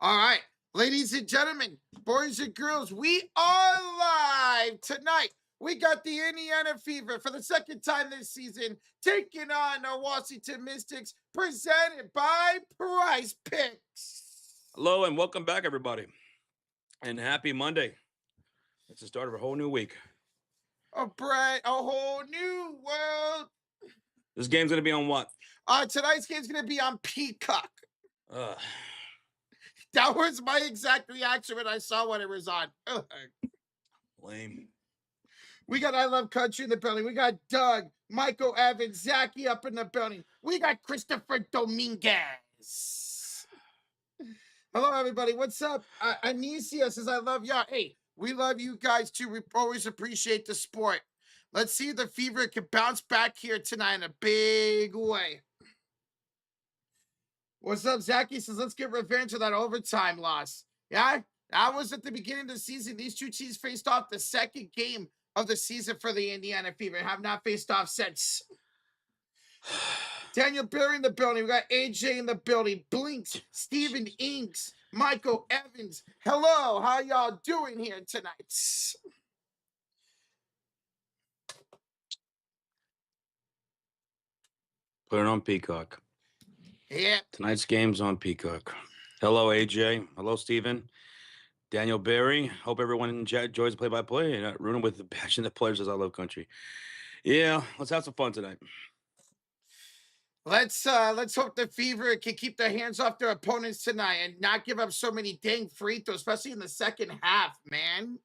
All right, ladies and gentlemen, boys and girls, we are live tonight. We got the Indiana Fever for the second time this season, taking on the Washington Mystics, presented by PrizePicks. Hello and welcome back, everybody. And happy Monday. It's the start of a whole new week. A whole new world. This game's going to be on what? Tonight's game's going to be on Peacock. Ugh. That was my exact reaction when I saw what it was on. Ugh. Lame. We got I Love Country in the building. We got Doug, Michael Evans, Zachy up in the building. We got Christopher Dominguez. Hello, everybody. What's up? Anicia says, I love y'all. Hey, we love you guys too. We always appreciate the sport. Let's see if the Fever can bounce back here tonight in a big way. What's up? Zachy says, let's get revenge for that overtime loss. Yeah, that was at the beginning of the season. These two teams faced off the second game of the season for the Indiana Fever and have not faced off since. Daniel Berry in the building. We got AJ in the building. Blinks, Steven Inks, Michael Evans. Hello, how y'all doing here tonight? Put it on Peacock. Yeah. Tonight's game's on Peacock. Hello, AJ. Hello, Steven. Daniel Berry. Hope everyone enjoys the play-by-play and rooting with the passionate players as I love country. Yeah, let's have some fun tonight. Let's hope the Fever can keep their hands off their opponents tonight and not give up so many dang free throws, especially in the second half, man.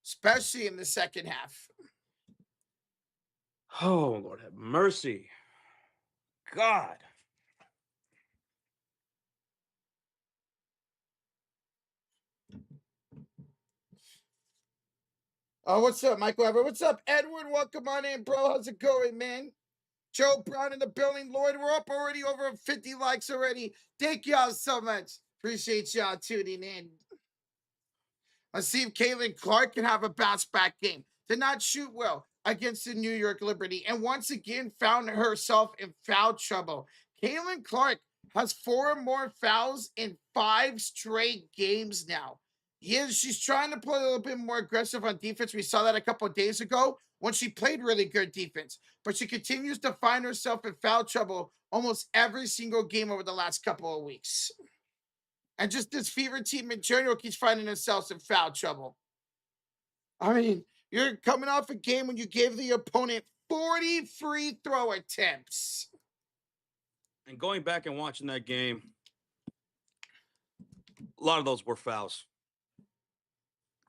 Especially in the second half. Oh, Lord have mercy. God. Oh, what's up, Michael Everett? What's up, Edward? Welcome on in, bro. How's it going, man? Joe Brown in the building. Lloyd, we're up already over 50 likes already. Thank y'all so much. Appreciate y'all tuning in. Let's see if Caitlin Clark can have a bounce back game. Did not shoot well against the New York Liberty and once again found herself in foul trouble. Caitlin Clark has 4 more fouls in 5 straight games now. Yes, she's trying to play a little bit more aggressive on defense. We saw that a couple of days ago when she played really good defense. But she continues to find herself in foul trouble almost every single game over the last couple of weeks. And just this Fever team in general keeps finding themselves in foul trouble. I mean, you're coming off a game when you gave the opponent 40 free throw attempts. And going back and watching that game, a lot of those were fouls.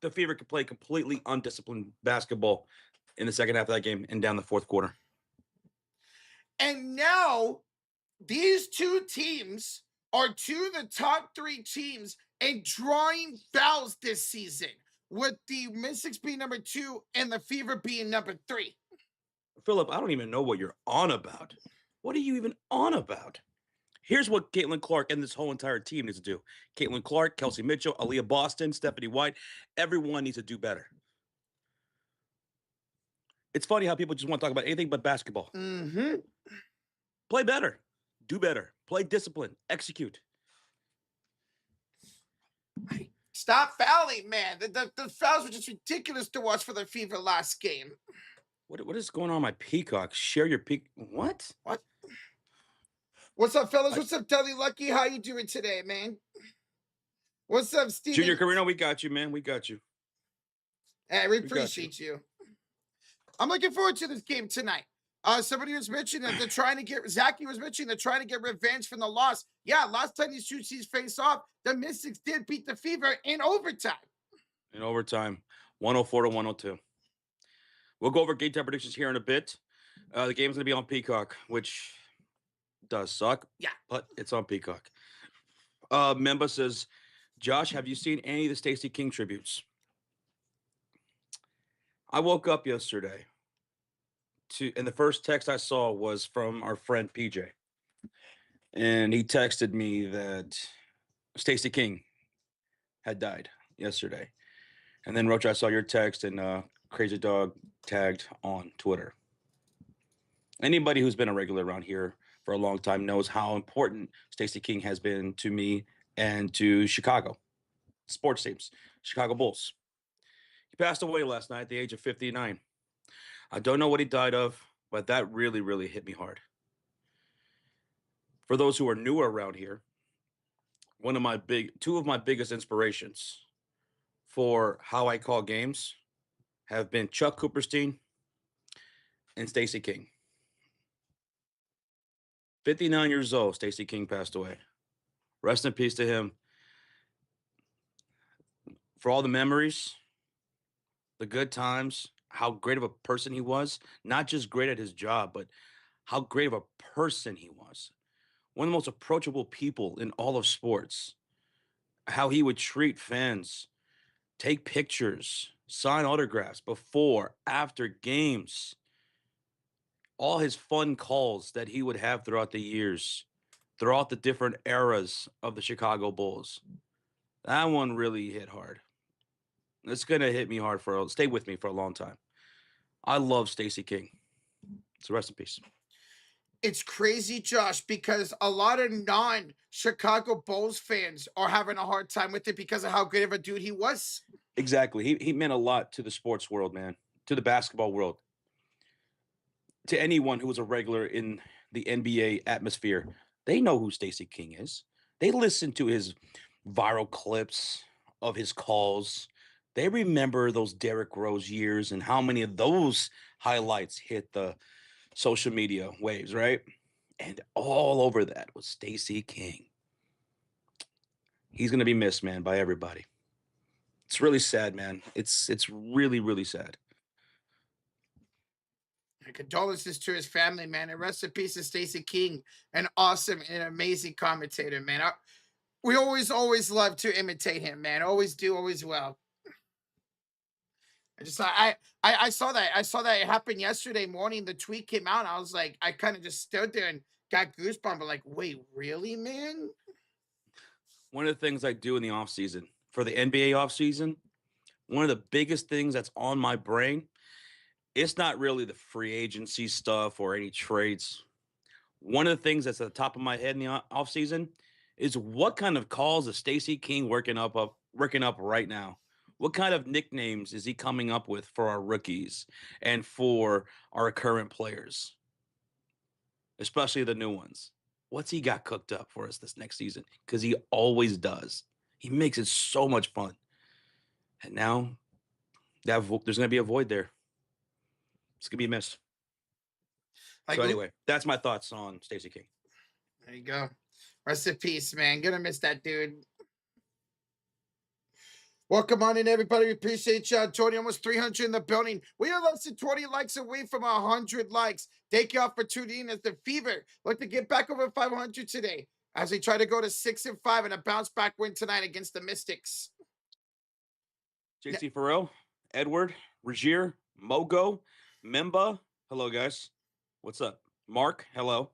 The Fever could play completely undisciplined basketball in the second half of that game and down the fourth quarter. And now these two teams are 2 of the top 3 teams in drawing fouls this season, with the Mystics being number 2 and the Fever being number 3. Philip, I don't even know what you're on about. What are you even on about? Here's what Caitlin Clark and this whole entire team needs to do. Caitlin Clark, Kelsey Mitchell, Aaliyah Boston, Stephanie White. Everyone needs to do better. It's funny how people just want to talk about anything but basketball. Mm-hmm. Play better. Do better. Play discipline. Execute. Stop fouling, man. The fouls were just ridiculous to watch for the Fever last game. What is going on my Peacock? Share your peak. What? What? What's up, fellas? What's up, Dudley Lucky? How you doing today, man? What's up, Steve? Junior Carino, we got you, man. We got you. Hey, we appreciate you. I'm looking forward to this game tonight. Somebody was mentioning that they're trying to get, Zachy was mentioning they're trying to get revenge from the loss. Yeah, last time these two teams faced off, the Mystics did beat the Fever in overtime. 104 to 102. We'll go over game time predictions here in a bit. The game's going to be on Peacock, which does suck. Yeah. But it's on Peacock. Memba says, Josh, have you seen any of the Stacey King tributes? I woke up yesterday and the first text I saw was from our friend PJ. And he texted me that Stacey King had died yesterday. And then, Roach, I saw your text and Crazy Dog tagged on Twitter. Anybody who's been a regular around here for a long time knows how important Stacey King has been to me and to Chicago sports teams, Chicago Bulls. He passed away last night at the age of 59. I don't know what he died of, but that really, really hit me hard. For those who are newer around here, two of my biggest inspirations for how I call games have been Chuck Cooperstein and Stacey King. 59 years old, Stacey King passed away. Rest in peace to him. For all the memories, the good times, how great of a person he was, not just great at his job, but how great of a person he was. One of the most approachable people in all of sports. How he would treat fans, take pictures, sign autographs before, after games. All his fun calls that he would have throughout the years, throughout the different eras of the Chicago Bulls. That one really hit hard. It's gonna hit me hard stay with me for a long time. I love Stacey King. So rest in peace. It's crazy, Josh, because a lot of non-Chicago Bulls fans are having a hard time with it because of how great of a dude he was. Exactly. He meant a lot to the sports world, man, to the basketball world, to anyone who was a regular in the NBA atmosphere. They know who Stacey King is. They listen to his viral clips of his calls. They remember those Derrick Rose years and how many of those highlights hit the social media waves, right? And all over that was Stacey King. He's gonna be missed, man, by everybody. It's really sad, man. It's really, really sad. My condolences to his family, man, and rest in peace to Stacey King, an awesome and amazing commentator, man. We always love to imitate him, man. Always do, always will. I saw that it happened yesterday morning. The tweet came out. I was like, I kind of just stood there and got goosebumps. But like, wait, really, man? One of the things I do in the off season for the NBA off season, one of the biggest things that's on my brain, it's not really the free agency stuff or any trades. One of the things that's at the top of my head in the off season is what kind of calls is Stacey King working up right now? What kind of nicknames is he coming up with for our rookies and for our current players, especially the new ones? What's he got cooked up for us this next season? Because he always does. He makes it so much fun. And now there's going to be a void there. It's going to be missed. Like, So anyway, that's my thoughts on Stacey King. There you go. Rest in peace, man. Gonna miss that dude. Welcome on in, everybody. We appreciate y'all joining. Almost 300 in the building. We are less than 20 likes away from 100 likes. Thank y'all for tuning in as the Fever look to get back over 500 today as they try to go to 6-5 and a bounce back win tonight against the Mystics. JC Farrell, Edward, Regier, Mogo, Memba. Hello, guys. What's up? Mark, hello.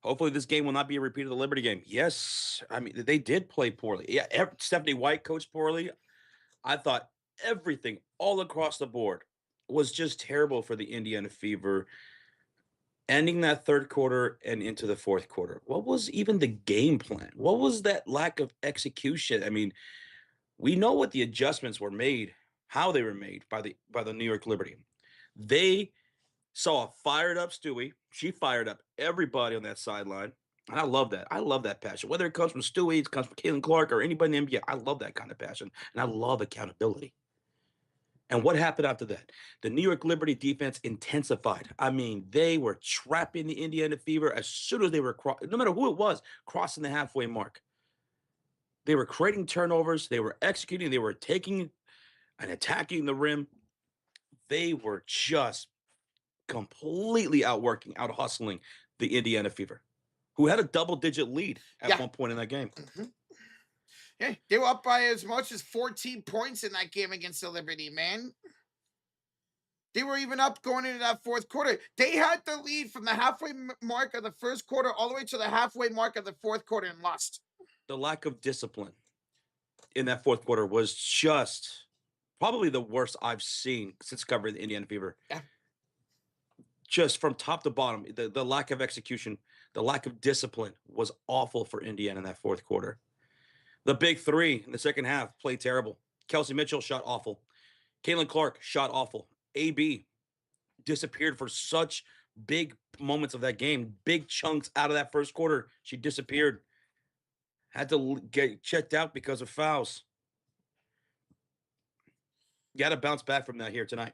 Hopefully this game will not be a repeat of the Liberty game. Yes, I mean, they did play poorly. Yeah, Stephanie White coached poorly. I thought everything all across the board was just terrible for the Indiana Fever. Ending that third quarter and into the fourth quarter. What was even the game plan? What was that lack of execution? I mean, we know what the adjustments were made, how they were made by the New York Liberty. They saw a fired up Stewie. She fired up everybody on that sideline. And I love that. I love that passion. Whether it comes from Stewie, it comes from Caitlin Clark, or anybody in the NBA, I love that kind of passion. And I love accountability. And what happened after that? The New York Liberty defense intensified. I mean, they were trapping the Indiana Fever as soon as they were, no matter who it was, crossing the halfway mark. They were creating turnovers. They were executing. They were taking and attacking the rim. They were just completely outworking, out hustling the Indiana Fever, who had a double-digit lead at one point in that game. Mm-hmm. Yeah, they were up by as much as 14 points in that game against the Liberty, man. They were even up going into that fourth quarter. They had the lead from the halfway mark of the first quarter all the way to the halfway mark of the fourth quarter and lost. The lack of discipline in that fourth quarter was just probably the worst I've seen since covering the Indiana Fever. Yeah. Just from top to bottom, the lack of execution, The lack of discipline was awful for Indiana in that fourth quarter. The big three in the second half played terrible. Kelsey Mitchell shot awful. Caitlin Clark shot awful. AB disappeared for such big moments of that game, big chunks out of that first quarter. She disappeared. Had to get checked out because of fouls. Got to bounce back from that here tonight.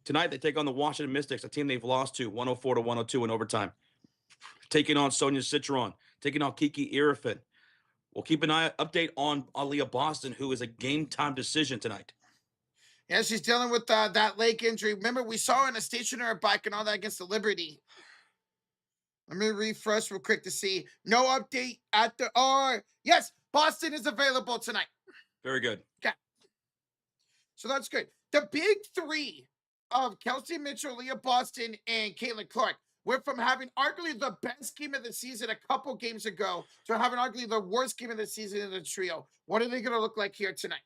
Tonight, they take on the Washington Mystics, a team they've lost to 104-102 in overtime. Taking on Sonia Citron, taking on Kiki Irifin. We'll keep an update on Aaliyah Boston, who is a game-time decision tonight. Yeah, she's dealing with that leg injury. Remember, we saw her in a stationary bike and all that against the Liberty. Let me refresh real quick to see. No update at the... yes, Boston is available tonight. Very good. Okay. So that's good. The big three of Kelsey Mitchell, Leah Boston, and Caitlin Clark went from having arguably the best game of the season a couple games ago to having arguably the worst game of the season in the trio. What are they going to look like here tonight?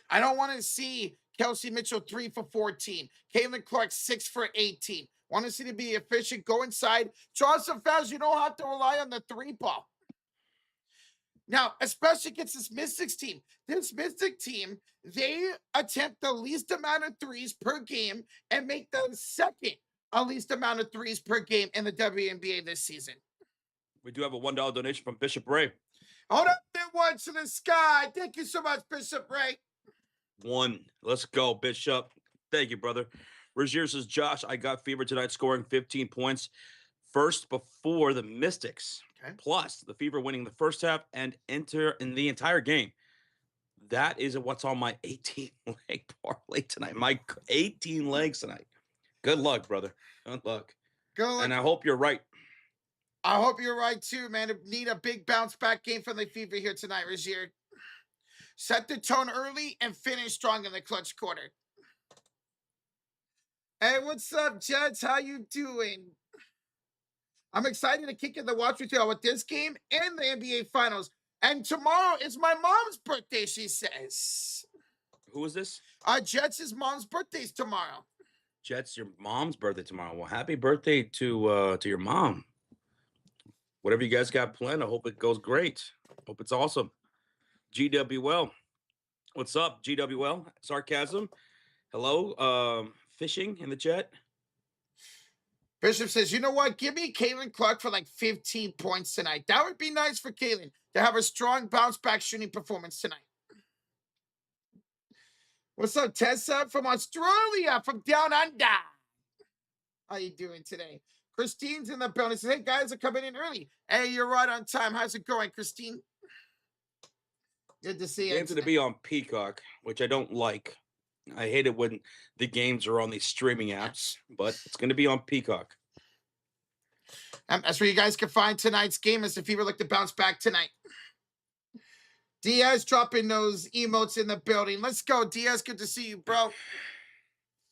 I don't want to see Kelsey Mitchell 3 for 14. Caitlin Clark 6 for 18. Want to see them be efficient, go inside, draw some fouls. You don't have to rely on the three ball. Now, especially against this Mystics team. This Mystic team, they attempt the least amount of threes per game and make the second least amount of threes per game in the WNBA this season. We do have a $1 donation from Bishop Ray. Hold up there, one to the sky. Thank you so much, Bishop Ray. One. Let's go, Bishop. Thank you, brother. Rozier says, Josh, I got fever tonight, scoring 15 points. First before the Mystics. Okay. Plus, the Fever winning the first half and enter in the entire game. That is what's on my 18-leg parlay tonight. My 18 legs tonight. Good luck, brother. Good luck. Good luck. And I hope you're right. I hope you're right, too, man. Need a big bounce-back game from the Fever here tonight, Rozier. Set the tone early and finish strong in the clutch quarter. Hey, what's up, Jets? How you doing? I'm excited to kick in the watch with y'all with this game and the NBA Finals. And tomorrow is my mom's birthday, she says. Who is this? Jets' mom's birthday's tomorrow. Jets, your mom's birthday tomorrow. Well, happy birthday to your mom. Whatever you guys got planned, I hope it goes great. Hope it's awesome. GWL. What's up, GWL? Sarcasm. Hello. Fishing in the chat. Bishop says, you know what? Give me Caitlin Clark for like 15 points tonight. That would be nice for Caitlin to have a strong bounce-back shooting performance tonight. What's up, Tessa from Australia, from down under? How you doing today? Christine's in the building. Says, hey, guys are coming in early. Hey, you're right on time. How's it going, Christine? Good to see you. Games to be on Peacock, which I don't like. I hate it when the games are on these streaming apps, but it's going to be on Peacock. That's where you guys can find tonight's game as the Fever look to bounce back tonight. Diaz dropping those emotes in the building. Let's go, Diaz. Good to see you, bro.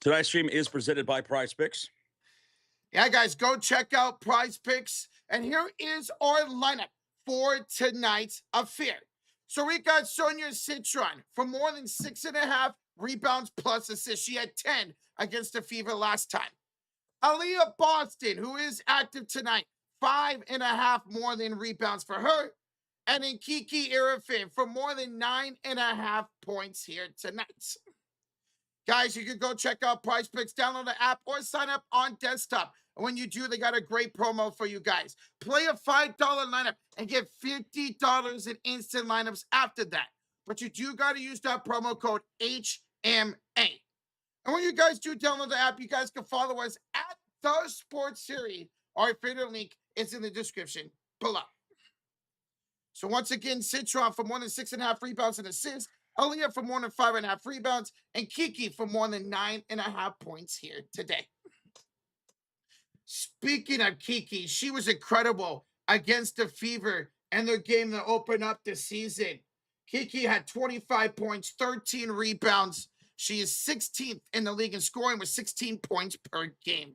Tonight's stream is presented by PrizePicks. Yeah, guys, go check out PrizePicks. And here is our lineup for tonight's affair. So we got Sonia Citron for more than 6.5 rebounds plus assists. She had 10 against the Fever last time. Aaliyah Boston, who is active tonight, 5.5 more than rebounds for her. And then Kiki Irifin for more than 9.5 points here tonight. Guys, you can go check out PrizePicks, download the app, or sign up on desktop. And when you do, they got a great promo for you guys. Play a $5 lineup and get $50 in instant lineups after that. But you do got to use that promo code HMA. And when you guys do download the app, you guys can follow us at The Sports Series. Our affiliate link is in the description below. So once again, Citron for more than 6.5 rebounds and assists, Aaliyah for more than 5.5 rebounds, and Kiki for more than 9.5 points here today. Speaking of Kiki, she was incredible against the Fever and their game that opened up the season. Kiki had 25 points, 13 rebounds. She is 16th in the league in scoring with 16 points per game.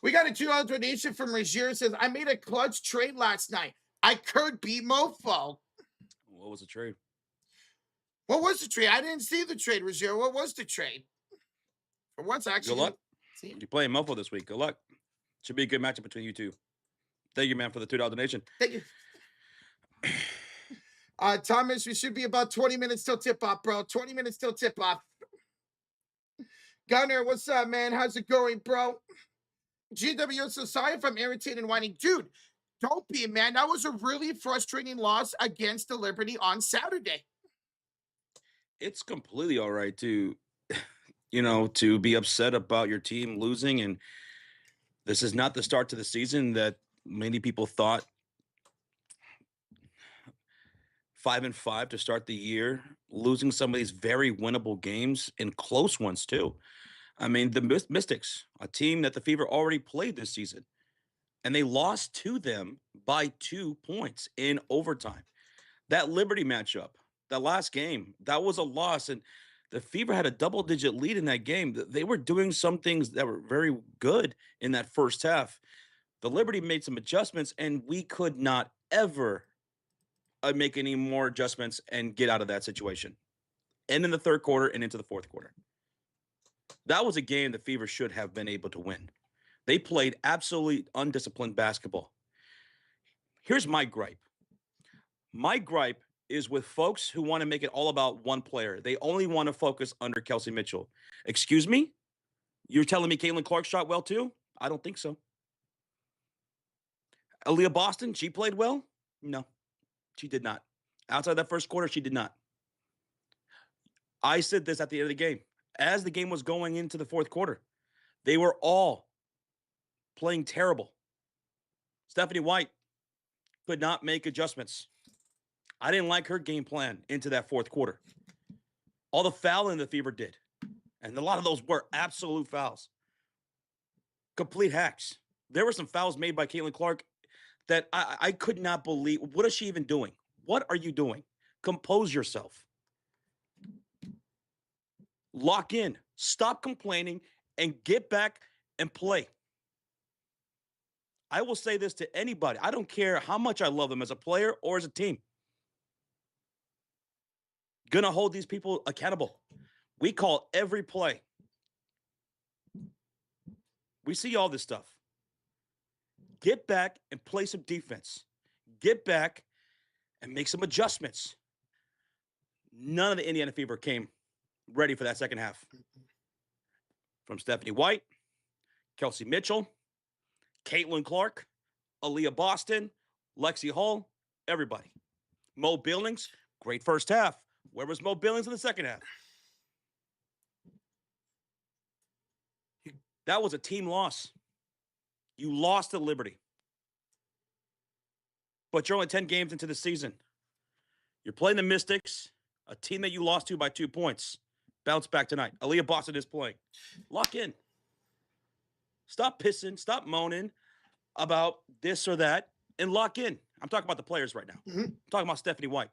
We got a $2 donation from Rozier. Says, I made a clutch trade last night. I could be mofo. What was the trade? What was the trade? I didn't see the trade, Rozier. What was the trade? For once, actually. Good luck. See? You're playing Mofo this week. Good luck. Should be a good matchup between you two. Thank you, man, for the $2 donation. Thank you. Thomas, we should be about 20 minutes till tip off, bro. 20 minutes till tip off. Gunner, what's up, man? How's it going, bro? GW, so sorry if I'm irritated and whining. Dude, don't be, man. That was a really frustrating loss against the Liberty on Saturday. It's completely all right to, to be upset about your team losing. And this is not the start to the season that many people thought. 5-5 to start the year, losing some of these very winnable games and close ones too. I mean, the Mystics, a team that the Fever already played this season, and they lost to them by 2 points in overtime. That Liberty matchup, that last game, that was a loss, and the Fever had a double-digit lead in that game. They were doing some things that were very good in that first half. The Liberty made some adjustments, and we could not ever make any more adjustments and get out of that situation. And in the third quarter and into the fourth quarter. That was a game the Fever should have been able to win. They played absolutely undisciplined basketball. Here's my gripe. My gripe is with folks who want to make it all about one player. They only want to focus under Kelsey Mitchell. Excuse me? You're telling me Caitlin Clark shot well too? I don't think so. Aaliyah Boston, she played well? No. She did not. Outside that first quarter, she did not. I said this at the end of the game. As the game was going into the fourth quarter, they were all playing terrible. Stephanie White could not make adjustments. I didn't like her game plan into that fourth quarter. All the fouling the Fever did, and a lot of those were absolute fouls. Complete hacks. There were some fouls made by Caitlin Clark that I could not believe. What is she even doing? What are you doing? Compose yourself. Lock in. Stop complaining and get back and play. I will say this to anybody. I don't care how much I love them as a player or as a team. Gonna hold these people accountable. We call every play. We see all this stuff. Get back and play some defense. Get back and make some adjustments. None of the Indiana Fever came ready for that second half. From Stephanie White, Kelsey Mitchell, Caitlin Clark, Aaliyah Boston, Lexi Hull, everybody. Mo Billings, great first half. Where was Mo Billings in the second half? That was a team loss. You lost at Liberty. But you're only 10 games into the season. You're playing the Mystics, a team that you lost to by 2 points. Bounce back tonight. Aaliyah Boston is playing. Lock in. Stop pissing. Stop moaning about this or that and lock in. I'm talking about the players right now. I'm talking about Stephanie White.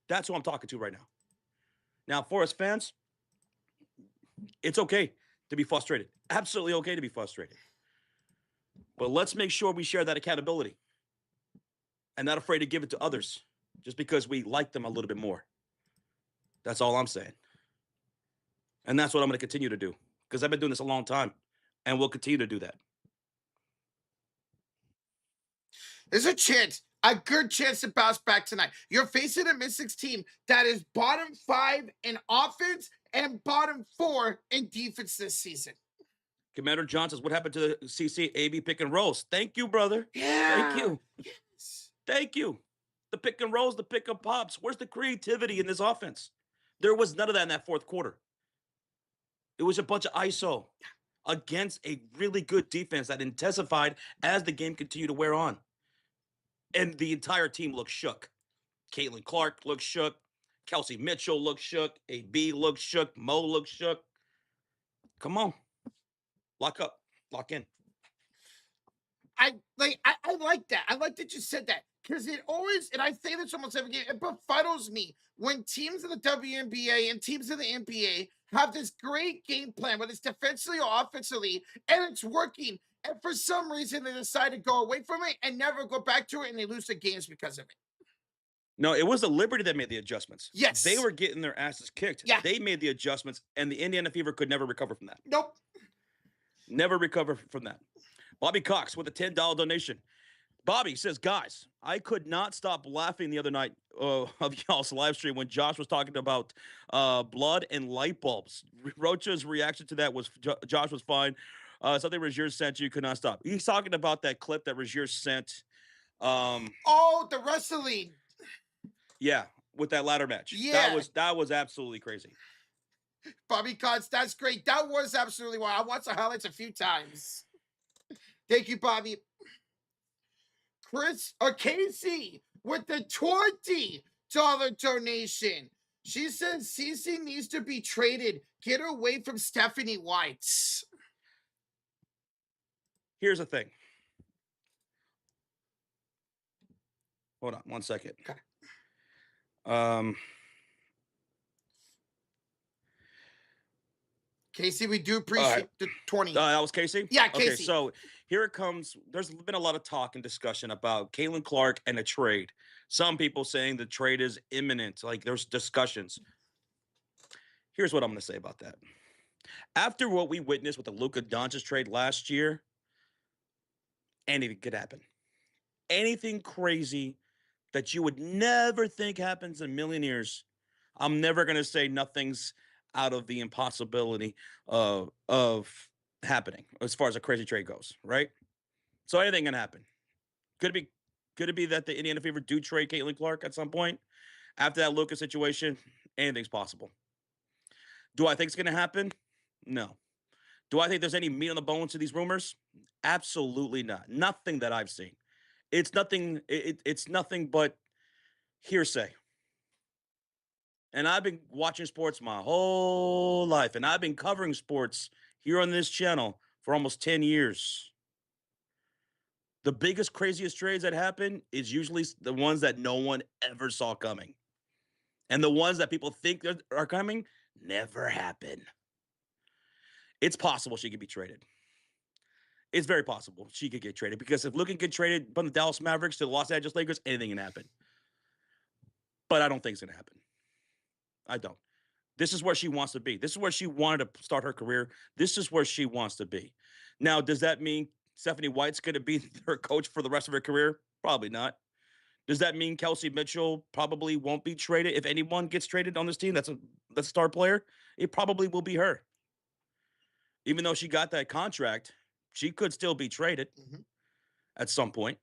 That's who I'm talking to right now. Now, for us fans, it's okay to be frustrated. Absolutely okay to be frustrated. But let's make sure we share that accountability and not afraid to give it to others just because we like them a little bit more. That's all I'm saying. And that's what I'm going to continue to do because I've been doing this a long time and we'll continue to do that. There's a chance, a good chance to bounce back tonight. You're facing a Mystics team that is bottom 5 in offense and bottom 4 in defense this season. Commander John says, what happened to the CC AB pick and rolls? Thank you, brother. Yeah. Thank you. Yes. Thank you. The pick and rolls, the pick and pops. Where's the creativity in this offense? There was none of that in that fourth quarter. It was a bunch of ISO against a really good defense that intensified as the game continued to wear on. And the entire team looked shook. Caitlin Clark looked shook. Kelsey Mitchell looked shook. AB looked shook. Mo looked shook. Come on. Lock up. Lock in. I like that. I like that you said that because it always, and I say this almost every game, it befuddles me when teams in the WNBA and teams in the NBA have this great game plan, whether it's defensively or offensively, and it's working. And for some reason, they decide to go away from it and never go back to it, and they lose the games because of it. No, it was the Liberty that made the adjustments. Yes. They were getting their asses kicked. Yeah. They made the adjustments, and the Indiana Fever could never recover from that. Nope. Never recover from that. Bobby Cox with a $10 donation. Bobby says, guys, I could not stop laughing the other night of y'all's live stream when Josh was talking about blood and light bulbs. Rocha's reaction to that was Josh was fine. Something Rozier sent you could not stop. He's talking about that clip that Rozier sent. Oh, the wrestling. Yeah, with that ladder match. Yeah. That was absolutely crazy. Bobby Cox, that's great. That was absolutely wild. I watched the highlights a few times. Thank you, Bobby. Casey with the $20 donation. She says Cece needs to be traded. Get away from Stephanie White. Here's the thing. Hold on 1 second. Okay. Casey, we do appreciate the 20. That was Casey? Yeah, Casey. Okay, so here it comes. There's been a lot of talk and discussion about Caitlin Clark and a trade. Some people saying the trade is imminent. Like, there's discussions. Here's what I'm going to say about that. After what we witnessed with the Luka Doncic trade last year, anything could happen. Anything crazy that you would never think happens in a million years. I'm never going to say nothing's out of the impossibility of happening as far as a crazy trade goes, right? So anything can happen. Could it be that the Indiana Fever do trade Caitlin Clark at some point after that Luka situation? Anything's possible. Do I think it's going to happen? No. Do I think there's any meat on the bones to these rumors? Absolutely not. Nothing that I've seen. It's nothing. It's nothing but hearsay. And I've been watching sports my whole life, and I've been covering sports here on this channel for almost 10 years. The biggest, craziest trades that happen is usually the ones that no one ever saw coming. And the ones that people think are coming never happen. It's possible she could be traded. It's very possible she could get traded because if Luka get traded from the Dallas Mavericks to the Los Angeles Lakers, anything can happen. But I don't think it's going to happen. I don't. This is where she wants to be. This is where she wanted to start her career. This is where she wants to be. Now, does that mean Stephanie White's going to be her coach for the rest of her career? Probably not. Does that mean Kelsey Mitchell probably won't be traded? If anyone gets traded on this team, that's a star player, it probably will be her. Even though she got that contract, she could still be traded at some point.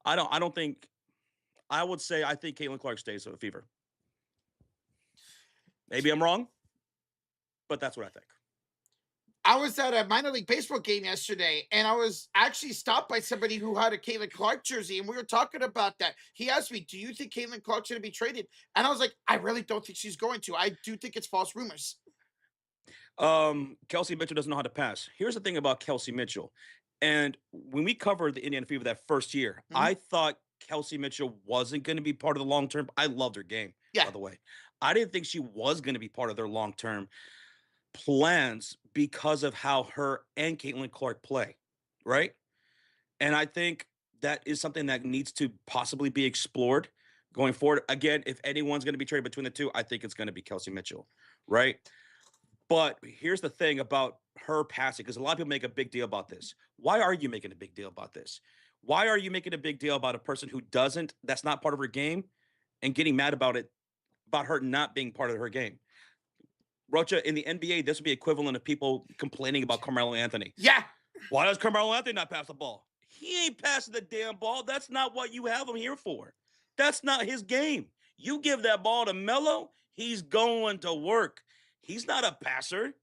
I think Caitlin Clark stays with Fever. Maybe I'm wrong, but that's what I think. I was at a minor league baseball game yesterday, and I was actually stopped by somebody who had a Caitlin Clark jersey, and we were talking about that. He asked me, do you think Caitlin Clark's going to be traded? And I was like, I really don't think she's going to. I do think it's false rumors. Kelsey Mitchell doesn't know how to pass. Here's the thing about Kelsey Mitchell. And when we covered the Indiana Fever that first year, I thought Kelsey Mitchell wasn't going to be part of the long-term. I loved her game, by the way. I didn't think she was going to be part of their long-term plans because of how her and Caitlin Clark play, right? And I think that is something that needs to possibly be explored going forward. Again, if anyone's going to be traded between the two, I think it's going to be Kelsey Mitchell, right? But here's the thing about her passing, because a lot of people make a big deal about this. Why are you making a big deal about this? Why are you making a big deal about a person who that's not part of her game and getting mad about it, about her not being part of her game? Rocha, in the NBA, this would be equivalent of people complaining about Carmelo Anthony. Yeah. Why does Carmelo Anthony not pass the ball? He ain't passing the damn ball. That's not what you have him here for. That's not his game. You give that ball to Melo, he's going to work. He's not a passer.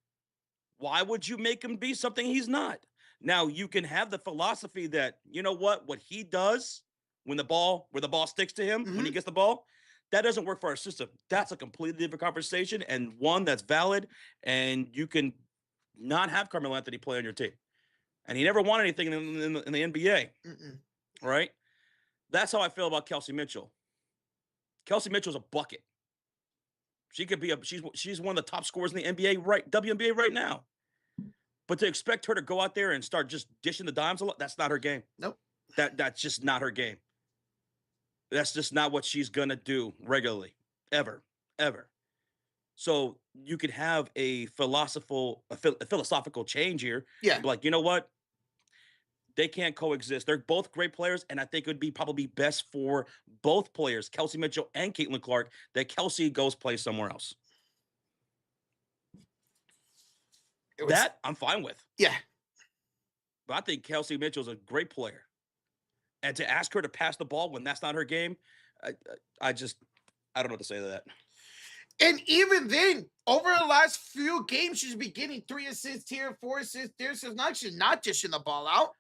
Why would you make him be something he's not? Now, you can have the philosophy that, you know what he does where the ball sticks to him, when he gets the ball, that doesn't work for our system. That's a completely different conversation and one that's valid, and you can not have Carmelo Anthony play on your team. And he never won anything in the NBA, right? That's how I feel about Kelsey Mitchell. Kelsey Mitchell's a bucket. She could be she's one of the top scorers in the NBA, WNBA right now. But to expect her to go out there and start just dishing the dimes a lot, that's not her game. Nope. That's just not her game. That's just not what she's gonna do regularly, ever. So you could have a philosophical change here. Yeah. And be like, you know what? They can't coexist. They're both great players, and I think it would be probably best for both players, Kelsey Mitchell and Caitlin Clark, that Kelsey goes play somewhere else. That I'm fine with. Yeah. But I think Kelsey Mitchell's a great player. And to ask her to pass the ball when that's not her game, I don't know what to say to that. And even then, over the last few games, she's been getting 3 assists here, 4 assists there. So she's not dishing the ball out.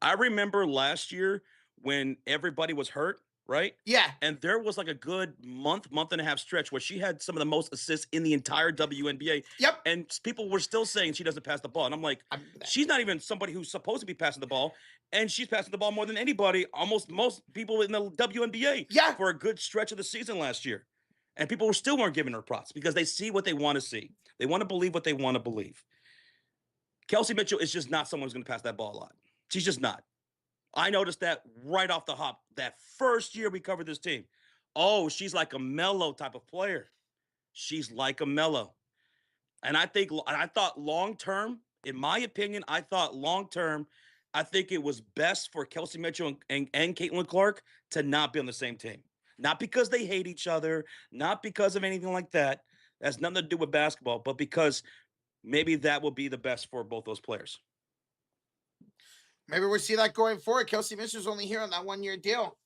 I remember last year when everybody was hurt, right? Yeah. And there was like a good month and a half stretch where she had some of the most assists in the entire WNBA. Yep. And people were still saying she doesn't pass the ball. And I'm like, she's not even somebody who's supposed to be passing the ball. And she's passing the ball more than anybody, almost most people in the WNBA. Yeah. For a good stretch of the season last year. And people still weren't giving her props because they see what they want to see. They want to believe what they want to believe. Kelsey Mitchell is just not someone who's going to pass that ball a lot. She's just not. I noticed that right off the hop. That first year we covered this team. Oh, she's like a Melo type of player. She's like a Melo. And I thought long term, in my opinion, I think it was best for Kelsey Mitchell and Caitlin Clark to not be on the same team. Not because they hate each other, not because of anything like that. That has nothing to do with basketball, but because maybe that will be the best for both those players. Maybe we'll see that going forward. Kelsey Mitchell's only here on that 1-year deal.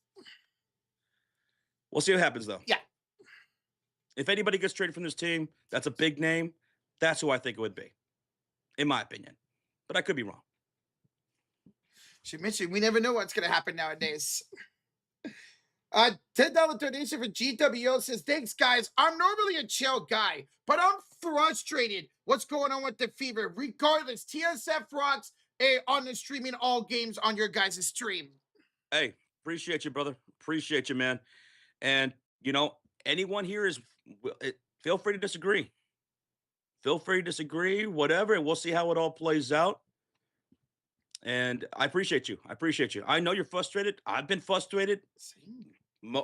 We'll see what happens, though. Yeah. If anybody gets traded from this team, that's a big name. That's who I think it would be, in my opinion. But I could be wrong. She mentioned we never know what's going to happen nowadays. $10 donation for GWO says, thanks, guys. I'm normally a chill guy, but I'm frustrated. What's going on with the Fever? Regardless, TSF rocks on the streaming all games on your guys' stream. Hey, appreciate you, brother. Appreciate you, man. And, anyone here feel free to disagree. Feel free to disagree, whatever, and we'll see how it all plays out. And I appreciate you. I know you're frustrated. I've been frustrated.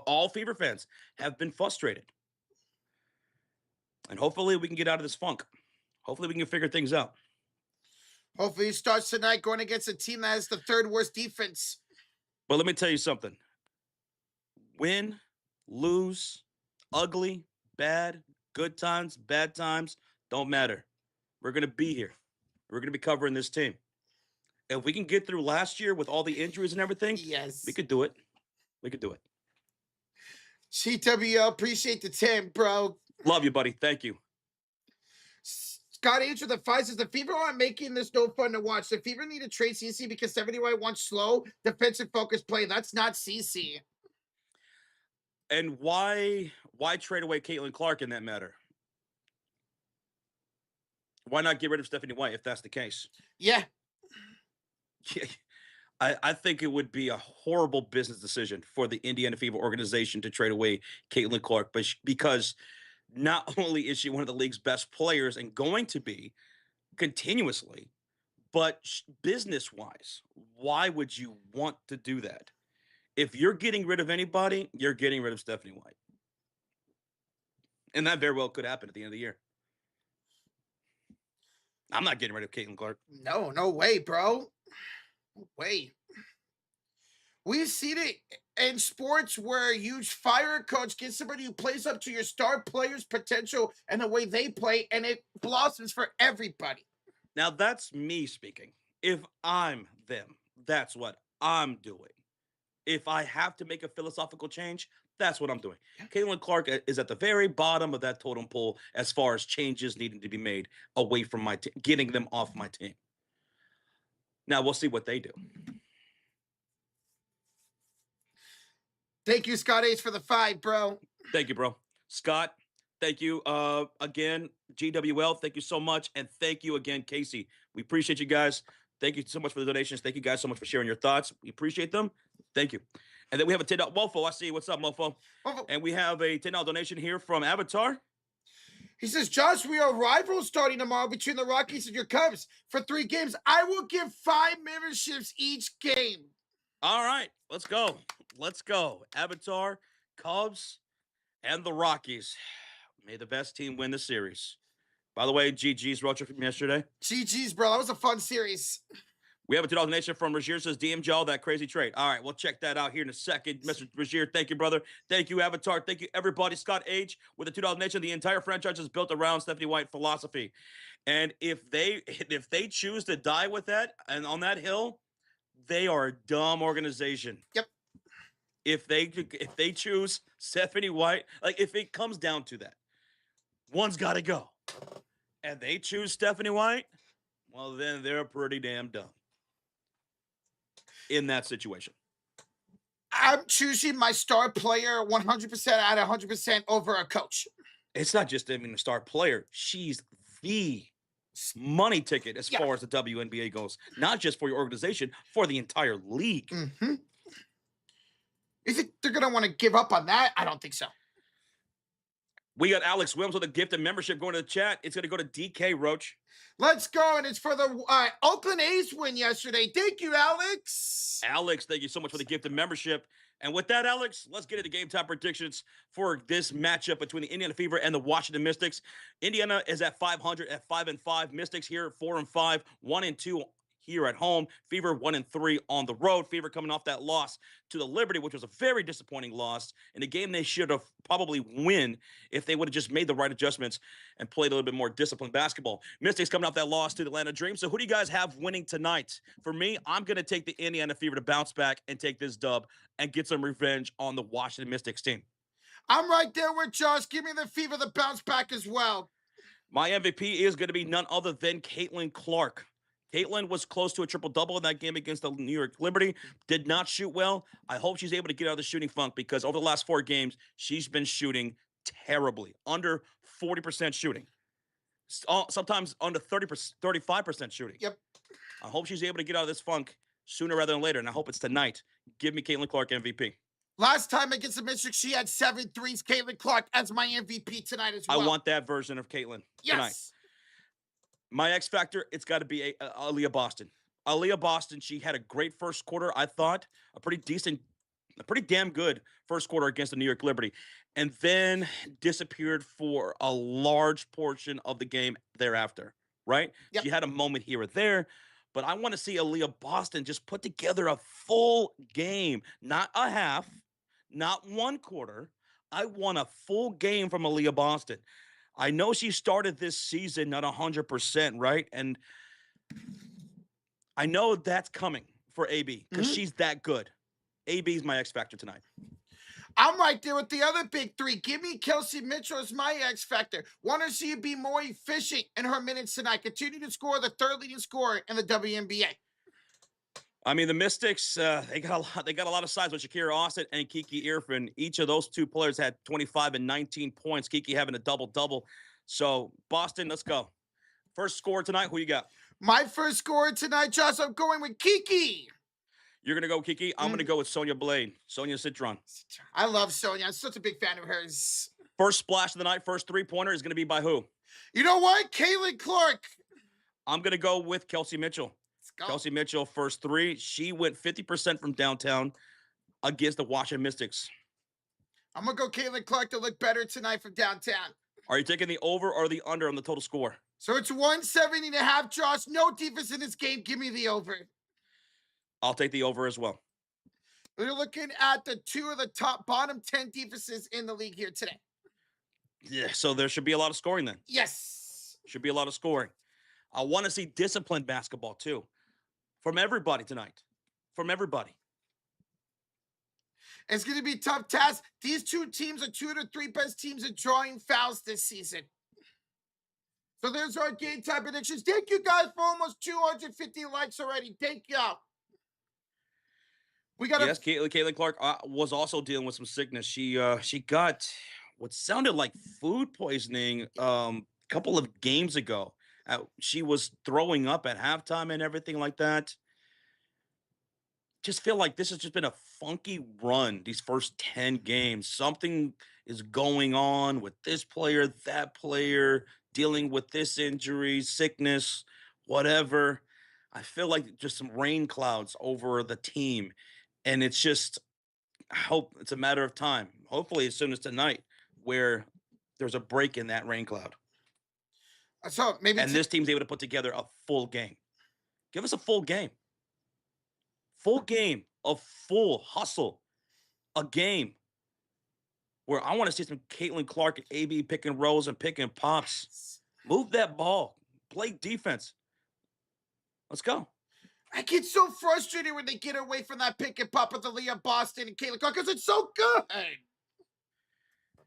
All Fever fans have been frustrated. And hopefully we can get out of this funk. Hopefully we can figure things out. Hopefully he starts tonight going against a team that has the 3rd worst defense. But let me tell you something. Win, lose, ugly, bad, good times, bad times, don't matter. We're going to be here. We're going to be covering this team. If we can get through last year with all the injuries and everything, yes, we could do it. We could do it. CWL, appreciate the 10, bro. Love you, buddy. Thank you. Scott H with the 5 says, the Fever aren't making this no fun to watch. The Fever need to trade CC because 71 wants slow, defensive focused play. That's not CC. And why trade away Caitlin Clark in that matter? Why not get rid of Stephanie White if that's the case? Yeah. I think it would be a horrible business decision for the Indiana Fever organization to trade away Caitlin Clark, but because not only is she one of the league's best players and going to be continuously, but business-wise, why would you want to do that? If you're getting rid of anybody, you're getting rid of Stephanie White. And that very well could happen at the end of the year. I'm not getting rid of Caitlin Clark. No way, bro. No way. We've seen it in sports where you fire a coach, get somebody who plays up to your star players' potential and the way they play, and it blossoms for everybody. Now, that's me speaking. If I'm them, that's what I'm doing. If I have to make a philosophical change, that's what I'm doing. Yeah. Caitlin Clark is at the very bottom of that totem pole as far as changes needing to be made away from my team, getting them off my team. Now, we'll see what they do. Thank you, Scott H, for the 5, bro. Thank you, bro. Scott, thank you again. GWL, thank you so much. And thank you again, Casey. We appreciate you guys. Thank you so much for the donations. Thank you guys so much for sharing your thoughts. We appreciate them. Thank you. And then we have a $10 Mofo. I see you. What's up, Mofo? And we have a $10 donation here from Avatar. He says, Josh, we are rivals starting tomorrow between the Rockies and your Cubs for 3 games. I will give 5 memberships each game. All right, let's go. Let's go. Avatar, Cubs, and the Rockies. May the best team win the series. By the way, GG's road trip from yesterday. GG's, bro. That was a fun series. We have a 2000 Nation from Rozier says, DM Joe, that crazy trade. All right, we'll check that out here in a second. Mr. Rozier, thank you, brother. Thank you, Avatar. Thank you, everybody. Scott H. with the 2000 Nation. The entire franchise is built around Stephanie White philosophy. And if they choose to die with that and on that hill, they are a dumb organization. Yep. If they choose Stephanie White, like if it comes down to that, one's got to go. And they choose Stephanie White, well, then they're pretty damn dumb in that situation. I'm choosing my star player 100% at 100% over a coach. It's not just, a star player. She's the money ticket as far as the WNBA goes. Not just for your organization, for the entire league. Mm-hmm. You think they're going to want to give up on that? I don't think so. We got Alex Williams with a gift and membership going to the chat. It's going to go to DK Roach. Let's go, and it's for the Oakland A's win yesterday. Thank you, Alex. Alex, thank you so much for the gift and membership. And with that, Alex, let's get into game time predictions for this matchup between the Indiana Fever and the Washington Mystics. Indiana is at 500 at 5-5. Mystics here 4-5, 1-2 here at home. Fever 1-3 on the road. Fever coming off that loss to the Liberty, which was a very disappointing loss in a game they should have probably win if they would have just made the right adjustments and played a little bit more disciplined basketball. Mystics coming off that loss to the Atlanta Dream. So who do you guys have winning tonight? For me, I'm going to take the Indiana Fever to bounce back and take this dub and get some revenge on the Washington Mystics team. I'm right there with Josh. Give me the Fever to bounce back as well. My MVP is going to be none other than Caitlin Clark. Caitlin was close to a triple-double in that game against the New York Liberty. Did not shoot well. I hope she's able to get out of the shooting funk because over the last 4 games, she's been shooting terribly. Under 40% shooting. Sometimes under 35% shooting. Yep. I hope she's able to get out of this funk sooner rather than later, and I hope it's tonight. Give me Caitlin Clark MVP. Last time against the Mystics, she had 7 threes. Caitlin Clark as my MVP tonight as well. I want that version of Caitlin tonight. My X factor, it's got to be Aaliyah Boston. Aaliyah Boston, she had a great first quarter, I thought. A pretty damn good first quarter against the New York Liberty. And then disappeared for a large portion of the game thereafter, right? Yep. She had a moment here or there. But I want to see Aaliyah Boston just put together a full game. Not a half, not one quarter. I want a full game from Aaliyah Boston. I know she started this season not 100%, right? And I know that's coming for AB because she's that good. AB is my X factor tonight. I'm right there with the other big 3. Give me Kelsey Mitchell as my X factor. Want to see her be more efficient in her minutes tonight. Continue to score, the 3rd leading scorer in the WNBA. I mean, the Mystics, they got a lot of size with Shakira Austin and Kiki Irfin. Each of those 2 players had 25 and 19 points. Kiki having a double-double. So, Boston, let's go. First score tonight, who you got? My first scorer tonight, Josh, I'm going with Kiki. You're going to go Kiki? I'm going to go with Sonia Citron. I love Sonia. I'm such a big fan of hers. First splash of the night, first 3-pointer is going to be by who? You know what? Caitlin Clark. I'm going to go with Kelsey Mitchell. Kelsey Mitchell, first 3. She went 50% from downtown against the Washington Mystics. I'm going to go Caitlin Clark to look better tonight from downtown. Are you taking the over or the under on the total score? So it's 170.5, Josh. No defense in this game. Give me the over. I'll take the over as well. We're looking at the 2 of the bottom 10 defenses in the league here today. Yeah, so there should be a lot of scoring then. Yes. Should be a lot of scoring. I want to see disciplined basketball too. From everybody tonight. From everybody. It's going to be a tough task. These 2 teams are 2 of the 3 best teams at drawing fouls this season. So there's our game time predictions. Thank you guys for almost 250 likes already. Thank y'all. Yes, Caitlin Clark was also dealing with some sickness. She got what sounded like food poisoning a couple of games ago. She was throwing up at halftime and everything like that. Just feel like this has just been a funky run these first 10 games. Something is going on with this player, that player, dealing with this injury, sickness, whatever. I feel like just some rain clouds over the team. And it's just, I hope it's a matter of time. Hopefully as soon as tonight, where there's a break in that rain cloud. So maybe And this team's able to put together a full game. Give us a full game. Full game, a full hustle, a game where I want to see some Caitlin Clark and AB picking rolls and picking pops. Move that ball. Play defense. Let's go. I get so frustrated when they get away from that pick and pop with the Leah Boston and Caitlin Clark because it's so good.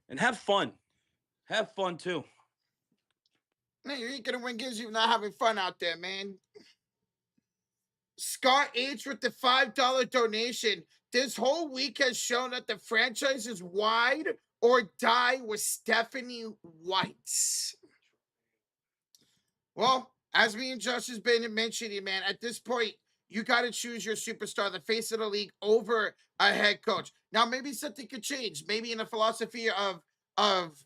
And have fun. Have fun too. Man, you ain't gonna win games if you're not having fun out there, man. Scott H with the $5 donation. This whole week has shown that the franchise is wide or die with Stephanie White. Well, as me and Josh has been mentioning, man, at this point, you got to choose your superstar, the face of the league, over a head coach. Now, maybe something could change. Maybe in the philosophy of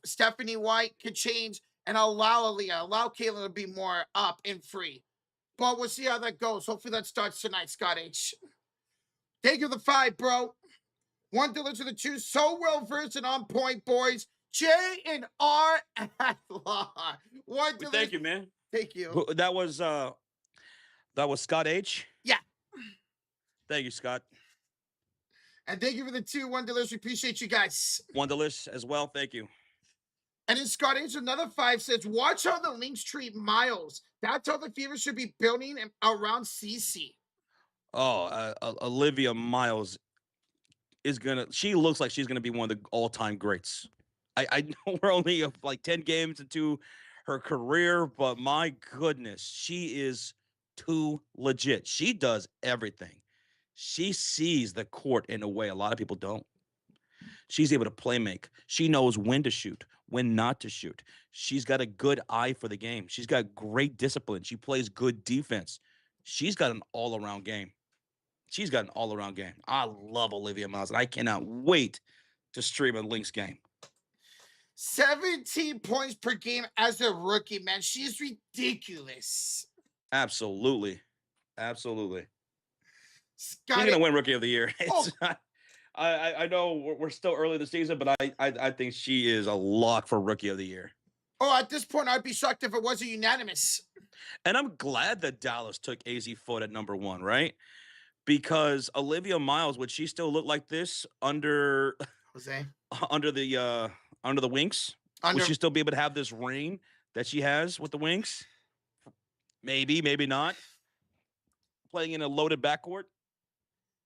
Stephanie White could change and allow Aaliyah, allow Caitlin to be more up and free. But we'll see how that goes. Hopefully that starts tonight, Scott H. Thank you for the 5, bro. $1 to the 2. So well versed and on point, boys. J and R at law. Thank you, man. Thank you. That was Scott H. Yeah. Thank you, Scott. And thank you for the 2 $1. We appreciate you guys. $1 as well. Thank you. And then Scott H, another 5 says, watch how the Lynx treat Miles. That's how the Fever should be building around CC. Oh, Olivia Miles is she looks like she's gonna be one of the all-time greats. I know we're only like 10 games into her career, but my goodness, she is too legit. She does everything. She sees the court in a way a lot of people don't. She's able to play make. She knows when to shoot, when not to shoot. She's got a good eye for the game. She's got great discipline. She plays good defense. She's got an all-around game. She's got an all-around game. I love Olivia Miles, and I cannot wait to stream a Lynx game. 17 points per game as a rookie, man. She's ridiculous. Absolutely. Absolutely. She's Scott, going to win Rookie of the Year. I know we're still early in the season, but I think she is a lock for Rookie of the Year. Oh, at this point, I'd be shocked if it wasn't unanimous. And I'm glad that Dallas took AZ Foot at number 1, right? Because Olivia Miles, would she still look like this under Jose? under the Winks? Would she still be able to have this ring that she has with the Winks? Maybe, maybe not. Playing in a loaded backcourt.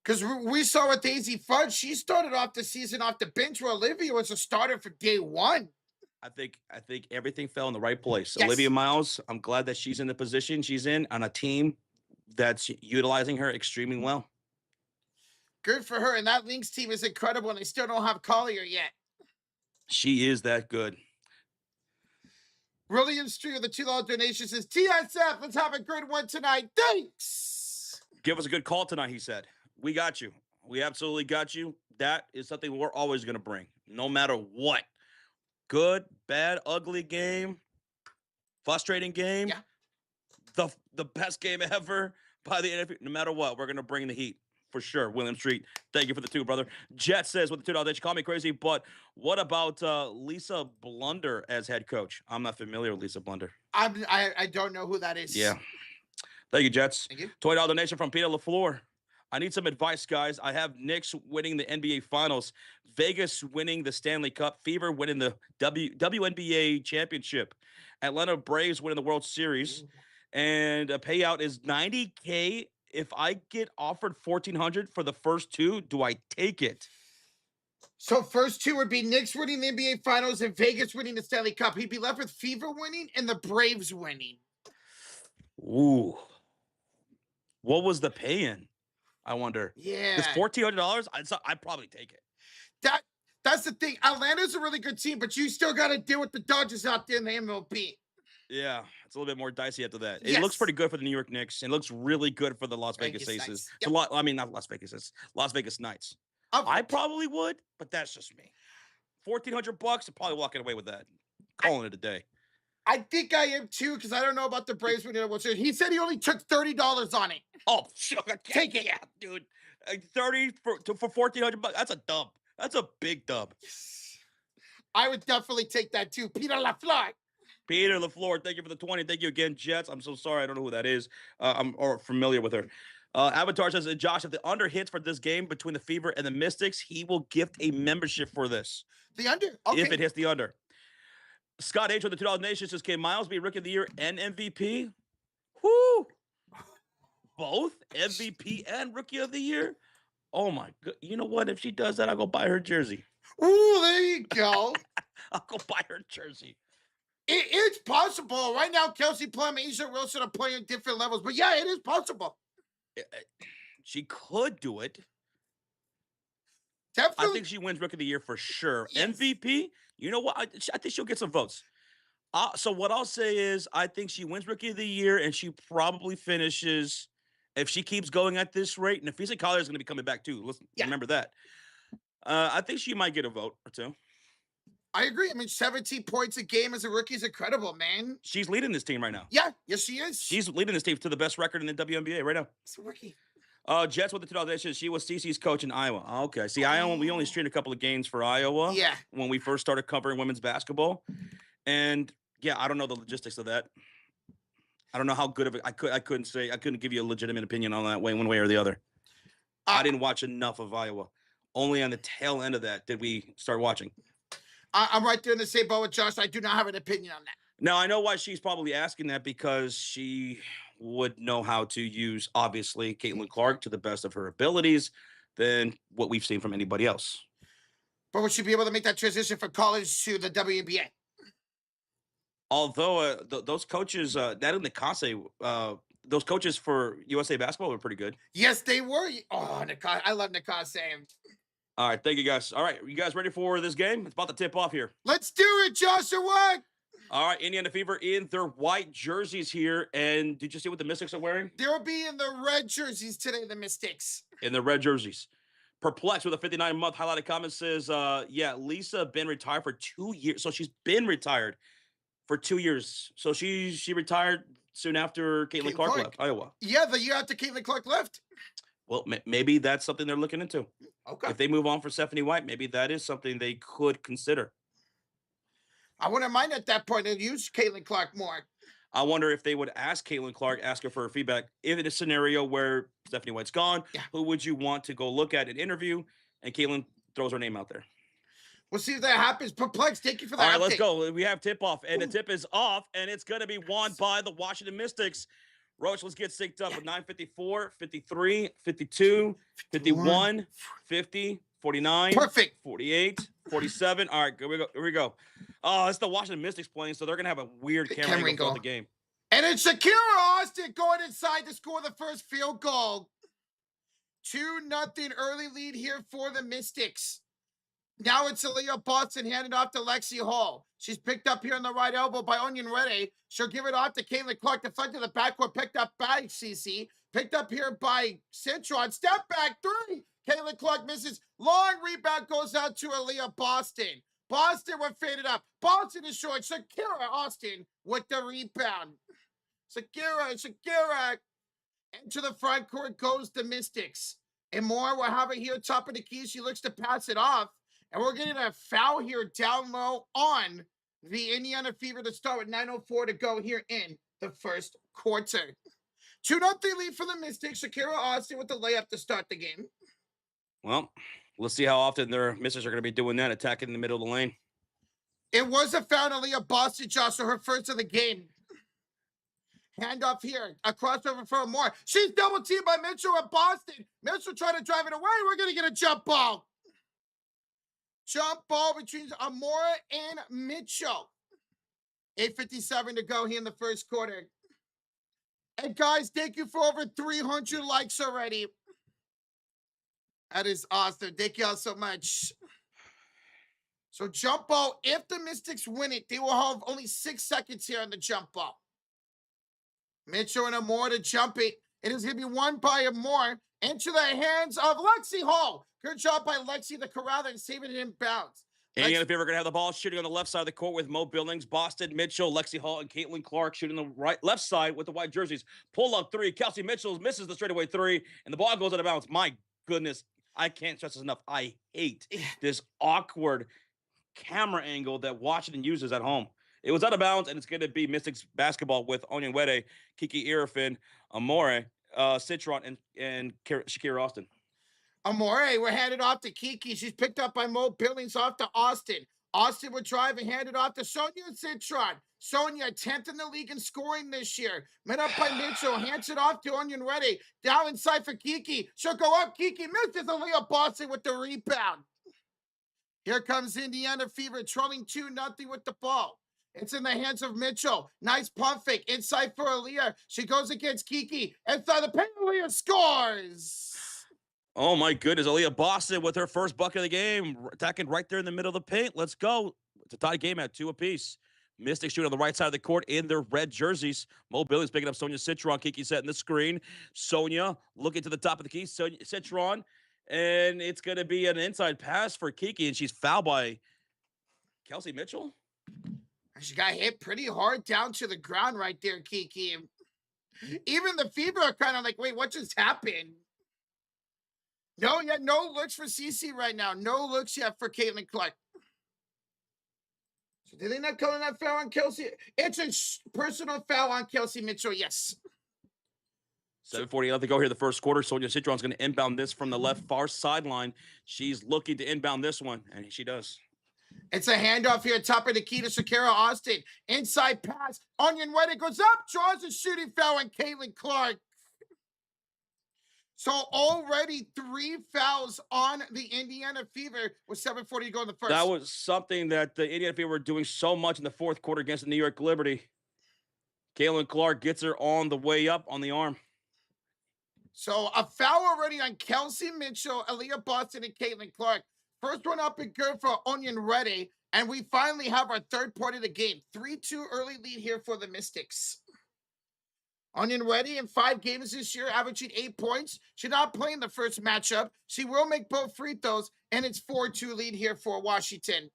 Because we saw with Daisy Fudge, she started off the season off the bench where Olivia was a starter for day 1. I think everything fell in the right place. Yes. Olivia Miles, I'm glad that she's in the position she's in on a team that's utilizing her extremely well. Good for her. And that Lynx team is incredible, and they still don't have Collier yet. She is that good. William Street with the $2 donation says, TSF, let's have a good one tonight. Thanks. Give us a good call tonight, he said. We got you. We absolutely got you. That is something we're always going to bring, no matter what. Good, bad, ugly game, frustrating game, yeah. The best game ever by the NFL. No matter what, we're going to bring the heat for sure. William Street, thank you for the 2, brother. Jet says with the $2, they call me crazy, but what about Lisa Blunder as head coach? I'm not familiar with Lisa Blunder. I don't know who that is. Yeah. Thank you, Jets. Thank you. $20 donation from Peter LaFleur. I need some advice, guys. I have Knicks winning the NBA Finals, Vegas winning the Stanley Cup, Fever winning the WNBA Championship, Atlanta Braves winning the World Series, and a payout is $90K. If I get offered $1,400 for the first 2, do I take it? So first 2 would be Knicks winning the NBA Finals and Vegas winning the Stanley Cup. He'd be left with Fever winning and the Braves winning. Ooh. What was the pay-in? I wonder. Yeah. It's $1,400. I'd probably take it. That's the thing. Atlanta's a really good team, but you still got to deal with the Dodgers out there in the MLB. Yeah, it's a little bit more dicey after that. Yes. It looks pretty good for the New York Knicks. It looks really good for the Las Vegas Aces. Yep. Not Las Vegas. It's Las Vegas Knights. I probably would, but that's just me. $1,400. I'm probably walking away with that. Calling it a day. I think I am too, because I don't know about the Braves winning the World Series. He said he only took $30 on it. Oh, sure. Take it. Yeah, dude. 30 for $1,400. That's a dub. That's a big dub. I would definitely take that too. Peter LaFleur. Peter LaFleur, thank you for the 20. Thank you again, Jets. I'm so sorry. I don't know who that is. I'm or familiar with her. Avatar says, Josh, if the under hits for this game between the Fever and the Mystics, he will gift a membership for this. The under? Okay. If it hits the under. Scott H. with the $2 Nation says, can Miles be Rookie of the Year and MVP? Whoo! Both MVP and Rookie of the Year? Oh, my God. You know what? If she does that, I'll go buy her jersey. Ooh, there you go. I'll go buy her jersey. It's possible. Right now, Kelsey Plum, Asia Wilson are playing different levels. But yeah, it is possible. She could do it. Definitely. I think she wins Rookie of the Year for sure. Yes. MVP, you know what? I think she'll get some votes. So what I'll say is I think she wins Rookie of the Year, and she probably finishes, if she keeps going at this rate, and Nafisa Collier is going to be coming back too. Let's remember that. I think she might get a vote or two. I agree. I mean, 17 points a game as a rookie is incredible, man. She's leading this team right now. Yeah, yes, she is. She's leading this team to the best record in the WNBA right now. It's a rookie. Jets with the 2000. She was CC's coach in Iowa. Okay. See, Iowa, we only streamed a couple of games for Iowa. Yeah. When we first started covering women's basketball. And yeah, I don't know the logistics of that. I don't know how good of it. I couldn't give you a legitimate opinion on that one way or the other. I didn't watch enough of Iowa. Only on the tail end of that did we start watching. I'm right there in the same boat with Josh. I do not have an opinion on that. Now, I know why she's probably asking that, because she would know how to use, obviously, Caitlin Clark to the best of her abilities than what we've seen from anybody else. But would she be able to make that transition from college to the WNBA? Although those coaches, Natalie Nakase, those coaches for USA Basketball were pretty good. Yes, they were. Oh, Nakase. I love Nakase. All right, thank you, guys. All right, you guys ready for this game? It's about to tip off here. Let's do it, Joshua. All right, Indiana Fever in their white jerseys here. And did you see what the Mystics are wearing? They'll be in the red jerseys today, the Mystics. In the red jerseys. Perplexed with a 59-month highlighted comment says, yeah, Lisa been retired for 2 years. So she's been retired for 2 years. So she retired soon after Caitlin Clark left Iowa. Yeah, the year after Caitlin Clark left. Well, maybe that's something they're looking into. Okay. If they move on for Stephanie White, maybe that is something they could consider. I wouldn't mind at that point to use Caitlin Clark more. I wonder if they would ask Caitlin Clark, ask her for her feedback. If in a scenario where Stephanie White's gone, who would you want to go look at an interview? And Caitlin throws her name out there. We'll see if that happens. Perplexed, thank you for that. All right, let's go. We have tip-off, and the tip is off, and it's going to be won by the Washington Mystics. Roach, let's get synced up with 9:54, 53, 52, 51, 50, 49. Perfect. 48, 47. All right, here we go. Oh, it's the Washington Mystics playing, so they're going to have a weird camera angle throughout the game. And it's Shakira Austin going inside to score the first field goal. 2-0 early lead here for the Mystics. Now it's Aaliyah Boston handed off to Lexi Hall. She's picked up here on the right elbow by Onion Reddy. She'll give it off to Caitlin Clark. The front of the backcourt picked up by CC. Picked up here by Citron. Step back three. Caitlin Clark misses. Long rebound goes out to Aaliyah Boston. Boston were faded up. Boston is short. Shakira Austin with the rebound. Shakira. Into the front court goes the Mystics. And more, we'll have it here top of the key. She looks to pass it off. And we're getting a foul here down low on the Indiana Fever to start with 9:04 to go here in the first quarter. 2-0 lead for the Mystics. Shakira Austin with the layup to start the game. Well, let's see how often their Mystics are going to be doing that, attacking in the middle of the lane. It was a foul on Aaliyah Boston, Josh, so her first of the game. Handoff here. A crossover for Amore. She's double teamed by Mitchell at Boston. Mitchell trying to drive it away. We're going to get a jump ball. Jump ball between Amore and Mitchell. 8:57 to go here in the first quarter. And guys, thank you for over 300 likes already. That is awesome. Thank you all so much. So jump ball, if the Mystics win it, they will have only 6 seconds here on the jump ball. Mitchell and Amore to jump it. It is going to be won by Amore into the hands of Lexi Hall. Good job by Lexi, the corral, and saving it in bounds. Indiana Fever are going to have the ball shooting on the left side of the court with Mo Billings, Boston, Mitchell, Lexi Hall, and Caitlin Clark shooting the left side with the white jerseys. Pull up three. Kelsey Mitchell misses the straightaway three, and the ball goes out of bounds. My goodness, I can't stress this enough. I hate this awkward camera angle that Washington uses at home. It was out of bounds, and it's going to be Mystics basketball with Onyenwere, Kiki Irafin, Amore, Citron, and Shakira Austin. Amore, we're handed off to Kiki. She's picked up by Mo Billings off to Austin. Austin would drive and hand it off to Sonia Citron. Sonia, 10th in the league in scoring this year. Met up by Mitchell, hands it off to Onyenwere. Down inside for Kiki. She'll go up. Kiki misses. Aaliyah Boston with the rebound. Here comes Indiana Fever, trailing 2-0 with the ball. It's in the hands of Mitchell. Nice pump fake. Inside for Aaliyah. She goes against Kiki. Inside the paint, Aaliyah scores. Oh, my goodness. Aaliyah Boston with her first bucket of the game. Attacking right there in the middle of the paint. Let's go. It's a tie game at 2 apiece. Mystics shooting on the right side of the court in their red jerseys. Mo Billings picking up Sonia Citron. Kiki setting the screen. Sonia looking to the top of the key. Sonia Citron. And it's going to be an inside pass for Kiki. And she's fouled by Kelsey Mitchell. She got hit pretty hard down to the ground right there, Kiki. Even the Fever are kind of like, wait, what just happened? No, yeah, no looks for CC right now. No looks yet for Caitlin Clark. So did they not call that foul on Kelsey? It's a personal foul on Kelsey Mitchell, yes. 7:48 to go here the first quarter. Sonia Citron's going to inbound this from the left far sideline. She's looking to inbound this one, and she does. It's a handoff here, top of the key to Shakira Austin. Inside pass. Onyenwere goes up, draws a shooting foul on Caitlin Clark. So already 3 fouls on the Indiana Fever with 7:40 to go in the first. That was something that the Indiana Fever were doing so much in the fourth quarter against the New York Liberty. Caitlin Clark gets her on the way up on the arm. So a foul already on Kelsey Mitchell, Aaliyah Boston, and Caitlin Clark. First one up and good for Onyenwere. And we finally have our third point of the game. 3-2 early lead here for the Mystics. Onyenwere in 5 games this year, averaging 8 points. She's not playing the first matchup. She will make both free throws, and it's 4-2 lead here for Washington.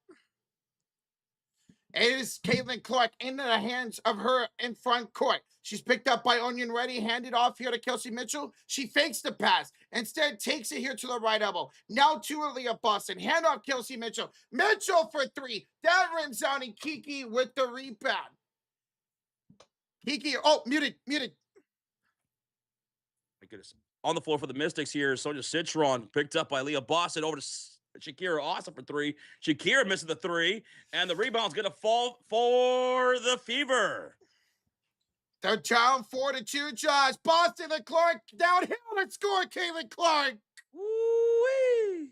It is Caitlin Clark into the hands of her in front court. She's picked up by Onyenwere, handed off here to Kelsey Mitchell. She fakes the pass. Instead, takes it here to the right elbow. Now to Aaliyah Boston. Hand off Kelsey Mitchell. Mitchell for 3. That rims out, and Kiki with the rebound. Kiki, oh, muted. My goodness. On the floor for the Mystics here, Sonia Citron picked up by Leah Boston over to Shakira Austin for 3. Shakira misses the 3, and the rebound's going to fall for the Fever. They're down 4-2, Josh. Boston and Clark downhill and score, Caitlin Clark. Woo-wee.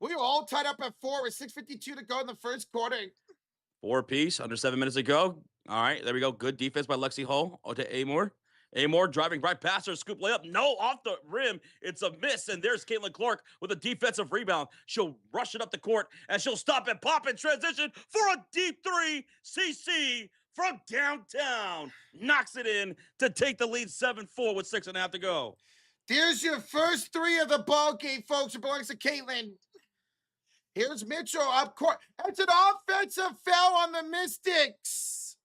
We were all tied up at 4 with 6:52 to go in the first quarter. 4 apiece, under 7 minutes to go. All right, there we go. Good defense by Lexi Hull. Oh, to Amore. Amore driving right past her, scoop layup. No, off the rim. It's a miss, and there's Caitlin Clark with a defensive rebound. She'll rush it up the court, and she'll stop and pop in transition for a deep 3. CC from downtown knocks it in to take the lead 7-4 with 6.5 to go. There's your first 3 of the ball game, folks. It belongs to Caitlin. Here's Mitchell up court. That's an offensive foul on the Mystics.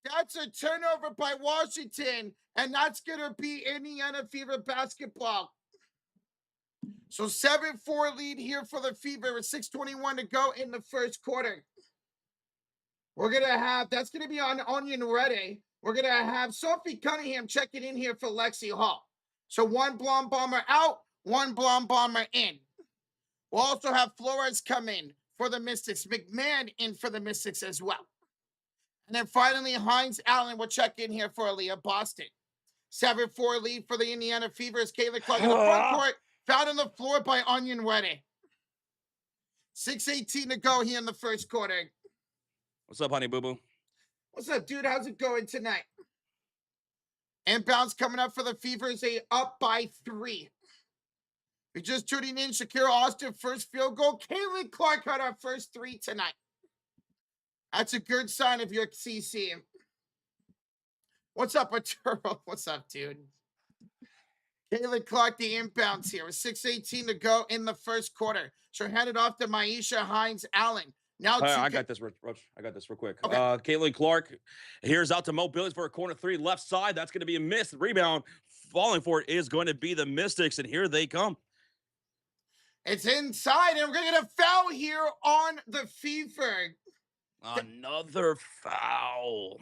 That's a turnover by Washington, and that's going to be Indiana Fever basketball. So 7-4 lead here for the Fever with 6:21 to go in the first quarter. We're going to have, that's going to be on Onyenwere. We're going to have Sophie Cunningham checking in here for Lexi Hall. So 1 Blonde Bomber out, 1 Blonde Bomber in. We'll also have Flores come in for the Mystics. McMahon in for the Mystics as well. And then finally, Hines Allen will check in here for Aaliyah Boston. 7-4 lead for the Indiana Fevers. Caitlin Clark in the front court, found on the floor by Onyenwere. 6:18 to go here in the first quarter. What's up, honey boo-boo? What's up, dude? How's it going tonight? Inbounds coming up for the Fevers. They up by 3. You're just tuning in. Shakira Austin, first field goal. Caitlin Clark had our first 3 tonight. That's a good sign of your CC. What's up, Arturo? What's up, dude? Caitlin Clark, the inbounds here with 6:18 to go in the first quarter. She'll hand it off to Maisha Hines Allen. Now I got this, Rush. I got this real quick. Okay. Caitlin Clark, here's out to Mo Billings for a corner 3 left side. That's going to be a miss. The rebound falling for it is going to be the Mystics, and here they come. It's inside, and we're going to get a foul here on the Fever. Another foul.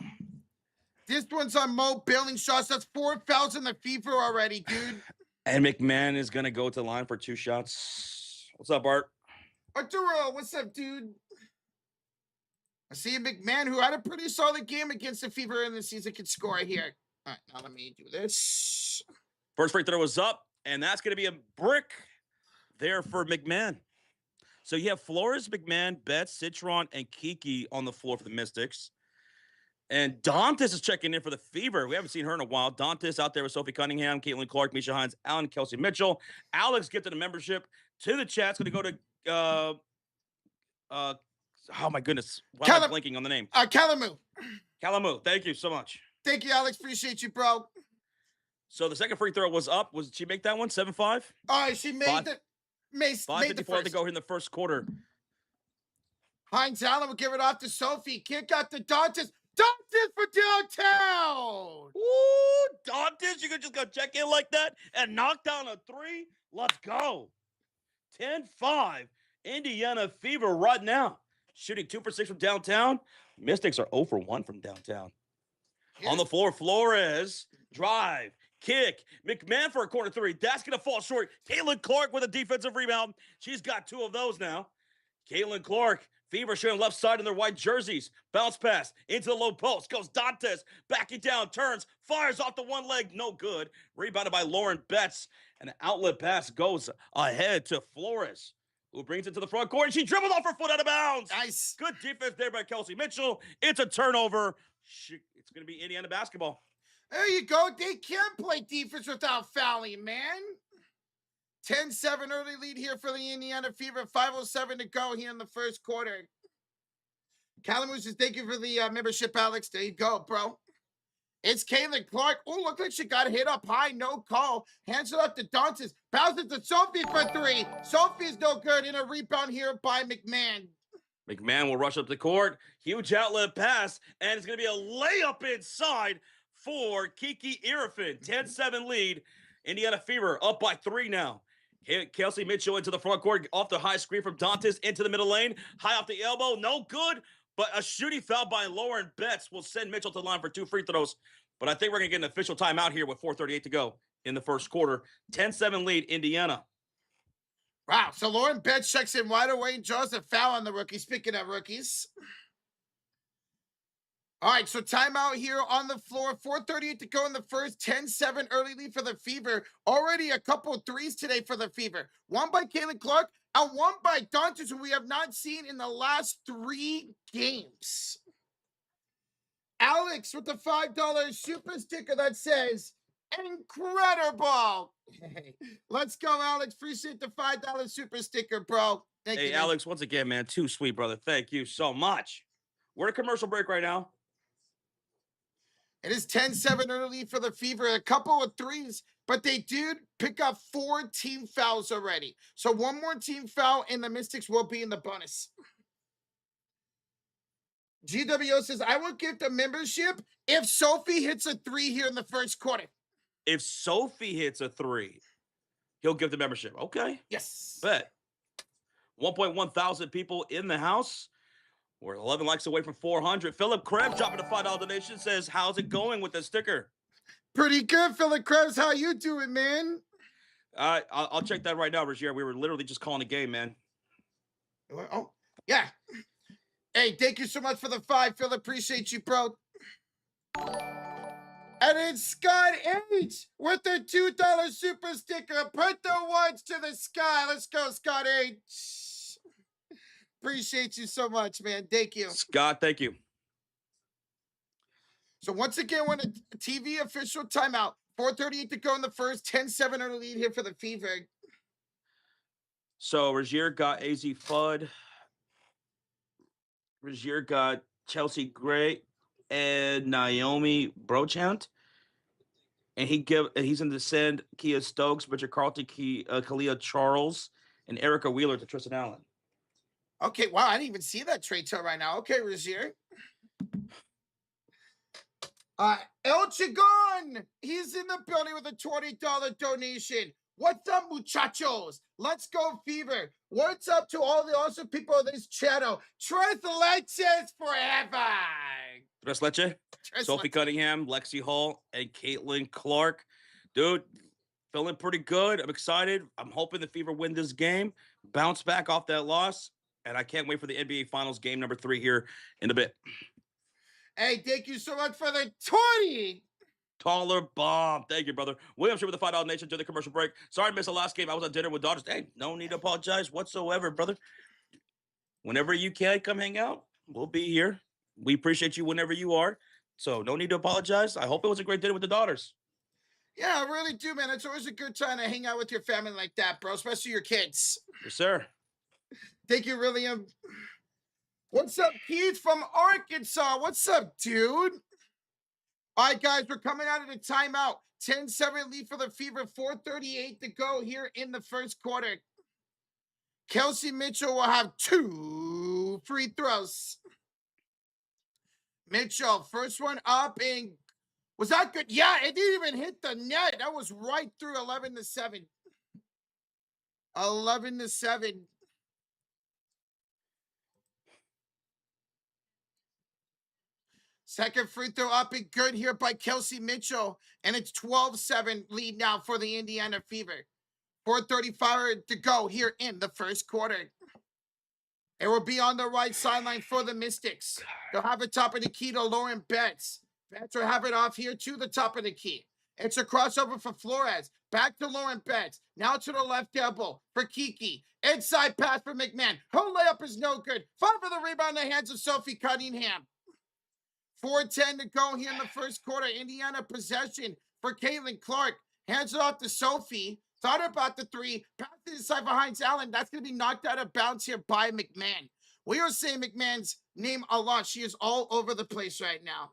This one's on Mo Billing shots. That's 4 fouls in the Fever already, dude. And McMahon is going to go to the line for 2 shots. What's up, Art? Arturo, what's up, dude? I see McMahon, who had a pretty solid game against the Fever in the season, can score here. All right, now let me do this. First free throw was up, and that's going to be a brick there for McMahon. So you have Flores, McMahon, Betts, Citron, and Kiki on the floor for the Mystics. And Dantas is checking in for the Fever. We haven't seen her in a while. Dantas out there with Sophie Cunningham, Caitlin Clark, Misha Hines, Allen, Kelsey Mitchell. Alex gifted a membership to the chat. It's going to go to, oh my goodness. Why am I blinking on the name? Kalamu. Kalamu. Thank you so much. Thank you, Alex. Appreciate you, bro. So the second free throw was up. Did she make that one? 7-5? All right, she made the... Made the first. To go here in the first quarter. Hines Allen will give it off to Sophie. Kick out to Dantas. Dantas for downtown. Ooh, Dantas, you could just go check in like that and knock down a 3. Let's go. 10-5. Indiana Fever right now. Shooting 2 for 6 from downtown. Mystics are 0 for 1 from downtown. Yeah. On the floor, Flores. Drive. Kick. McMahon for a corner 3. That's going to fall short. Caitlin Clark with a defensive rebound. She's got 2 of those now. Caitlin Clark. Fever showing left side in their white jerseys. Bounce pass into the low post. Goes Dantas. Backing down. Turns. Fires off the one leg. No good. Rebounded by Lauren Betts. And an outlet pass goes ahead to Flores, who brings it to the front court. And she dribbled off her foot out of bounds. Nice. Good defense there by Kelsey Mitchell. It's a turnover. It's going to be Indiana basketball. There you go. They can't play defense without fouling, man. 10-7 early lead here for the Indiana Fever. 5:07 to go here in the first quarter. Calamus says, thank you for the membership, Alex. There you go, bro. It's Caitlin Clark. Oh, look like she got hit up high. No call. Hands it up to Dantas. Bounces to Sophie for 3. Sophie's no good. In a rebound here by McMahon. McMahon will rush up the court. Huge outlet pass. And it's going to be a layup inside for Kiki Irifin. 10-7 lead. Indiana Fever up by 3 now. Kelsey Mitchell into the front court. Off the high screen from Dantas into the middle lane. High off the elbow. No good. But a shooting foul by Lauren Betts will send Mitchell to the line for 2 free throws. But I think we're going to get an official timeout here with 4:38 to go in the first quarter. 10-7 lead, Indiana. Wow. So Lauren Betts checks in wide away and draws a foul on the rookie. Speaking of rookies. All right, so timeout here on the floor. 4:38 to go in the first. 10-7 early lead for the Fever. Already a couple of threes today for the Fever. One by Caitlin Clark and one by Dantas, who we have not seen in the last 3 games. Alex with the $5 super sticker that says, incredible. Let's go, Alex. Appreciate the $5 super sticker, bro. Thank you. Hey, Alex, once again, man, too sweet, brother. Thank you so much. We're at a commercial break right now. It is 10-7 early for the Fever. A couple of threes, but they did pick up 4 team fouls already. So one more team foul, and the Mystics will be in the bonus. GWO says, I will give the membership if Sophie hits a 3 here in the first quarter. If Sophie hits a 3, he'll give the membership. Okay. Yes. Bet. 1.1 thousand people in the house. We're 11 likes away from 400. Philip Krebs dropping a $5 donation, says, how's it going with the sticker? Pretty good, Philip Krebs. How you doing, man? I'll check that right now, Rogier. We were literally just calling a game, man. Oh, yeah. Hey, thank you so much for the 5, Phil. Appreciate you, bro. And it's Scott H with the $2 super sticker. Put the ones to the sky. Let's go, Scott H. Appreciate you so much, man. Thank you. Scott, thank you. So once again, we're in a TV official timeout. 4:38 to go in the first. 10-7 early lead here for the Fever. So Rogier got AZ Fudd. Rogier got Chelsea Gray and Naomi Brochant. And he's in the send Kia Stokes, Richard Carlton, Kalia Charles, and Erica Wheeler to Tristan Allen. Okay, wow, I didn't even see that trade till right now. Okay, Rozier. El Chigon, he's in the building with a $20 donation. What's up, muchachos? Let's go, Fever. What's up to all the awesome people of this channel? Tres leches forever. Tres Leche, Tres Sophie leches. Cunningham, Lexi Hall, and Caitlin Clark. Dude, feeling pretty good. I'm excited. I'm hoping the Fever win this game, bounce back off that loss, and I can't wait for the NBA Finals game number 3 here in a bit. Hey, thank you so much for the 20. Taller bomb. Thank you, brother. William with the $5 Nation to the commercial break. Sorry I missed the last game. I was at dinner with daughters. Hey, no need to apologize whatsoever, brother. Whenever you can come hang out, we'll be here. We appreciate you whenever you are. So no need to apologize. I hope it was a great dinner with the daughters. Yeah, I really do, man. It's always a good time to hang out with your family like that, bro, especially your kids. Yes, sir. Thank you, William. What's up, Keith from Arkansas? What's up, dude? All right, guys, we're coming out of the timeout. 10-7 lead for the Fever, 4:38 to go here in the first quarter. Kelsey Mitchell will have 2 free throws. Mitchell, first one up, and was that good? Yeah, it didn't even hit the net. That was right through 11-7. 11-7. Second free throw up and good here by Kelsey Mitchell. And it's 12-7 lead now for the Indiana Fever. 4:35 to go here in the first quarter. It will be on the right sideline for the Mystics. They'll have it top of the key to Lauren Betts. Betts will have it off here to the top of the key. It's a crossover for Flores. Back to Lauren Betts. Now to the left elbow for Kiki. Inside pass for McMahon. Her layup is no good. 5 for the rebound in the hands of Sophie Cunningham. 4:10 to go here in the first quarter. Indiana possession for Caitlin Clark. Hands it off to Sophie. Thought about the 3. Passes inside behind Allen. That's going to be knocked out of bounds here by McMahon. We are saying McMahon's name a lot. She is all over the place right now.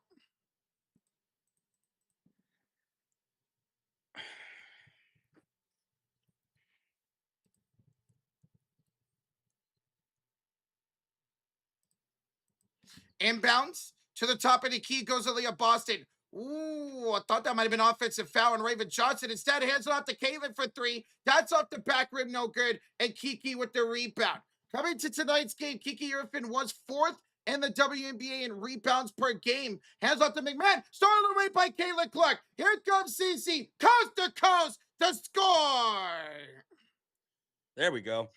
Inbounds to the top of the key goes Aaliyah Boston. Ooh, I thought that might have been offensive foul on Raven Johnson. Instead, hands it off to Caitlin for 3. That's off the back rim, no good. And Kiki with the rebound. Coming to tonight's game, Kiki Irfin was 4th in the WNBA in rebounds per game. Hands off to McMahon. Stolen away by Caitlin Clark. Here comes CC. Coast to coast to score. There we go.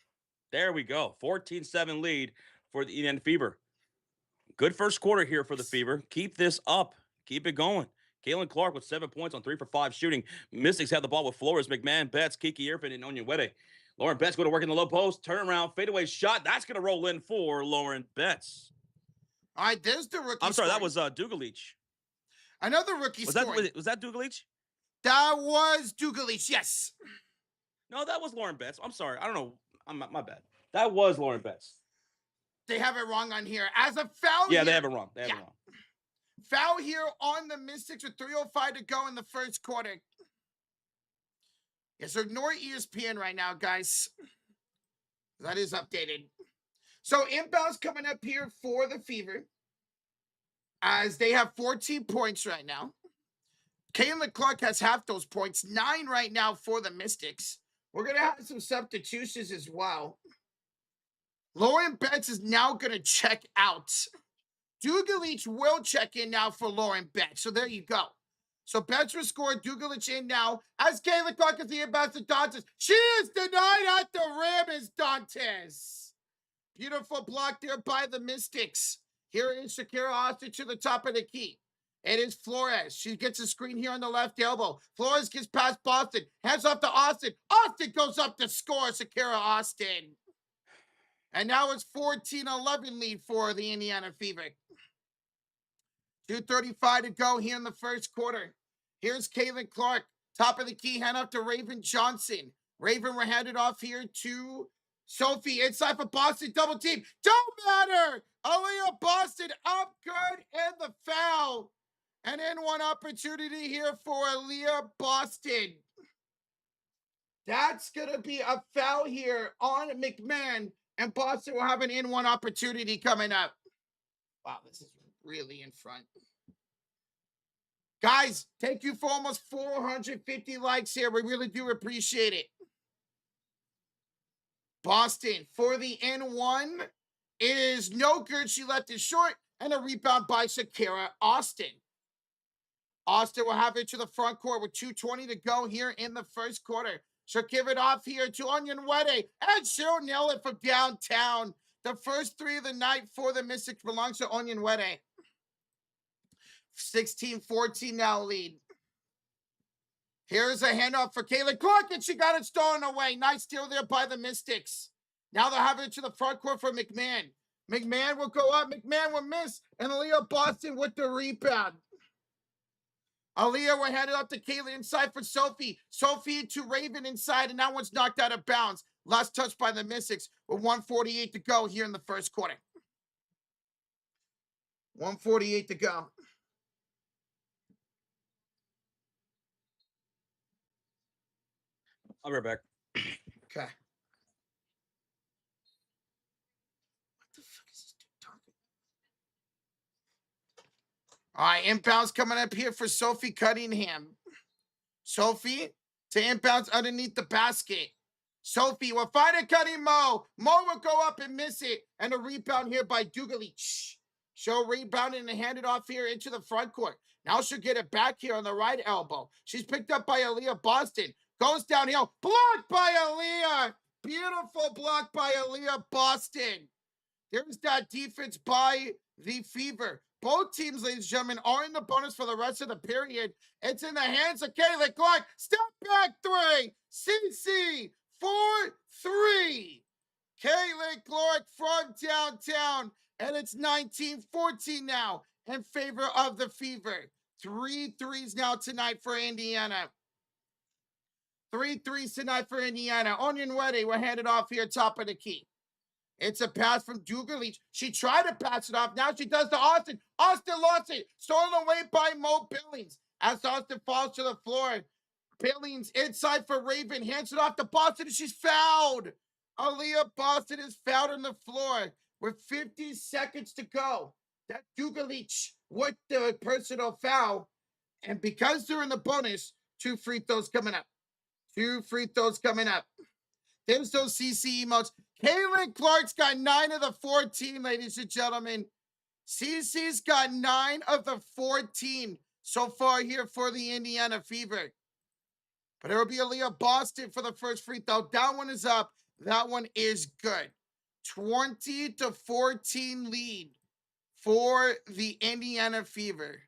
There we go. 14-7 lead for the Indiana Fever. Good first quarter here for the Fever. Keep this up. Keep it going. Caitlin Clark with 7 points on 3 for 5 shooting. Mystics have the ball with Flores, McMahon, Betts, Kiki Irfin, and Onyewede. Lauren Betts going to work in the low post. Turnaround, fadeaway shot. That's going to roll in for Lauren Betts. All right, there's the rookie. I'm sorry, that was Dugalich. Another rookie scoring. Was that Dugalich? That was Dugalich, yes. No, that was Lauren Betts. I'm sorry. I don't know. My bad. That was Lauren Betts. They have it wrong on here. As a foul Yeah, here, they have it wrong. They have it wrong. Foul here on the Mystics with 3:05 to go in the first quarter. Yeah, so ignore ESPN right now, guys. That is updated. So inbounds coming up here for the Fever, as they have 14 points right now. Caitlin Clark has half those points, 9 right now for the Mystics. We're going to have some substitutions as well. Lauren Betts is now going to check out. Dugalich will check in now for Lauren Betts. So there you go. So Betts will score. Dugalich in now. As Caitlin Clark is the inbounds to Dantes. She is denied at the rim is Dantes. Beautiful block there by the Mystics. Here is Shakira Austin to the top of the key. It is Flores. She gets a screen here on the left elbow. Flores gets past Boston. Hands off to Austin. Austin goes up to score. Shakira Austin. And now it's 14-11 lead for the Indiana Fever. 2:35 to go here in the first quarter. Here's Caitlin Clark. Top of the key, hand off to Raven Johnson. Raven will hand it off here to Sophie. Inside for Boston, double team. Don't matter! Aaliyah Boston up good and the foul. And then one opportunity here for Aaliyah Boston. That's going to be a foul here on McMahon. And Boston will have an in-one opportunity coming up. Wow, this is really in front. Guys, thank you for almost 450 likes here. We really do appreciate it. Boston for the N1 is no good. She left it short, and a rebound by Shakira Austin. Austin will have it to the front court with 2:20 to go here in the first quarter. She'll give it off here to Onion Wede, and she'll nail it from downtown. The first three of the night for the Mystics belongs to Onion Wede. 16-14 now lead. Here's a handoff for Kayla Clark, and she got it stolen away. Nice steal there by the Mystics. Now they'll have it to the front court for McMahon. McMahon will go up. McMahon will miss, and Aaliyah Boston with the rebound. Aaliyah will hand it up to Kayla inside for Sophie. Sophie to Raven inside, and that one's knocked out of bounds. Last touch by the Mystics with 1:48 to go here in the first quarter. 1:48 to go. I'll be right back. Okay. What the fuck is this dude talking? All right, inbounds coming up here for Sophie Cunningham. Sophie to inbounds underneath the basket. Sophie will find a cutting Mo. Mo will go up and miss it. And a rebound here by Dugalich. She'll rebound and hand it off here into the front court. Now she'll get it back here on the right elbow. She's picked up by Aaliyah Boston. Goes downhill. Blocked by Aaliyah. Beautiful block by Aaliyah Boston. There's that defense by the Fever. Both teams, ladies and gentlemen, are in the bonus for the rest of the period. It's in the hands of Kayla Clark. Step back three. CC 4-3. Kayla Clark from downtown. And it's 19-14 now in favor of the Fever. 3 threes now tonight for Indiana. 3 threes tonight for Indiana. Onion Wede will hand it off here top of the key. It's a pass from Dugalich. She tried to pass it off. Now she does to Austin. Austin lost it. Stolen away by Mo Billings. As Austin falls to the floor. Billings inside for Raven. Hands it off to Boston, and she's fouled. Aaliyah Boston is fouled on the floor with 50 seconds to go. That Dugalich with the personal foul. And because they're in the bonus, 2 free throws coming up. 2 free throws coming up. There's those CC emotes. Kaylin Clark's got 9 of the 14, ladies and gentlemen. CC's got 9 of the 14 so far here for the Indiana Fever. But it'll be Aaliyah Boston for the first free throw. That one is up. That one is good. 20-14 lead for the Indiana Fever.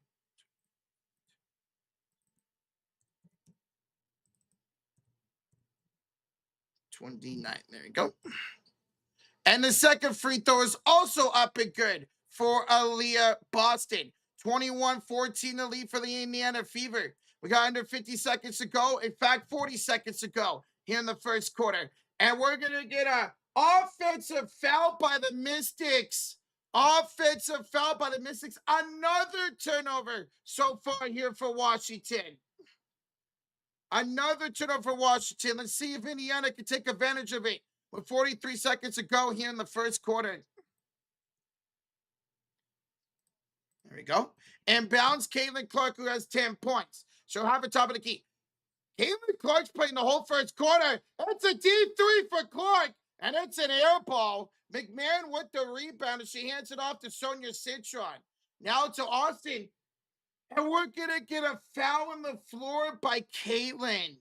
$29. There you go. And the second free throw is also up and good for Aaliyah Boston. 21-14 the lead for the Indiana Fever. We got under 50 seconds to go. In fact, 40 seconds to go here in the first quarter. And we're going to get an offensive foul by the Mystics. Offensive foul by the Mystics. Another turnover so far here for Washington. Another turnover for Washington. Let's see if Indiana can take advantage of it with 43 seconds to go here in the first quarter. There we go. And bounce Caitlin Clark, who has 10 points. She'll have it top of the key. Caitlin Clark's playing the whole first quarter. It's a deep 3 for Clark, and it's an air ball. McMahon with the rebound, and she hands it off to Sonia Citron. Now to Austin. And we're going to get a foul on the floor by Caitlin.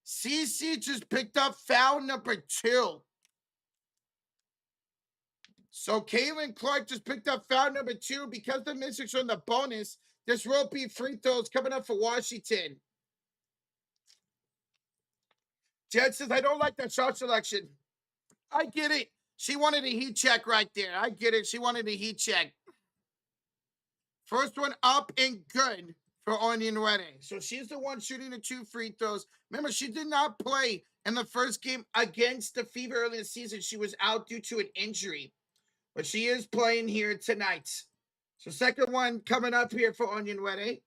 CC just picked up foul number 2. So Caitlin Clark just picked up foul number 2. Because the Mystics are in the bonus, this will be free throws coming up for Washington. Jed says, I don't like that shot selection. I get it. She wanted a heat check right there. I get it. She wanted a heat check. First one up and good for Onion Wede. So she's the one shooting the 2 free throws. Remember, she did not play in the first game against the Fever early in the season. She was out due to an injury. But she is playing here tonight. So second one coming up here for Onion Wede.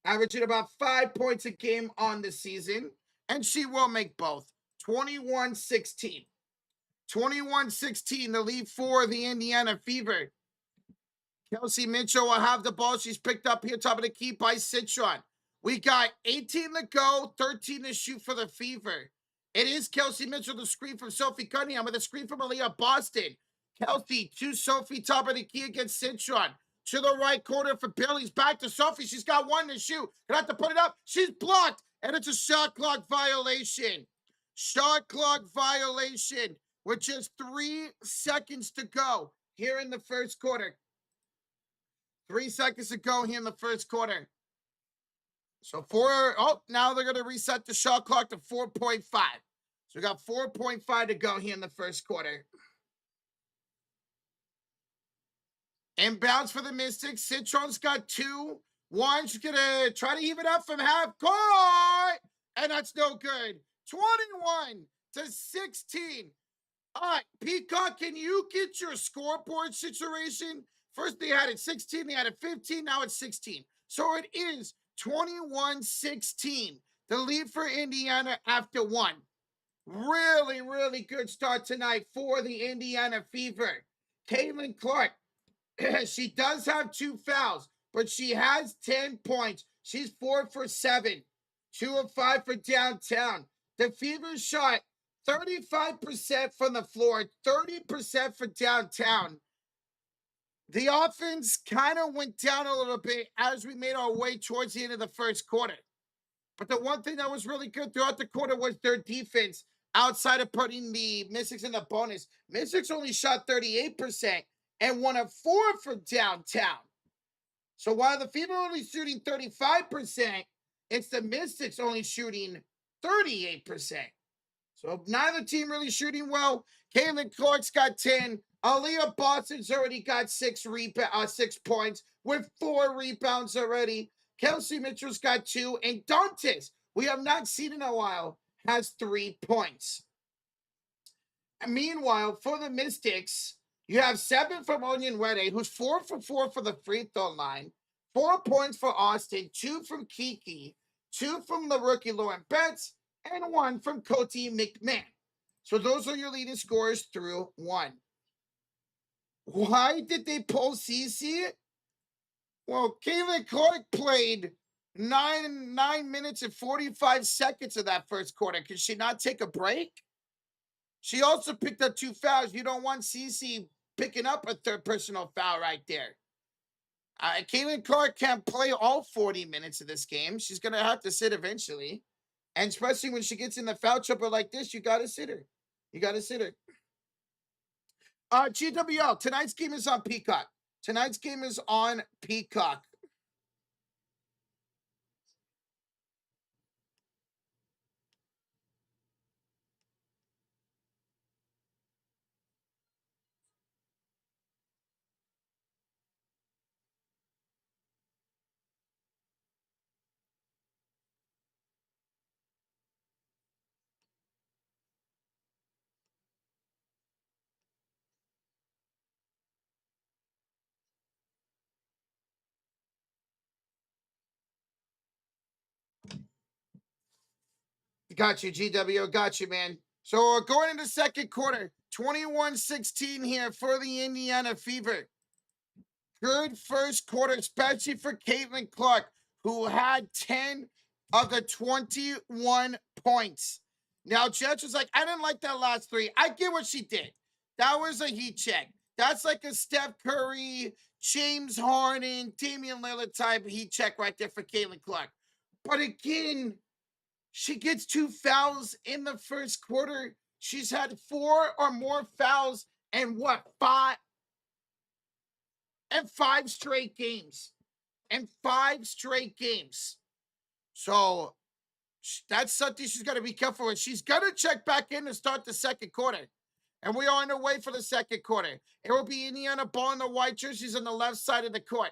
Averaging about 5 points a game on the season. And she will make both. 21-16. 21-16, the lead for the Indiana Fever. Kelsey Mitchell will have the ball. She's picked up here top of the key by Citron. We got 18 to go, 13 to shoot for the Fever. It is Kelsey Mitchell, the screen from Sophie Cunningham with a screen from Aaliyah Boston. Kelsey to Sophie, top of the key against Citron. To the right corner for Billy's. Back to Sophie. She's got one to shoot. Gonna have to put it up. She's blocked. And it's a shot clock violation. Shot clock violation with just 3 seconds to go here in the first quarter. 3 seconds to go here in the first quarter. So now they're going to reset the shot clock to 4.5. So we got 4.5 to go here in the first quarter. Inbounds for the Mystics. Citron's got 2. 1, she's going to try to even up from half court. And that's no good. 21-16. All right, Peacock, can you get your scoreboard situation? First they had it 16, they had it 15, now it's 16. So it is 21-16. The lead for Indiana after 1. Really, really good start tonight for the Indiana Fever. Caitlin Clark, she does have 2 fouls, but she has 10 points. She's 4 for 7. 2 of 5 for downtown. The Fever shot 35% from the floor, 30% for downtown. The offense kind of went down a little bit as we made our way towards the end of the first quarter. But the one thing that was really good throughout the quarter was their defense outside of putting the Mystics in the bonus. Mystics only shot 38% and 1 of 4 for downtown. So while the Fever only shooting 35%, it's the Mystics only shooting 38%. So neither team really shooting well. Caitlin Clark's got 10. Aaliyah Boston's already got 6 points with 4 rebounds already. Kelsey Mitchell's got 2. And Dantes, we have not seen in a while, has 3 points. And meanwhile, for the Mystics, you have 7 from Onyenwere, who's 4 for 4 for the free throw line. 4 points for Austin, 2 from Kiki, 2 from the rookie Lauren Betts, and 1 from Coty McMahon. So those are your leading scorers through 1. Why did they pull Cece? Well, Caitlin Clark played 9 minutes and 45 seconds of that first quarter. Could she not take a break? She also picked up 2 fouls. You don't want Cece picking up a 3rd personal foul right there. Caitlin Clark can't play all 40 minutes of this game. She's going to have to sit eventually. And especially when she gets in the foul trouble like this, you got to sit her. You got to sit her. GWL, tonight's game is on Peacock. Tonight's game is on Peacock. Got you, GWO. Got you, man. So going into second quarter, 21-16 here for the Indiana Fever. Good first quarter, especially for Caitlin Clark, who had 10 of the 21 points. Now, Judge was like, I didn't like that last 3. I get what she did. That was a heat check. That's like a Steph Curry, James Harden, Damian Lillard type heat check right there for Caitlin Clark. But again, she gets 2 fouls in the first quarter. She's had 4 or more fouls and 5 straight games. And 5 straight games. So that's something she's got to be careful with. She's going to check back in to start the second quarter. And we are on the way for the second quarter. It will be Indiana ball in the white jerseys on the left side of the court.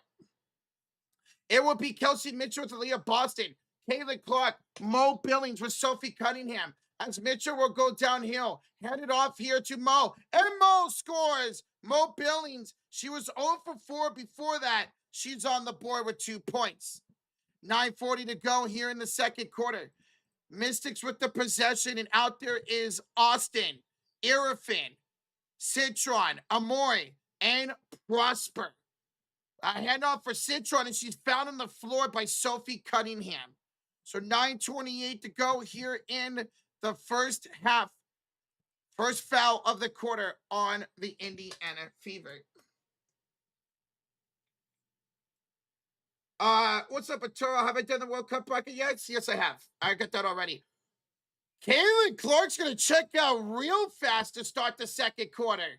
It will be Kelsey Mitchell with Aaliyah Boston. Caitlin Clark, Mo Billings with Sophie Cunningham. As Mitchell will go downhill, hand it off here to Mo. And Mo scores. Mo Billings, she was 0 for 4 before that. She's on the board with 2 points. 9:40 to go here in the second quarter. Mystics with the possession, and out there is Austin, Irafin, Citron, Amori, and Prosper. A handoff for Citron, and she's found on the floor by Sophie Cunningham. So 9:28 to go here in the first half, first foul of the quarter on the Indiana Fever. What's up, Arturo? Have I done the World Cup bracket yet? Yes, I have. I got that already. Caitlin Clark's going to check out real fast to start the second quarter.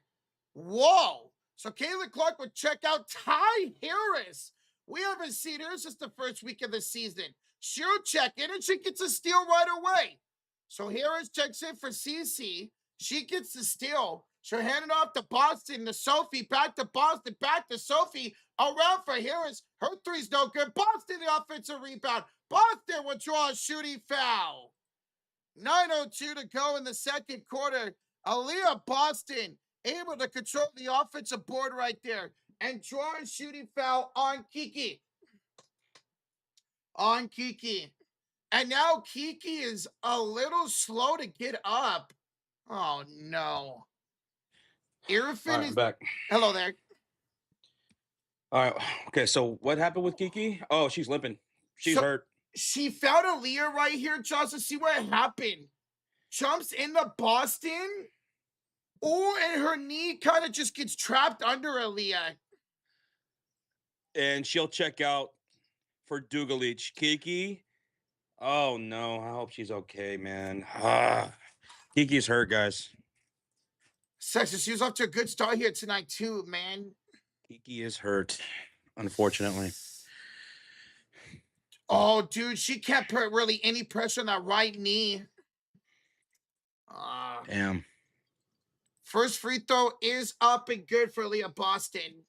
Whoa. So Caitlin Clark would check out Ty Harris. We haven't seen her since the first week of the season. She'll check in and she gets a steal right away. So Harris checks in for CC. She gets the steal. She'll hand it off to Boston, to Sophie, back to Boston, back to Sophie. Around for Harris. Her three's no good. Boston, the offensive rebound. Boston will draw a shooting foul. 9:02 to go in the second quarter. Aaliyah Boston able to control the offensive board right there and draw a shooting foul on Kiki. And now Kiki is a little slow to get up. Oh, no. Irfin is back. Hello there. All right. Okay, so what happened with Kiki? Oh, she's limping. She's hurt. She found Aaliyah right here, Josh, to see what happened. Jumps into Boston. Oh, and her knee kind of just gets trapped under Aaliyah. And she'll check out for Dugalich. Kiki. Oh, no. I hope she's okay, man. Kiki's hurt, guys. Sexy, she was off to a good start here tonight, too, man. Kiki is hurt, unfortunately. Oh, dude, she can't put really any pressure on that right knee. Damn. First free throw is up and good for Leah Boston.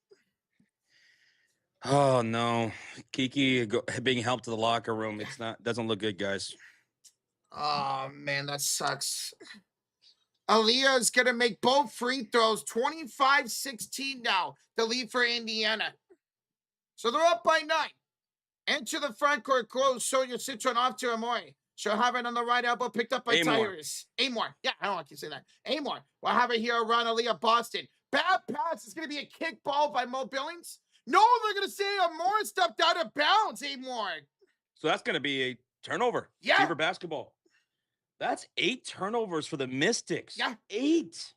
Oh, no. Kiki being helped to the locker room. Doesn't look good, guys. Oh, man, that sucks. Aaliyah is going to make both free throws. 25-16 now, the lead for Indiana. So they're up by 9. Enter the front court close. Sonia Citron off to Amore. She'll have it on the right elbow, picked up by Tyrus. Amore. Yeah, I don't want to say that. Amore. We'll have it here around Aaliyah Boston. Bad pass. It's going to be a kick ball by Mo Billings. No, they're going to say Amore stepped out of bounds, Amore. So that's going to be a turnover. Yeah. Fever basketball. That's 8 turnovers for the Mystics. Yeah. 8.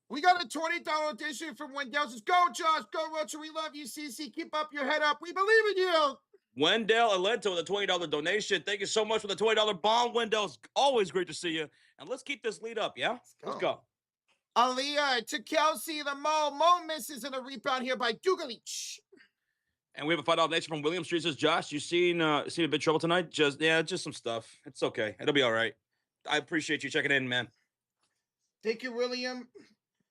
We got a $20 addition from Wendell. Says, go, Josh. Go, Roger. We love you, CC. Keep up your head up. We believe in you. Wendell Alento with a $20 donation. Thank you so much for the $20 bomb. Wendell, it's always great to see you. And let's keep this lead up, yeah? Let's go. Aaliyah to Kelsey, the Mo. Mo misses in a rebound here by Dugalich. And we have a $5 donation from William Street. Says, Josh, you seen a bit of trouble tonight? Just some stuff. It's okay. It'll be all right. I appreciate you checking in, man. Thank you, William.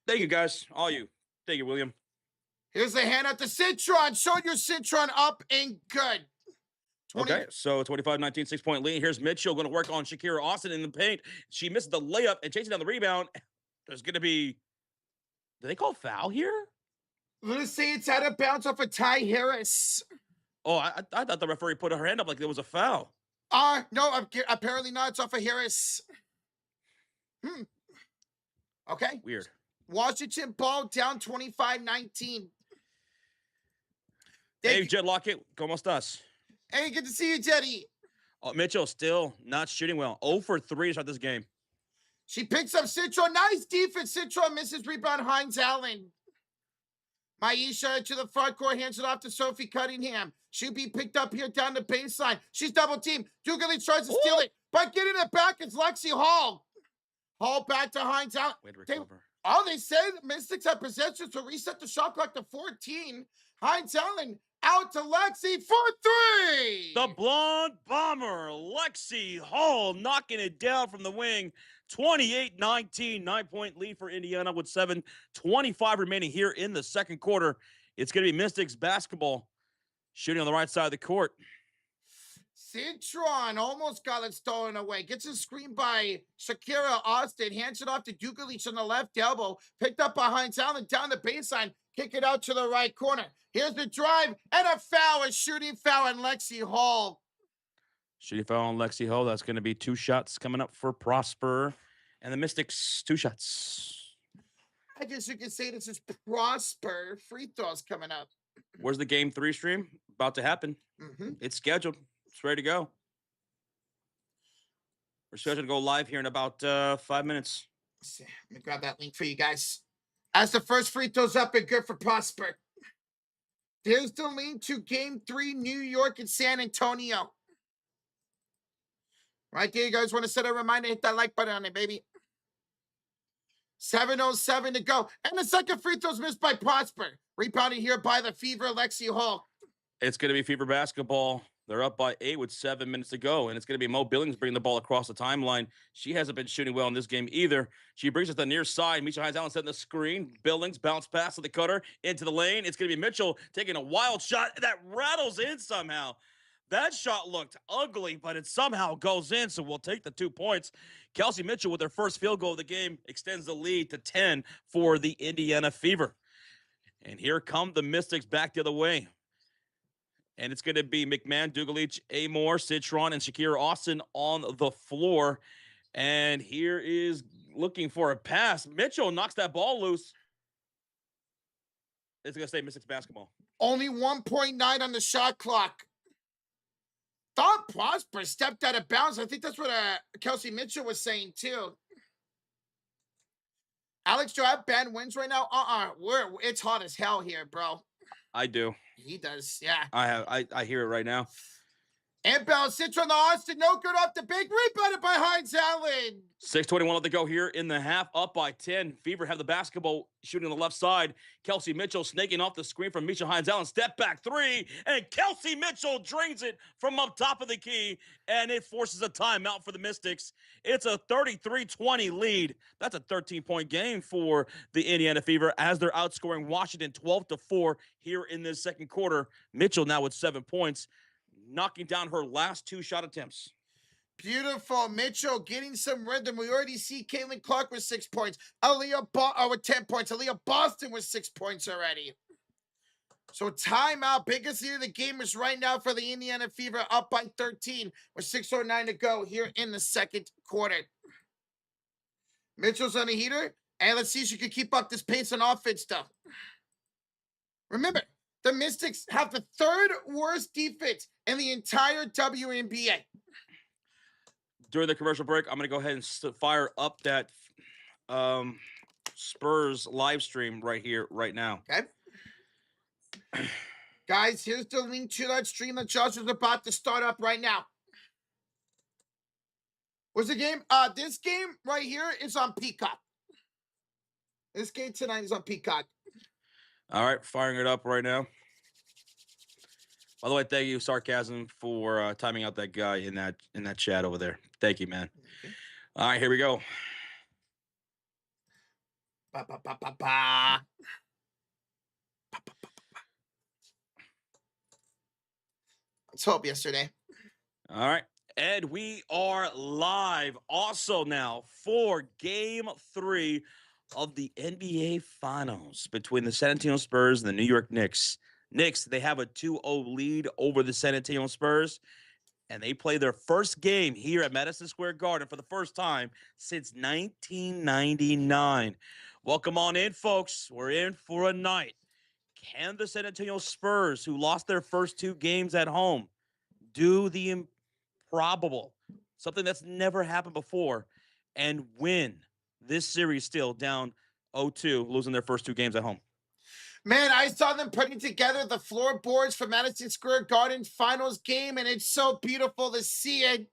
Thank you, guys. All you. Thank you, William. Here's the hand out to Citron. Sonia Citron up and good. Okay, so 25-19, 6-point lead. Here's Mitchell going to work on Shakira Austin in the paint. She misses the layup and chasing down the rebound. There's going to be... Do they call foul here? I'm going to say it's out of bounds off of Ty Harris. Oh, I thought the referee put her hand up like there was a foul. No, apparently not. It's off of Harris. Okay. Weird. Washington ball down 25-19. Hey, Jed Lockett, ¿cómo estás? Hey, good to see you, Jetty. Oh, Mitchell still not shooting well. 0 for 3 to start this game. She picks up Citron. Nice defense. Citron misses rebound. Hines Allen. Maisha to the front court. Hands it off to Sophie Cunningham. She'll be picked up here down the baseline. She's double teamed. Dugalich tries to steal it. But getting it back is Lexi Hall. Hall back to Hines Allen. Way to recover. They say the Mystics have possession to reset the shot clock to 14. Hines Allen out to Lexi for 3. The blonde bomber, Lexi Hall, knocking it down from the wing. 28-19, 9-point lead for Indiana with 7:25 remaining here in the second quarter. It's going to be Mystics basketball shooting on the right side of the court. Citron almost got it stolen away. Gets a screen by Shakira Austin. Hands it off to Dugalich on the left elbow. Picked up behind Allen down the baseline. Kick it out to the right corner. Here's the drive and a foul, a shooting foul on Lexi Hall. Shooting foul on Lexi Hall. That's going to be 2 shots coming up for Prosper. And the Mystics, 2 shots. I guess you could say this is Prosper. Free throws coming up. Where's the game 3 stream? About to happen. It's scheduled. It's ready to go. We're scheduled to go live here in about 5 minutes. Let's see. Let me grab that link for you guys. As the first free throws up and good for Prosper. There's the lean to game 3, New York and San Antonio. Right there, you guys want to set a reminder, hit that like button on it, baby. 7:07 to go. And the second free throw's missed by Prosper. Rebounded here by the Fever, Lexi Hall. It's going to be Fever basketball. They're up by 8 with 7 minutes to go, and it's going to be Mo Billings bringing the ball across the timeline. She hasn't been shooting well in this game either. She brings it to the near side. Misha Hines Allen setting the screen. Billings bounce pass to the cutter into the lane. It's going to be Mitchell taking a wild shot that rattles in somehow. That shot looked ugly, but it somehow goes in, so we'll take the 2 points. Kelsey Mitchell, with their first field goal of the game, extends the lead to 10 for the Indiana Fever. And here come the Mystics back the other way. And it's going to be McMahon, Dugalich, Amore, Citron, and Shakira Austin on the floor. And here is looking for a pass. Mitchell knocks that ball loose. It's going to stay Mystics basketball. Only 1.9 on the shot clock. Thought Prosper stepped out of bounds. I think that's what Kelsey Mitchell was saying too. Alex, do I have band wins right now? It's hot as hell here, bro. I do. He does, yeah. I hear it right now. Inbound, Citron, the Austin, no good off the big, rebounded by Hines Allen. 6:21 left to go here in the half, up by 10. Fever have the basketball shooting on the left side. Kelsey Mitchell snaking off the screen from Misha Hines Allen. Step back 3, and Kelsey Mitchell drains it from up top of the key, and it forces a timeout for the Mystics. It's a 33-20 lead. That's a 13-point game for the Indiana Fever as they're outscoring Washington 12-4 here in this second quarter. Mitchell now with 7 points, knocking down her last 2 shot attempts. Beautiful. Mitchell getting some rhythm. We already see Caitlin Clark with 6 points. With 10 points. Aaliyah Boston with 6 points already. So timeout. Biggest lead of the game is right now for the Indiana Fever, up by 13 with 6:09 to go here in the second quarter. Mitchell's on a heater. And let's see if she can keep up this pace on offense stuff. Remember, the Mystics have the 3rd worst defense in the entire WNBA. During the commercial break, I'm going to go ahead and fire up that Spurs live stream right here, right now. Okay. Guys, here's the link to that stream that Josh is about to start up right now. What's the game? This game right here is on Peacock. This game tonight is on Peacock. All right, firing it up right now. By the way, thank you, Sarcasm, for timing out that guy in that chat over there. Thank you, man. Okay. All right, here we go. Ba, ba, ba, ba, ba. Ba, ba, ba, ba. Let's hope yesterday. All right, Ed, we are live also now for Game 3 of the NBA Finals between the San Antonio Spurs and the New York Knicks. Knicks, they have a 2-0 lead over the San Antonio Spurs, and they play their first game here at Madison Square Garden for the first time since 1999. Welcome on in, folks. We're in for a night. Can the San Antonio Spurs, who lost their first 2 games at home, do the improbable, something that's never happened before, and win this series still down 0-2, losing their first 2 games at home? Man, I saw them putting together the floorboards for Madison Square Garden finals game, and it's so beautiful to see it.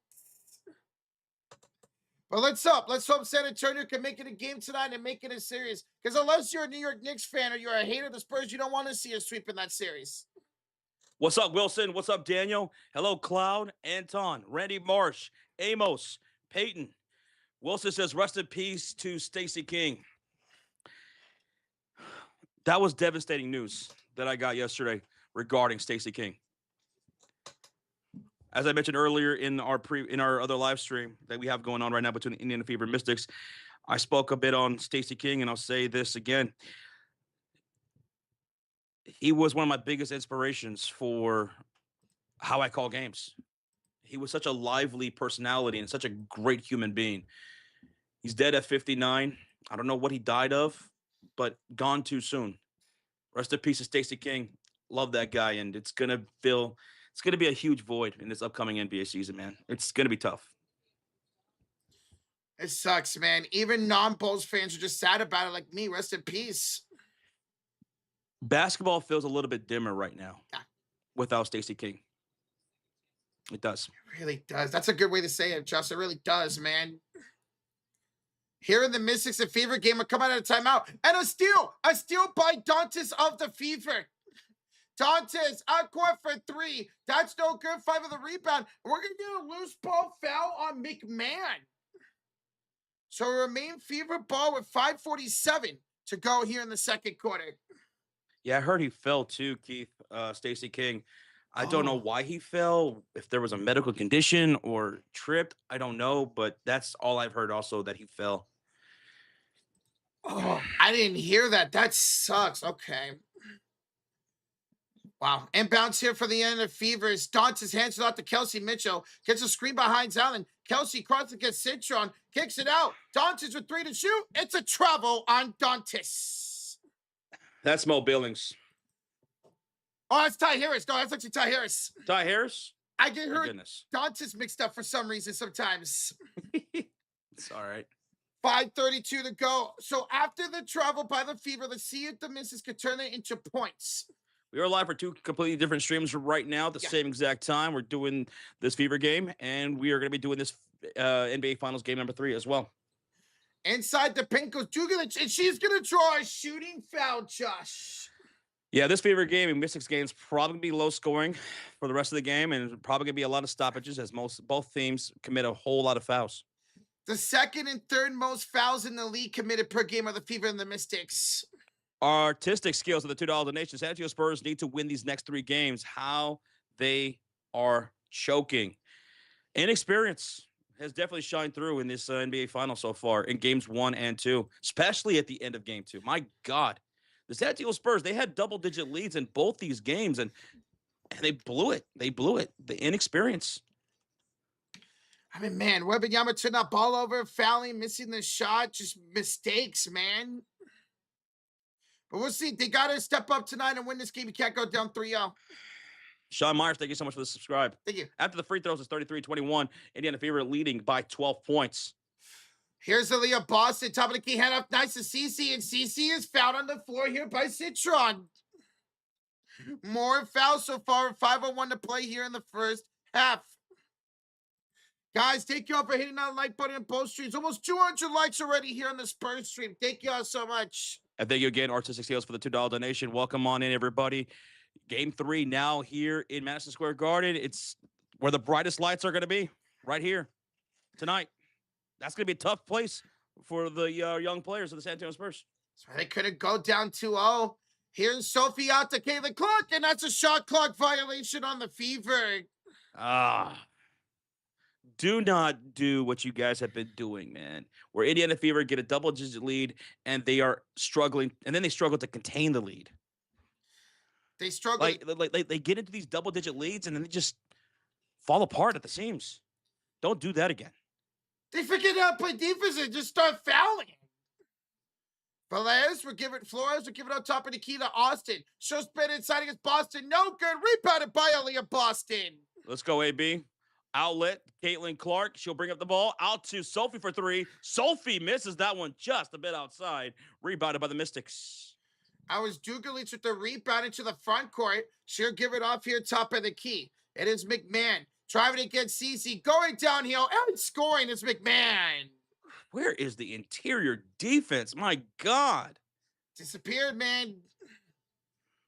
But let's hope San Antonio can make it a game tonight and make it a series. Because unless you're a New York Knicks fan or you're a hater of the Spurs, you don't want to see a sweep in that series. What's up, Wilson? What's up, Daniel? Hello, Cloud, Anton, Randy Marsh, Amos, Peyton. Wilson says, rest in peace to Stacey King. That was devastating news that I got yesterday regarding Stacey King. As I mentioned earlier in our other live stream that we have going on right now between the Indiana Fever and Mystics, I spoke a bit on Stacey King, and I'll say this again. He was one of my biggest inspirations for how I call games. He was such a lively personality and such a great human being. He's dead at 59. I don't know what he died of, but gone too soon. Rest in peace to Stacey King. Love that guy, and it's gonna be a huge void in this upcoming NBA season, man. It's gonna be tough. It sucks, man. Even non-Bulls fans are just sad about it, like me. Rest in peace. Basketball feels a little bit dimmer right now Yeah. without Stacey King. It does. It really does. That's a good way to say it, Just. It really does, man. Here in the Mystics and Fever game, are coming out of timeout. And a steal by Dantes of the Fever. Dantes out court for 3. That's no good. 5 of the rebound. We're going to get a loose ball foul on McMahon. So remain Fever ball with 5:47 to go here in the second quarter. Yeah, I heard he fell too, Keith. Stacey King. I don't know Oh. why he fell, if there was a medical condition or tripped. I don't know, but that's all I've heard also, that he fell. Oh, I didn't hear that. That sucks. Okay. Wow. Inbounds here for the end of Fevers. Dantes hands it off to Kelsey Mitchell. Gets a screen behind Allen. Kelsey crosses against Citron. Kicks it out. Dantes with 3 to shoot. It's a travel on Dantes. That's Mo Billings. Oh, that's Ty Harris. No, that's actually Ty Harris. Ty Harris? I get My her goodness. Dantes mixed up for some reason sometimes. It's all right. 5:32 to go. So after the travel by the Fever, let's see if the Misses can turn it into points. We are live for 2 completely different streams right now at the same exact time. We're doing this Fever game, and we are going to be doing this NBA Finals game number 3 as well. Inside the paint goes Duganic, and she's going to draw a shooting foul, Josh. Yeah, this Fever game and Mystics games probably going to be low scoring for the rest of the game, and probably going to be a lot of stoppages as both teams commit a whole lot of fouls. The second and third most fouls in the league committed per game are the Fever and the Mystics. Artistic skills of the $2 donation. San Antonio Spurs need to win these next 3 games. How they are choking. Inexperience has definitely shined through in this NBA final so far in games 1 and 2, especially at the end of game 2. My God, the San Antonio Spurs, they had double-digit leads in both these games, and they blew it. They blew it. The inexperience. I mean, man, Wembanyama turned that ball over, fouling, missing the shot, just mistakes, man. But we'll see. They got to step up tonight and win this game. You can't go down 3-0. Sean Myers, thank you so much for the subscribe. Thank you. After the free throws, it's 33-21. Indiana Fever leading by 12 points. Here's Aaliyah Boston, top of the key, hand off nice to CC, and CC is fouled on the floor here by Citron. More fouls so far, 5:01 to play here in the first half. Guys, thank you all for hitting that like button in both streams. Almost 200 likes already here on the Spurs stream. Thank you all so much. And thank you again, Artistic Skills, for the $2 donation. Welcome on in, everybody. Game 3 now here in Madison Square Garden. It's where the brightest lights are going to be, right here tonight. That's going to be a tough place for the young players of the San Antonio Spurs. So they couldn't go down 2-0. Here's Sophie out to Caitlin Clark, and that's a shot clock violation on the Fever. Do not do what you guys have been doing, man. Where Indiana Fever get a double-digit lead, and they are struggling, and then they struggle to contain the lead. They struggle. Like they get into these double-digit leads, and then they just fall apart at the seams. Don't do that again. They forget how to play defense and just start fouling. Flores will give it on top of the key to Austin. She'll spin inside against Boston. No good. Rebounded by Aaliyah Boston. Let's go, AB. Outlet, Caitlin Clark. She'll bring up the ball. Out to Sophie for 3. Sophie misses that one just a bit outside. Rebounded by the Mystics. I was Duganic with the rebound into the front court. She'll give it off here top of the key. It is McMahon. Driving against Cece. Going downhill and scoring is McMahon. Where is the interior defense? My God. Disappeared, man.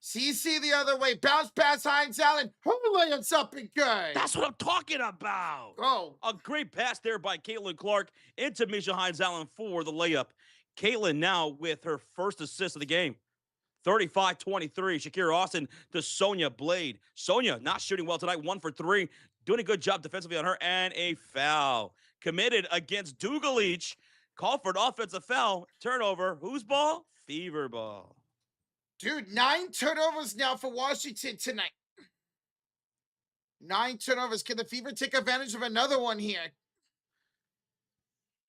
CC the other way. Bounce pass Hines Allen. Her layup's up and good. That's what I'm talking about. Oh. A great pass there by Caitlin Clark into Misha Hines Allen for the layup. Caitlin now with her first assist of the game. 35-23. Shakira Austin to Sonia Blade. Sonia not shooting well tonight. 1 for 3. Doing a good job defensively on her. And a foul committed against Duganic. Call for an offensive foul. Turnover. Whose ball? Fever ball. Dude, 9 turnovers now for Washington tonight. 9 turnovers. Can the Fever take advantage of another one here?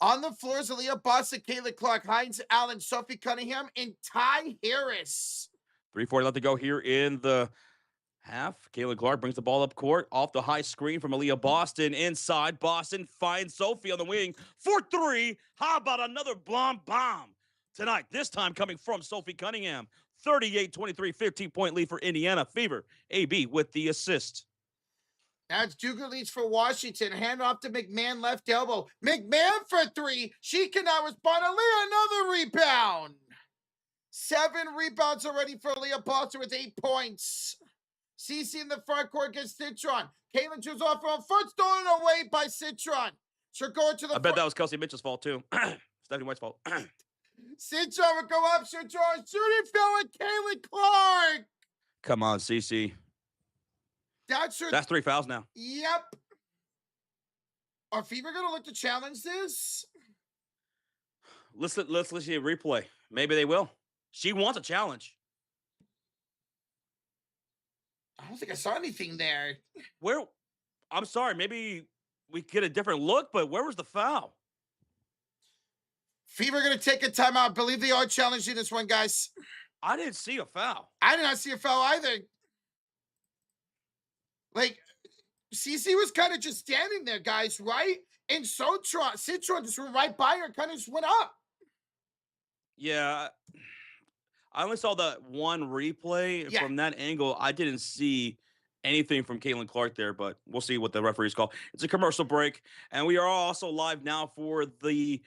On the floors, Aaliyah Boston, Caitlin Clark, Hines Allen, Sophie Cunningham, and Ty Harris. 3:40 left to go here in the half. Caitlin Clark brings the ball up court off the high screen from Aaliyah Boston. Inside, Boston finds Sophie on the wing for three. How about another bomb tonight? This time coming from Sophie Cunningham. 38-23, 15-point lead for Indiana Fever. AB with the assist. That's Dugan leads for Washington. Hand off to McMahon, left elbow. McMahon for three. She cannot respond. Aaliyah, another rebound. 7 rebounds already for Aaliyah Boston with 8 points. CC in the front court against Citron. Caitlin chooses off her own foot, stolen away by Citron. She'll go into the I bet that was Kelsey Mitchell's fault, too. Stephanie White's fault. Citron would go up, Citron shooting foul with Caitlin Clark. Come on, CC. That's 3 fouls now. Yep. Are Fever going to look to challenge this? Let's see a replay. Maybe they will. She wants a challenge. I don't think I saw anything there. I'm sorry, maybe we get a different look, but where was the foul? Fever going to take a timeout. I believe they are challenging this one, guys. I didn't see a foul. I did not see a foul either. Like, CC was kind of just standing there, guys, right? And Citron just went right by her, kind of just went up. Yeah. I only saw that one replay. From that angle. I didn't see anything from Caitlin Clark there, but we'll see what the referees call. It's a commercial break, and we are also live now for the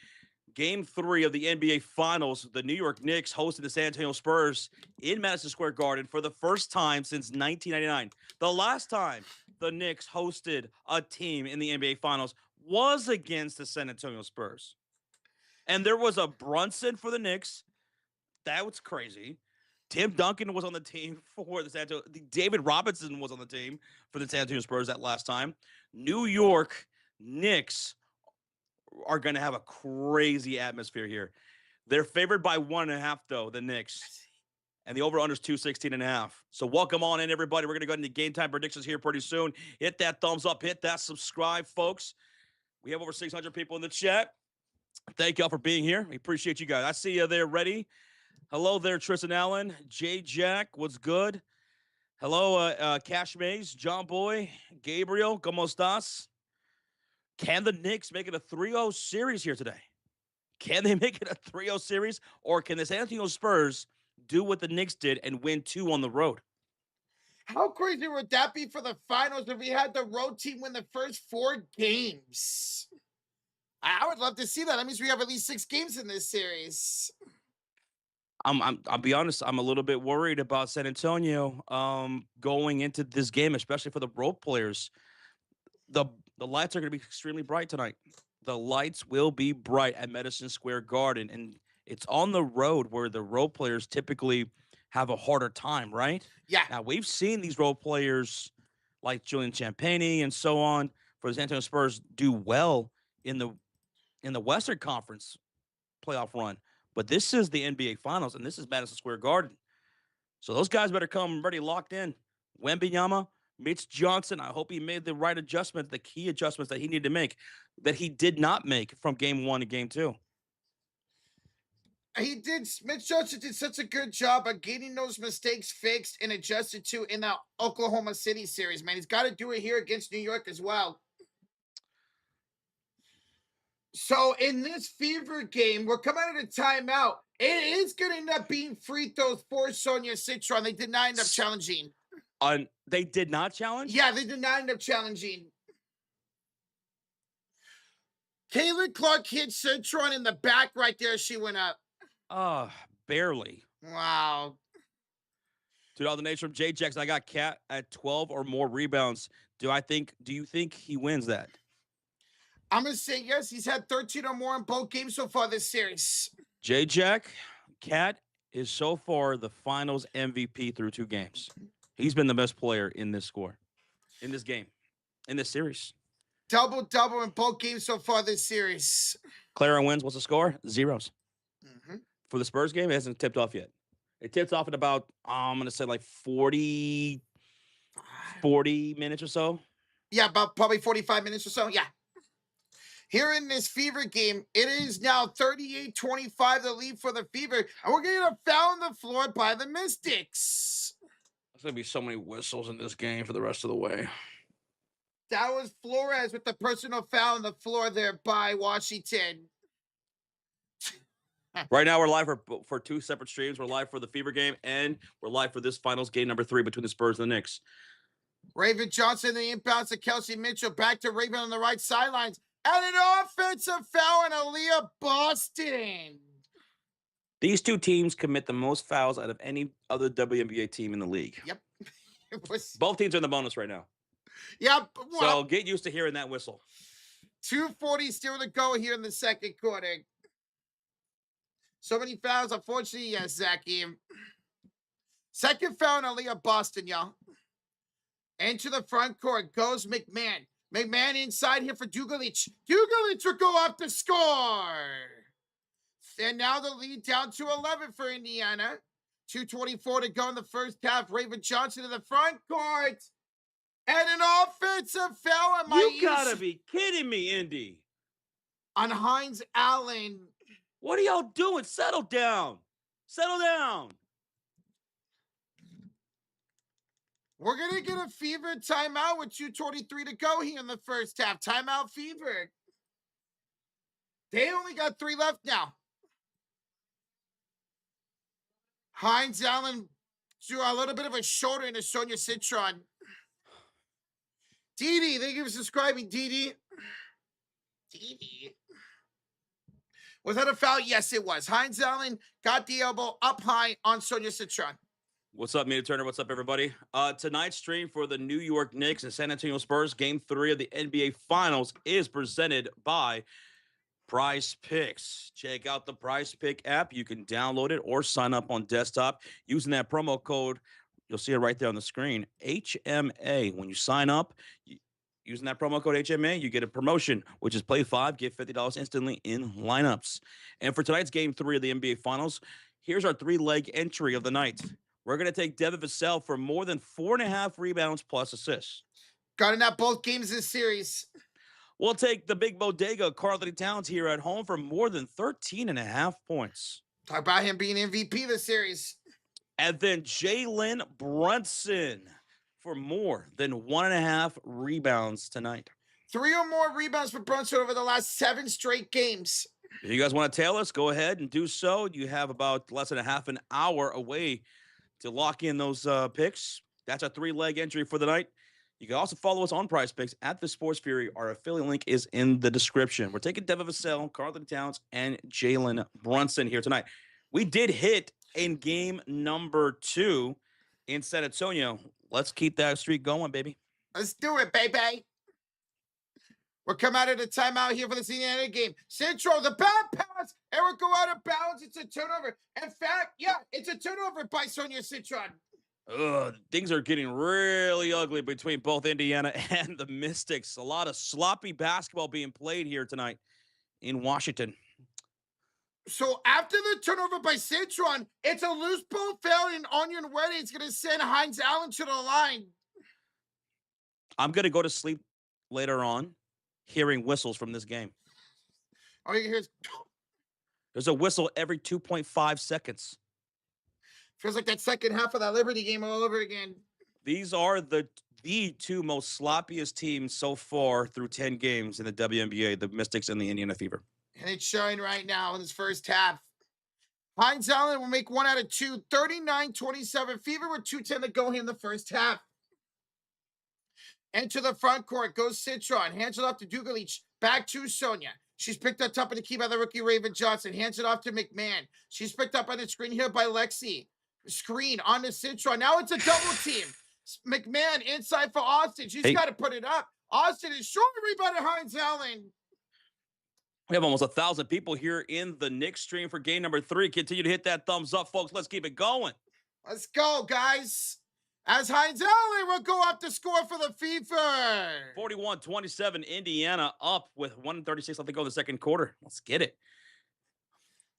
Game 3 of the NBA Finals. The New York Knicks hosting the San Antonio Spurs in Madison Square Garden for the first time since 1999. The last time the Knicks hosted a team in the NBA Finals was against the San Antonio Spurs. And there was a Brunson for the Knicks. That was crazy. Tim Duncan was on the team for the San Antonio. David Robinson was on the team for the San Antonio Spurs that last time. New York Knicks are going to have a crazy atmosphere here. They're favored by 1.5, though, the Knicks. And the over-under is 216.5. So welcome on in, everybody. We're going to go into game time predictions here pretty soon. Hit that thumbs up. Hit that subscribe, folks. We have over 600 people in the chat. Thank y'all for being here. We appreciate you guys. I see you there ready. Hello there, Tristan Allen. J. Jack, what's good? Hello, Cash Maze, John Boy, Gabriel, ¿cómo estás? Can the Knicks make it a 3-0 series here today? Can they make it a 3-0 series? Or can the San Antonio Spurs do what the Knicks did and win 2 on the road? How crazy would that be for the finals if we had the road team win the first 4 games? I would love to see that. That means we have at least 6 games in this series. I'll be honest, I'm a little bit worried about San Antonio going into this game, especially for the role players. The lights are going to be extremely bright tonight. The lights will be bright at Madison Square Garden, and it's on the road where the role players typically have a harder time, right? Yeah. Now, we've seen these role players like Julian Champagnie and so on for the San Antonio Spurs do well in the Western Conference playoff run. But this is the NBA Finals, and this is Madison Square Garden. So those guys better come ready, locked in. Wembanyama, Mitch Johnson, I hope he made the right adjustments, the key adjustments that he needed to make, that he did not make from Game 1 to Game 2. He did. Mitch Johnson did such a good job of getting those mistakes fixed and adjusted to in that Oklahoma City series, man. He's got to do it here against New York as well. So in this Fever game, we're coming out of timeout. It is going to end up being free throws for Sonia Citron. They did not end up challenging. They did not challenge? Yeah, they did not end up challenging. Caitlin Clark hit Citron in the back right there. She went up. Barely. Wow. $2 nation from J Jackson. I got Cat at 12 or more rebounds. Do you think he wins that? I'm going to say yes. He's had 13 or more in both games so far this series. J Jack, Cat is so far the finals MVP through 2 games. He's been the best player in this game, in this series. Double-double in both games so far this series. Clara wins. What's the score? 0s. Mm-hmm. For the Spurs game, it hasn't tipped off yet. It tips off at about, I'm going to say like 40 minutes or so. Yeah, about probably 45 minutes or so. Yeah. Here in this Fever game, it is now 38-25, the lead for the Fever. And we're getting a foul on the floor by the Mystics. There's going to be so many whistles in this game for the rest of the way. That was Flores with the personal foul on the floor there by Washington. Right now, we're live for two separate streams. We're live for the Fever game, and we're live for this finals game number 3 between the Spurs and the Knicks. Raven Johnson, the inbounds to Kelsey Mitchell. Back to Raven on the right sidelines. And an offensive foul on Aaliyah Boston. These two teams commit the most fouls out of any other WNBA team in the league. Yep. Both teams are in the bonus right now. Yep. Well, so get used to hearing that whistle. 2:40 still to go here in the second quarter. So many fouls, unfortunately. Yes, Zachy. Second foul on Aaliyah Boston, y'all. Into the front court goes McMahon. McMahon inside here for Dugalich. Dugalich will go up to score. And now the lead down to 11 for Indiana. 2:24 to go in the first half. Raven Johnson in the front court. And an offensive foul on You gotta be kidding me, Indy. On Hines Allen. What are y'all doing? Settle down. Settle down. We're going to get a Fever timeout with 2:23 to go here in the first half. Timeout Fever. They only got 3 left now. Hines Allen drew a little bit of a shoulder into Sonia Citron. Dee, thank you for subscribing, Dee. Was that a foul? Yes, it was. Hines Allen got the elbow up high on Sonia Citron. What's up, Mina Turner? What's up, everybody? Tonight's stream for the New York Knicks and San Antonio Spurs, Game 3 of the NBA Finals, is presented by PrizePicks. Check out the PrizePick app. You can download it or sign up on desktop using that promo code. You'll see it right there on the screen, HMA. When you sign up, using that promo code HMA, you get a promotion, which is play 5, get $50 instantly in lineups. And for tonight's Game 3 of the NBA Finals, here's our 3-leg entry of the night. We're going to take Devin Vassell for more than 4.5 rebounds plus assists. Got in at both games this series. We'll take the big bodega, Karl-Anthony Towns, here at home for more than 13.5 points. Talk about him being MVP this series. And then Jalen Brunson for more than 1.5 rebounds tonight. 3 or more rebounds for Brunson over the last 7 straight games. If you guys want to tail us, go ahead and do so. You have about less than a half an hour away to lock in those picks. That's a 3-leg entry for the night. You can also follow us on PrizePicks at the Sports Fury. Our affiliate link is in the description. We're taking Devin Vassell, Karl-Anthony Towns, and Jalen Brunson here tonight. We did hit in game number 2 in San Antonio. Let's keep that streak going, baby. Let's do it, baby. We're coming out of the timeout here for the Indiana game. Central, the bad pass, and we'll go out of bounds. It's a turnover. In fact, yeah, it's a turnover by Sonia Citron. Things are getting really ugly between both Indiana and the Mystics. A lot of sloppy basketball being played here tonight in Washington. So after the turnover by Citron, it's a loose ball foul and Onion Wedding. It's going to send Hines Allen to the line. I'm going to go to sleep later on hearing whistles from this game. Oh, There's a whistle every 2.5 seconds. Feels like that second half of that Liberty game all over again. These are the 2 most sloppiest teams so far through 10 games in the WNBA, the Mystics and the Indiana Fever. And it's showing right now in this first half. Hines Allen will make 1 out of 2, 39-27 Fever with 2:10 to go here in the first half. Into the front court goes Citron. Hands it off to Dugalich. Back to Sonia. She's picked up top of the key by the rookie Raven Johnson. Hands it off to McMahon. She's picked up on the screen here by Lexi. Screen on the Citron. Now it's a double team. McMahon inside for Austin. She's got to put it up. Austin is short rebound to Hines Allen. We have almost 1,000 people here in the Knicks stream for game number 3. Continue to hit that thumbs up, folks. Let's keep it going. Let's go, guys. As Hines Allen will go up to score for the Fever. 41-27, Indiana up with 1:36 left to go in the second quarter. Let's get it.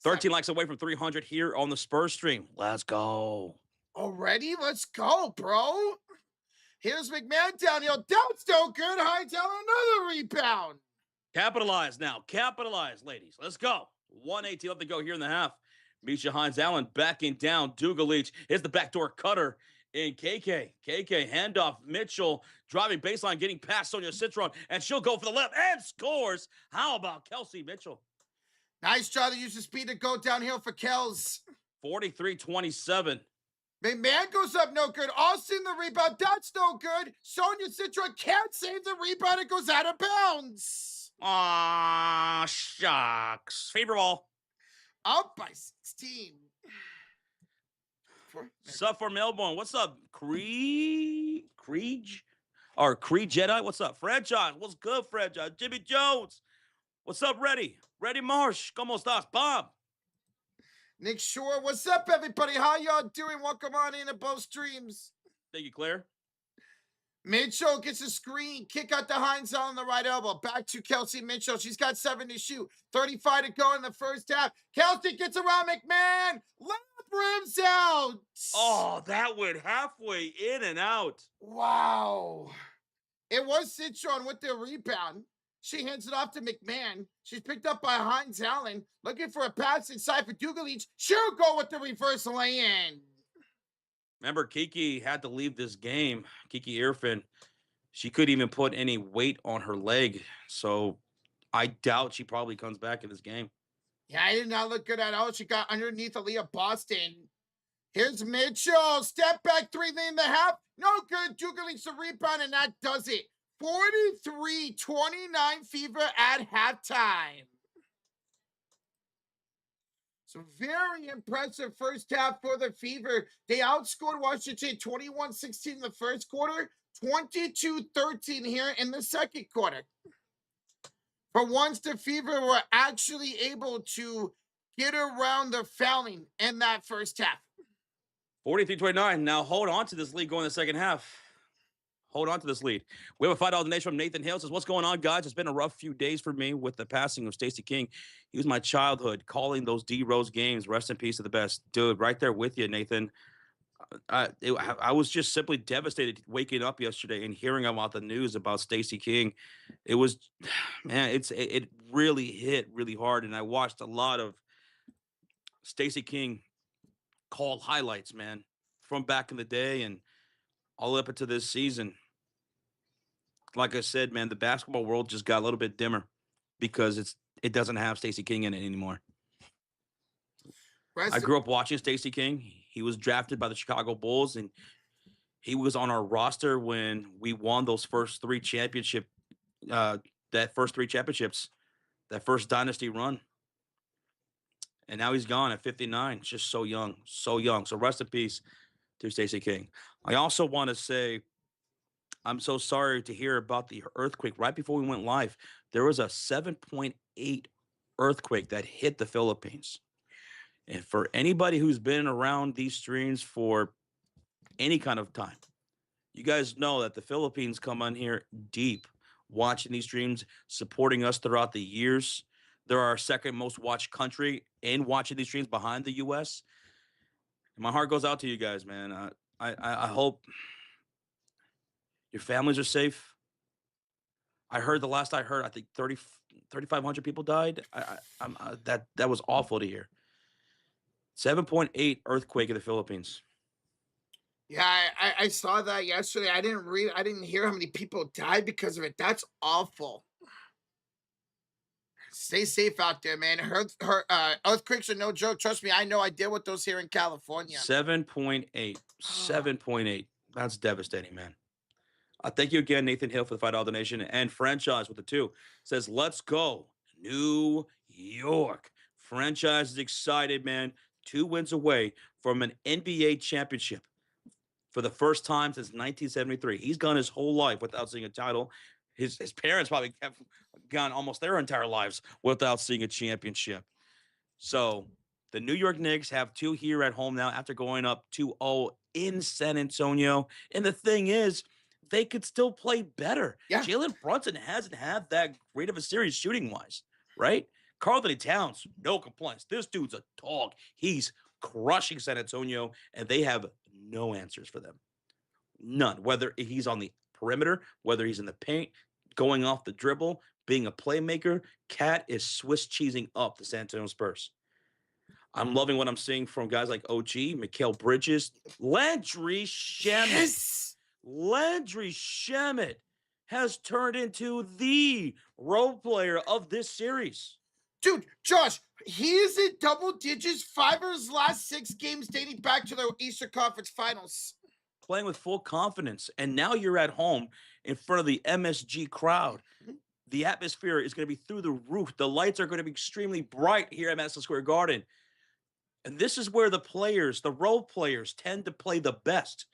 13 likes away from 300 here on the Spurs stream. Let's go. Already? Let's go, bro. Here's McMahon downhill. That's no good. Hines Allen, another rebound. Capitalize now. Capitalize, ladies. Let's go. 1:18 left to go here in the half. Misha Hines Allen backing down. Dugalich. Here's the backdoor cutter. in KK handoff. Mitchell driving baseline, getting past Sonia Citron, and she'll go for the left and scores. How about Kelsey Mitchell? Nice job to use the speed to go downhill for Kels. 43-27. McMahon goes up, no good. Austin, the rebound, that's no good. Sonia Citron can't save the rebound. It goes out of bounds. Ah, shucks. Favor ball. Up by 16. Sup for Melbourne? What's up, Creed? Or Creed Jedi? What's up? Franchise. What's good, Franchise? Jimmy Jones. What's up, Reddy? Reddy Marsh. ¿Cómo estás, Bob? Nick Shore, what's up, everybody? How y'all doing? Welcome on into both streams. Thank you, Claire. Mitchell gets a screen, kick out to Hines on the right elbow. Back to Kelsey Mitchell. She's got 7 to shoot. 35 to go in the first half. Kelsey gets around McMahon. Layup rims out. Oh, that went halfway in and out. Wow. It was Citron with the rebound. She hands it off to McMahon. She's picked up by Hines Allen. Looking for a pass inside for Dugalich. She'll go with the reverse lay-in. Remember, Kiki had to leave this game. Kiki Irfin, she couldn't even put any weight on her leg. So I doubt she probably comes back in this game. Yeah, I did not look good at all. She got underneath Aaliyah Boston. Here's Mitchell. Step back 3 in the half. No good. Dugalich the rebound, and that does it. 43-29 Fever at halftime. So very impressive first half for the Fever. They outscored Washington 21-16 in the first quarter, 22-13 here in the second quarter. For once, the Fever were actually able to get around the fouling in that first half. 43-29. Now hold on to this lead going in the second half. Hold on to this lead. We have a $5 donation from Nathan Hill. Says, what's going on, guys? It's been a rough few days for me with the passing of Stacey King. He was my childhood, calling those D-Rose games. Rest in peace to the best. Dude, right there with you, Nathan. I was just simply devastated waking up yesterday and hearing about the news about Stacey King. It was, man, it really hit really hard. And I watched a lot of Stacey King call highlights, man, from back in the day and all up into this season. Like I said, man, the basketball world just got a little bit dimmer because it doesn't have Stacey King in it anymore. I grew up watching Stacey King. He was drafted by the Chicago Bulls, and he was on our roster when we won those first 3 championships, that first dynasty run. And now he's gone at 59. It's just so young, so young. So rest in peace to Stacey King. I also want to say, I'm so sorry to hear about the earthquake. Right before we went live, there was a 7.8 earthquake that hit the Philippines. And for anybody who's been around these streams for any kind of time, you guys know that the Philippines come on here deep, watching these streams, supporting us throughout the years. They're our second most watched country in watching these streams behind the U.S. And my heart goes out to you guys, man. I hope your families are safe. I heard I think 3,500 people died. That was awful to hear. 7.8 earthquake in the Philippines. Yeah, I saw that yesterday. I didn't hear how many people died because of it. That's awful. Stay safe out there, man. Earthquakes are no joke. Trust me, I know. I deal with those here in California. 7.8. 7.8. That's devastating, man. Thank you again, Nathan Hill, for the $5 donation. And Franchise with the 2 says, let's go, New York. Franchise is excited, man. 2 wins away from an NBA championship for the first time since 1973. He's gone his whole life without seeing a title. His parents probably have gone almost their entire lives without seeing a championship. So the New York Knicks have 2 here at home now after going up 2-0 in San Antonio. And the thing is, they could still play better. Yeah. Jalen Brunson hasn't had that great of a series shooting-wise, right? Karl-Anthony Towns, no complaints. This dude's a dog. He's crushing San Antonio, and they have no answers for them. None. Whether he's on the perimeter, whether he's in the paint, going off the dribble, being a playmaker, Cat is Swiss cheesing up the San Antonio Spurs. I'm loving what I'm seeing from guys like OG, Mikal Bridges, Landry Shamet. Yes. Landry Shamet has turned into the role player of this series. Dude, Josh, he is in double digits 5 of his last 6 games dating back to the Eastern Conference Finals. Playing with full confidence. And now you're at home in front of the MSG crowd. The atmosphere is going to be through the roof. The lights are going to be extremely bright here at Madison Square Garden. And this is where the players, the role players, tend to play the best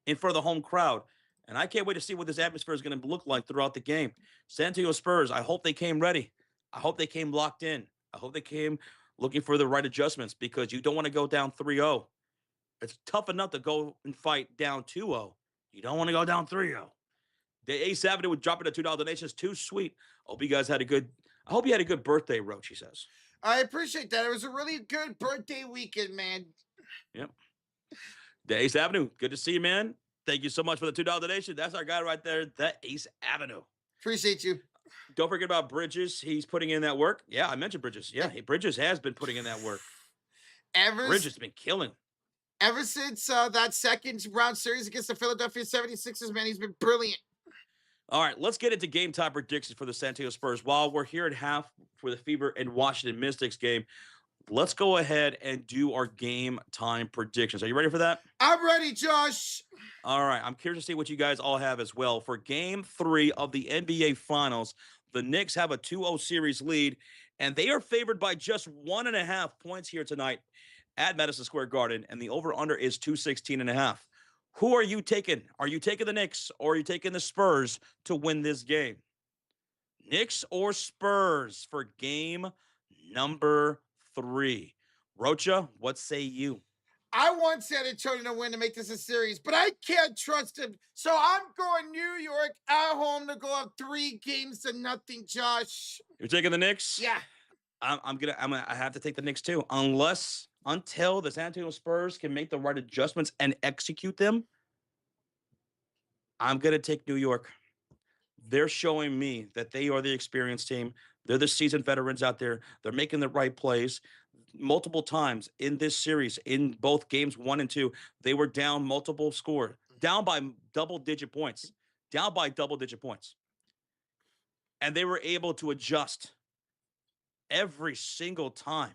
in front of the home crowd. And I can't wait to see what this atmosphere is going to look like throughout the game. San Antonio Spurs, I hope they came ready. I hope they came locked in. I hope they came looking for the right adjustments, because you don't want to go down 3-0. It's tough enough to go and fight down 2-0. You don't want to go down 3-0. The Ace Avenue would drop it a $2 donation. It's too sweet. Hope you guys had a good, I hope you had a good birthday, Roach, he says. I appreciate that. It was a really good birthday weekend, man. Yep. The Ace Avenue, good to see you, man. Thank you so much for the $2 donation. That's our guy right there, the Ace Avenue. Appreciate you. Don't forget about Bridges. He's putting in that work. Yeah, I mentioned Bridges. Yeah, Bridges has been putting in that work. Bridges has been killing. Ever since that second round series against the Philadelphia 76ers, man, he's been brilliant. All right, let's get into game time predictions for the San Antonio Spurs. While we're here at half for the Fever and Washington Mystics game, let's go ahead and do our game time predictions. Are you ready for that? I'm ready, Josh. All right, I'm curious to see what you guys all have as well. For game 3 of the NBA Finals, the Knicks have a 2-0 series lead, and they are favored by just 1.5 points here tonight at Madison Square Garden, and the over-under is 216.5. Who are you taking? Are you taking the Knicks, or are you taking the Spurs to win this game? Knicks or Spurs for game number 3. Rocha, what say you? I want San Antonio to win to make this a series, but I can't trust him. So I'm going New York at home to go up 3-0, Josh. You're taking the Knicks? Yeah. I have to take the Knicks too, until the San Antonio Spurs can make the right adjustments and execute them. I'm gonna take New York. They're showing me that they are the experienced team. They're the seasoned veterans out there. They're making the right plays. Multiple times in this series, in both games 1 and 2, they were down multiple score, down by double-digit points, and they were able to adjust every single time.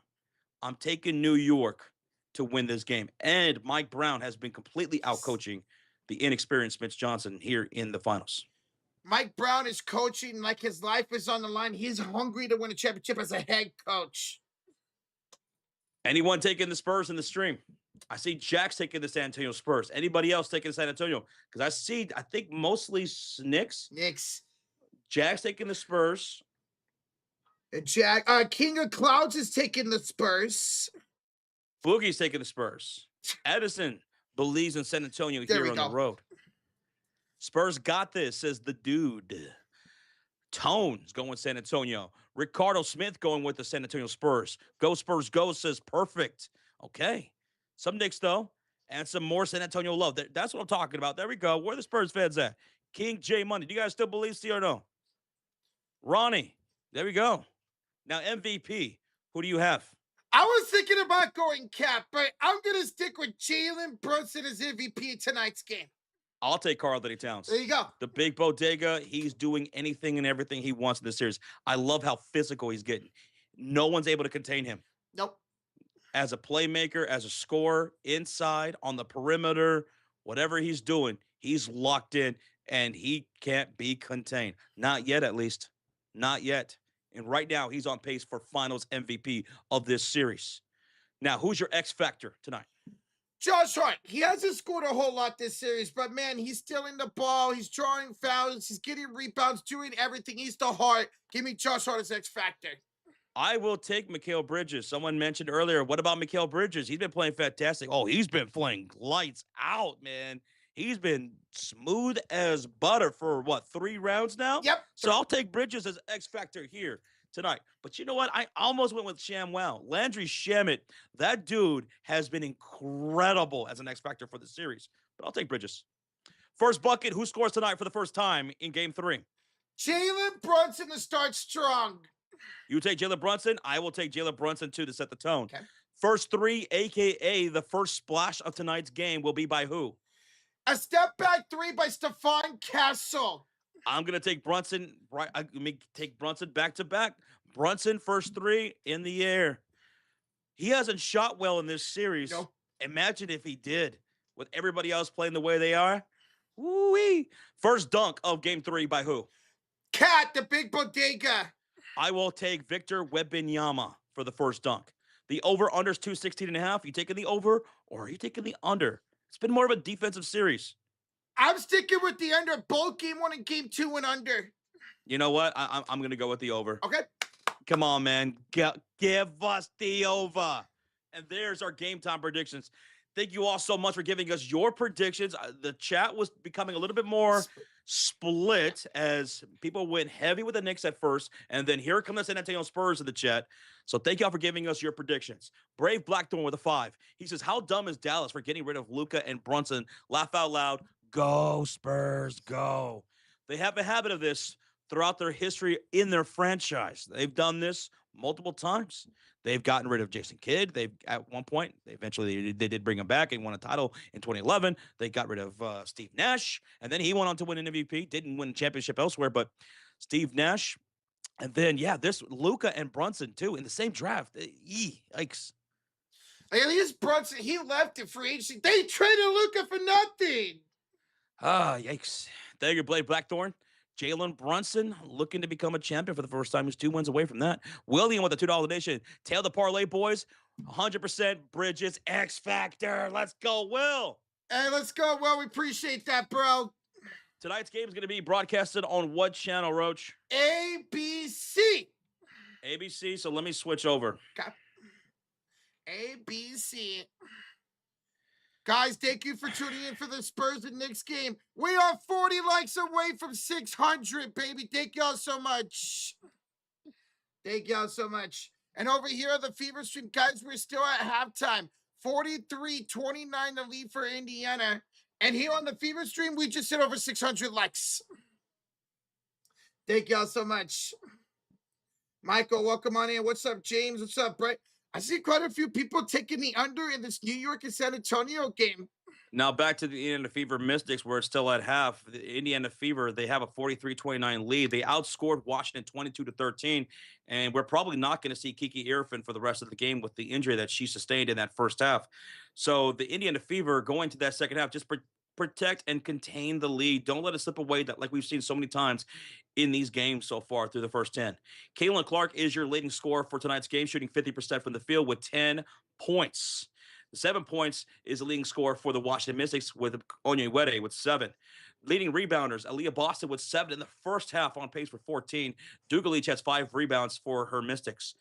I'm taking New York to win this game. And Mike Brown has been completely out-coaching the inexperienced Mitch Johnson here in the finals. Mike Brown is coaching like his life is on the line. He's hungry to win a championship as a head coach. Anyone taking the Spurs in the stream? I see Jack's taking the San Antonio Spurs. Anybody else taking San Antonio? Because I think mostly Knicks. Jack's taking the Spurs. Jack, King of Clouds is taking the Spurs. Boogie's taking the Spurs. Edison believes in San Antonio here on the road. Spurs got this, says the dude. Tone's going with San Antonio. Ricardo Smith going with the San Antonio Spurs. Go Spurs, go, says perfect. Okay. Some Knicks, though, and some more San Antonio love. That's what I'm talking about. There we go. Where are the Spurs fans at? King J Money. Do you guys still believe, see or no? Ronnie. There we go. Now, MVP. Who do you have? I was thinking about going Cap, but I'm going to stick with Jalen Brunson as MVP in tonight's game. I'll take Karl-Anthony Towns. There you go. The big bodega. He's doing anything and everything he wants in this series. I love how physical he's getting. No one's able to contain him. Nope. As a playmaker, as a scorer, inside, on the perimeter, whatever he's doing, he's locked in, and he can't be contained. Not yet, at least. Not yet. And right now, he's on pace for finals MVP of this series. Now, who's your X factor tonight? Josh Hart. He hasn't scored a whole lot this series, but man, he's stealing the ball. He's drawing fouls. He's getting rebounds, doing everything. He's the heart. Give me Josh Hart as X factor. I will take Mikal Bridges. Someone mentioned earlier, what about Mikal Bridges? He's been playing fantastic. Oh, he's been playing lights out, man. He's been smooth as butter for, 3 rounds now? Yep. So I'll take Bridges as X factor here tonight. But you know what? I almost went with ShamWow. Landry Shamet, that dude has been incredible as an X factor for the series. But I'll take Bridges. First bucket, who scores tonight for the first time in game 3? Jalen Brunson to start strong. You take Jalen Brunson. I will take Jalen Brunson, too, to set the tone. Okay. First three, a.k.a. the first splash of tonight's game, will be by who? A step back three by Stefan Castle. I'm going to take Brunson. Right, let me take Brunson back to back. Brunson, first three in the air. He hasn't shot well in this series. No. Imagine if he did, with everybody else playing the way they are. Woo-wee. First dunk of game three by who? Cat, the big bodega. I will take Victor Wembanyama for the first dunk. The over-under is 216.5. You taking the over or are you taking the under? It's been more of a defensive series. I'm sticking with the under. Both game one and game two and under. You know what? I'm going to go with the over. Okay. Come on, man. Give us the over. And there's our game time predictions. Thank you all so much for giving us your predictions. The chat was becoming a little bit more split as people went heavy with the Knicks at first, and then here come the San Antonio Spurs in the chat. So thank y'all for giving us your predictions. Brave Blackthorn with a 5. He says, how dumb is Dallas for getting rid of Luka and Brunson? Laugh out loud. Go, Spurs, go. They have a habit of this throughout their history in their franchise. They've done this multiple times. They've gotten rid of Jason Kidd. They've at one point, they did bring him back and won a title in 2011. They got rid of Steve Nash, and then he went on to win an MVP. Didn't win a championship elsewhere, but Steve Nash. And then, yeah, this Luka and Brunson, too, in the same draft. Yikes. At least Brunson, he left it free agency. They traded Luka for nothing. Yikes. There you go, Blade Blackthorn. Jalen Brunson looking to become a champion for the first time. He's 2 wins away from that. William with the $2 donation. Tail the parlay, boys. 100% Bridges X Factor. Let's go, Will. Hey, let's go. Well, we appreciate that, bro. Tonight's game is going to be broadcasted on what channel, Roach? ABC. ABC, so let me switch over. Okay. ABC. Guys, thank you for tuning in for the Spurs and Knicks game. We are 40 likes away from 600, baby. Thank y'all so much. Thank y'all so much. And over here on the Fever Stream, guys, we're still at halftime. 43-29 the lead for Indiana. And here on the Fever Stream, we just hit over 600 likes. Thank y'all so much. Michael, welcome on in. What's up, James? What's up, Brett? I see quite a few people taking the under in this New York and San Antonio game. Now back to the Indiana Fever Mystics, where it's still at half. The Indiana Fever, they have a 43-29 lead. They outscored Washington 22-13, and we're probably not going to see Kiki Irfin for the rest of the game with the injury that she sustained in that first half. So the Indiana Fever going to that second half, just protect and contain the lead. Don't let it slip away, that like we've seen so many times in these games so far through the first 10. Caitlin Clark is your leading scorer for tonight's game, shooting 50% from the field with 10 points. 7 points is the leading scorer for the Washington Mystics with Onyewede with 7. Leading rebounders, Aaliyah Boston with 7 in the first half, on pace for 14. Dugalich has 5 rebounds for her Mystics.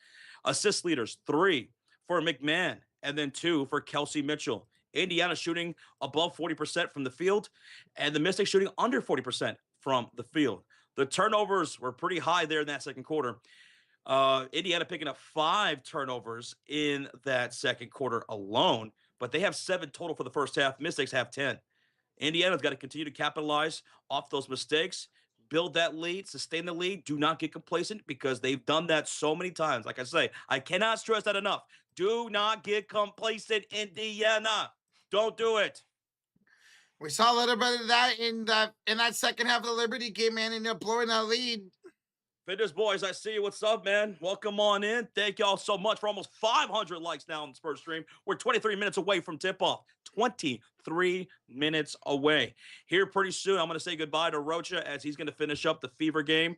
Assist leaders, 3 for McMahon, and then 2 for Kelsey Mitchell. Indiana shooting above 40% from the field, and the Mystics shooting under 40% from the field. The turnovers were pretty high there in that second quarter. Indiana picking up 5 turnovers in that second quarter alone, but they have 7 total for the first half. Mystics have 10. Indiana's got to continue to capitalize off those mistakes, build that lead, sustain the lead. Do not get complacent because they've done that so many times. Like I say, I cannot stress that enough. Do not get complacent, Indiana. Don't do it. We saw a little bit of that in that second half of the Liberty game, man, and they're blowing that lead. Fitness boys, I see you. What's up, man? Welcome on in. Thank y'all so much for almost 500 likes now on the Spurs stream. We're 23 minutes away from tip-off. 23 minutes away. Here pretty soon, I'm going to say goodbye to Rocha as he's going to finish up the Fever game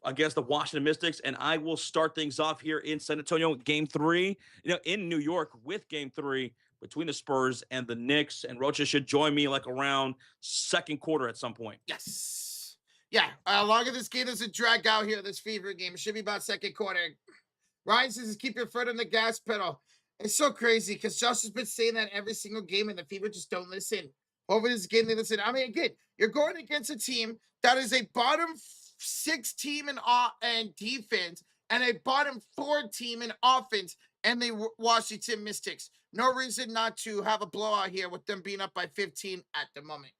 against the Washington Mystics, and I will start things off here in San Antonio, Game 3, in New York with Game 3 between the Spurs and the Knicks, and Rocha should join me like around second quarter at some point. Yes. Yeah, long as this game doesn't drag out here, this Fever game, it should be about second quarter. Ryan says, keep your foot on the gas pedal. It's so crazy because Josh has been saying that every single game, and the Fever just don't listen. Over this game, they listen. I mean, again, you're going against a team that is a bottom 6 team in defense and a bottom 4 team in offense, and the Washington Mystics. No reason not to have a blowout here with them being up by 15 at the moment.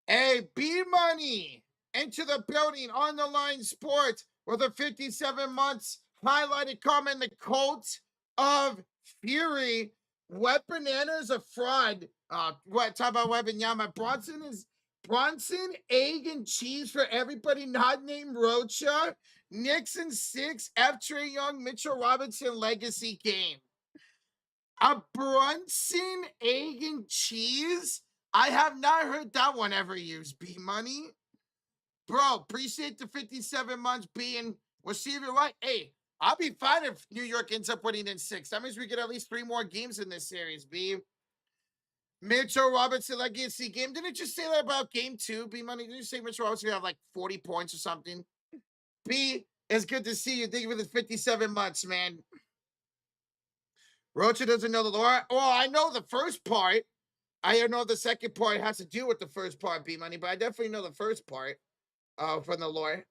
Hey, B-Money into the building on the line sports with a 57 months highlighted comment. The Colts of Fury. Wet Banana is a fraud. What talk about Wet Yama? Bronson, egg, and cheese for everybody not named Rocha. Nixon 6, F. Trey Young, Mitchell Robinson legacy game. A Brunson, egg, and cheese? I have not heard that one ever used. B Money. Bro, appreciate the 57 months being. We'll see if you're right. Hey, I'll be fine if New York ends up winning in 6. That means we get at least 3 more games in this series, B. Mitchell Robinson legacy game. Didn't it just say that about game 2, B Money? Didn't you say Mitchell Robinson have like 40 points or something? B, it's good to see you. Thank you for the 57 months, man. Rocha doesn't know the lore. Well, I know the first part. I don't know if the second part has to do with the first part, B Money, but I definitely know the first part from the lore.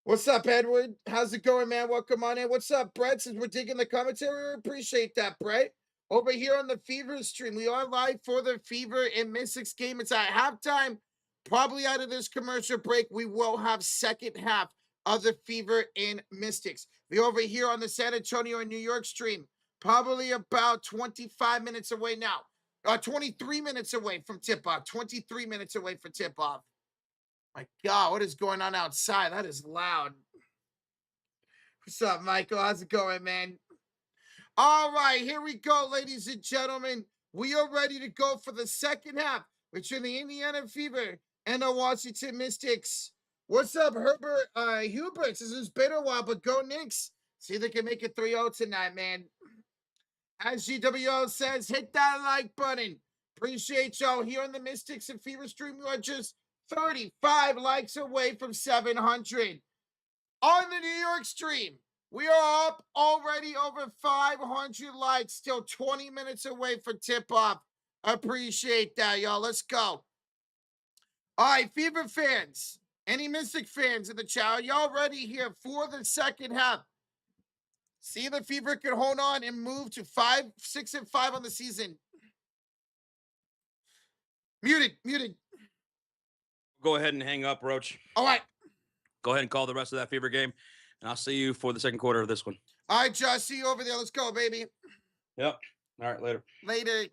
What's up, Edward? How's it going, man? Welcome on in. What's up, Brett? Since we're digging the commentary, appreciate that, Brett. Over here on the Fever stream, we are live for the Fever and Mystics game. It's at halftime. Probably out of this commercial break, we will have second half of the Fever and Mystics. We over here on the San Antonio and New York stream, probably about 25 minutes away now. 23 minutes away from tip-off. 23 minutes away from tip-off. My God, what is going on outside? That is loud. What's up, Michael? How's it going, man? All right, here we go, ladies and gentlemen. We are ready to go for the second half between the Indiana Fever and the Washington Mystics. What's up, Herbert? Hubert, this is been a while, but go Knicks. See if they can make it 3-0 tonight, man. As GWO says, hit that like button. Appreciate y'all here on the Mystics and Fever stream. We are just 35 likes away from 700. On the New York stream, we are up already over 500 likes, still 20 minutes away from tip-off. Appreciate that, y'all. Let's go. All right, Fever fans, any Mystic fans in the chat, y'all ready here for the second half? See if the Fever can hold on and move to 6-5 on the season. Muted. Go ahead and hang up, Roach. All right. Go ahead and call the rest of that Fever game, and I'll see you for the second quarter of this one. All right, Josh, see you over there. Let's go, baby. Yep. All right, later. Later.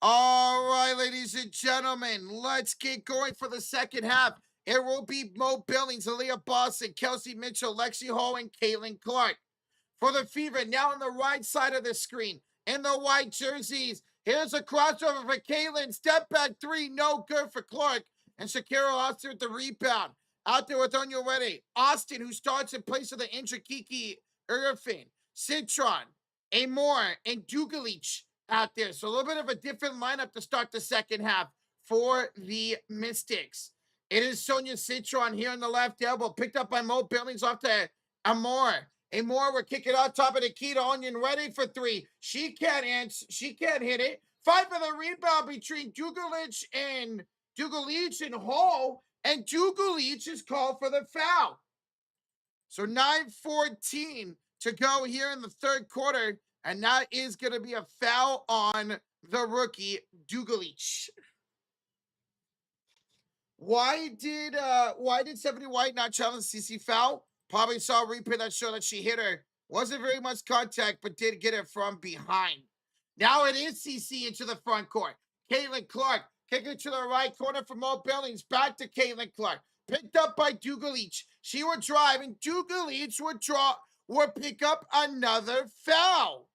All right, ladies and gentlemen, let's get going for the second half. It will be Mo Billings, Aaliyah Boston, Kelsey Mitchell, Lexi Hall, and Caitlin Clark. For the Fever, now on the right side of the screen, in the white jerseys, here's a crossover for Caitlin. Step back 3, no good for Clark. And Shakira Austin with the rebound. Out there with Onyewere. Austin, who starts in place of the injured Kiki Irfin. Citron, Amor, and Dugalich out there. So a little bit of a different lineup to start the second half for the Mystics. It is Sonia Citron here on the left elbow, picked up by Mo Billings off to Amor. Amor will kick it out top of the key to Onion, ready for 3. She can't hit it. Fight for the rebound between Dugalich and Hall, and Dugalich is called for the foul. So 9:14 to go here in the third quarter, and that is going to be a foul on the rookie Dugalich. Why did 70 White not challenge CC foul? Probably saw a replay that showed that she hit her. Wasn't very much contact, but did get it from behind. Now it is CC into the front court. Caitlin Clark kick it to the right corner for Mo Billings. Back to Caitlin Clark. Picked up by Dugalich. She would drive, and Dugalich would pick up another foul.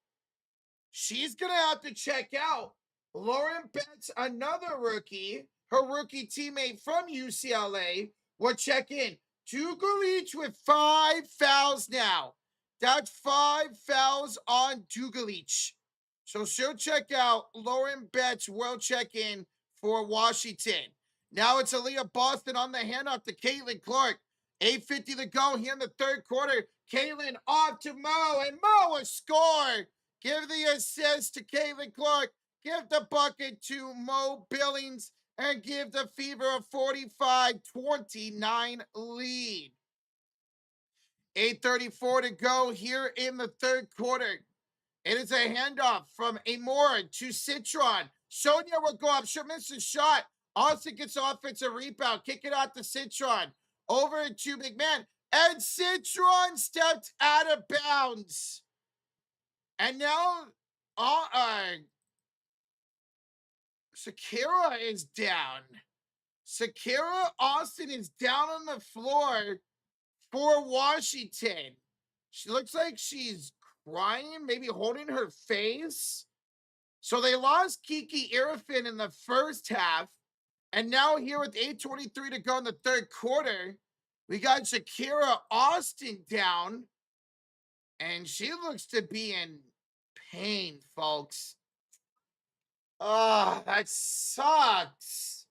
She's going to have to check out. Lauren Betts, another rookie, her rookie teammate from UCLA, will check in. Dugalich with 5 fouls now. That's 5 fouls on Dugalich. So she'll check out. Lauren Betts will check in for Washington. Now it's Aaliyah Boston on the handoff to Caitlin Clark. 8:50 to go here in the third quarter. Caitlin off to Mo, and Mo will score. Give the assist to Caitlin Clark. Give the bucket to Mo Billings, and give the Fever a 45-29 lead. 8:34 to go here in the third quarter. It is a handoff from Amor to Citron. Sonia will go up. She'll miss a shot. Austin gets offensive rebound. Kick it out to Citron. Over to McMahon. And Citron stepped out of bounds. And now Shakira is down. Shakira Austin is down on the floor for Washington. She looks like she's crying, maybe holding her face. So they lost Kiki Irfin in the first half. And now here with 8:23 to go in the third quarter, we got Shakira Austin down. And she looks to be in pain, folks. Oh, that sucks.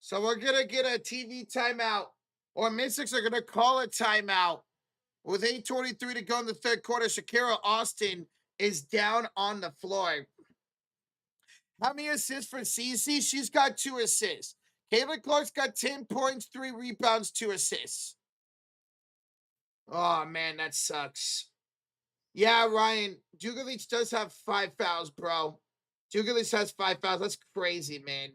So we're going to get a TV timeout. Or Mystics are going to call a timeout. With 8:23 to go in the third quarter, Shakira Austin is down on the floor. How many assists for Cece? She's got 2 assists. Caitlin Clark's got 10 points, 3 rebounds, 2 assists. Oh, man, that sucks. Yeah, Ryan, Djugovic does have 5 fouls, bro. Djugovic has 5 fouls. That's crazy, man.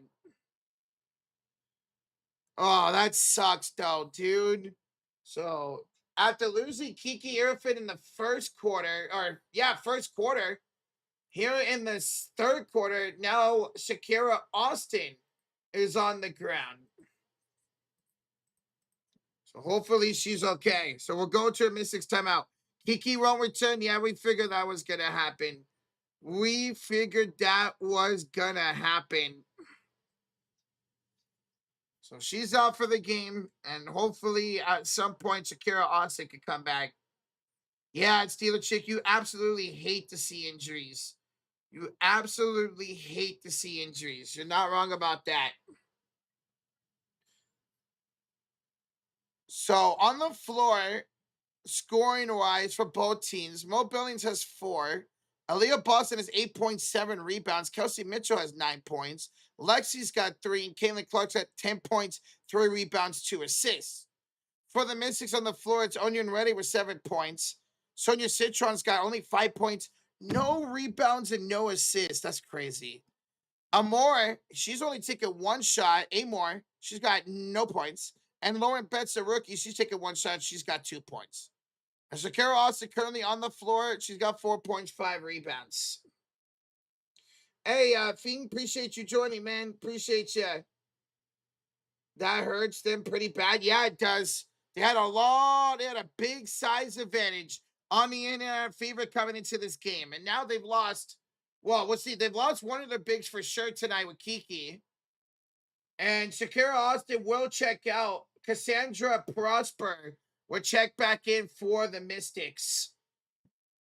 Oh, that sucks, though, dude. So, after losing Kiki Irfin in the first quarter, here in this third quarter, now Shakira Austin is on the ground. So hopefully she's okay. So we'll go to a Mystics timeout. Kiki won't return. Yeah, we figured that was going to happen. We figured that was going to happen. So she's out for the game. And hopefully at some point Shakira Austin could come back. Yeah, Steeler Chick, you absolutely hate to see injuries. You absolutely hate to see injuries. You're not wrong about that. So on the floor, scoring-wise for both teams, Mo Billings has 4. Aaliyah Boston has 8.7 rebounds. Kelsey Mitchell has 9 points. Lexi's got 3. And Caitlin Clark's got 10 points, 3 rebounds, 2 assists. For the Mystics on the floor, it's Onion Reddy with 7 points. Sonia Citron's got only 5 points, no rebounds, and no assists. That's crazy. Amore, she's only taken 1 shot. Amore, she's got no points. And Lauren Betts, a rookie, she's taken 1 shot. She's got 2 points. And Shakira Austin currently on the floor. She's got 4 points, 5 rebounds. Hey, Fiend, appreciate you joining, man. Appreciate you. That hurts them pretty bad. Yeah, it does. They had a big size advantage on the Indiana Fever coming into this game. And now they've lost, well, we'll see. They've lost one of their bigs for sure tonight with Kiki. And Shakira Austin will check out. Cassandra Prosper will check back in for the Mystics.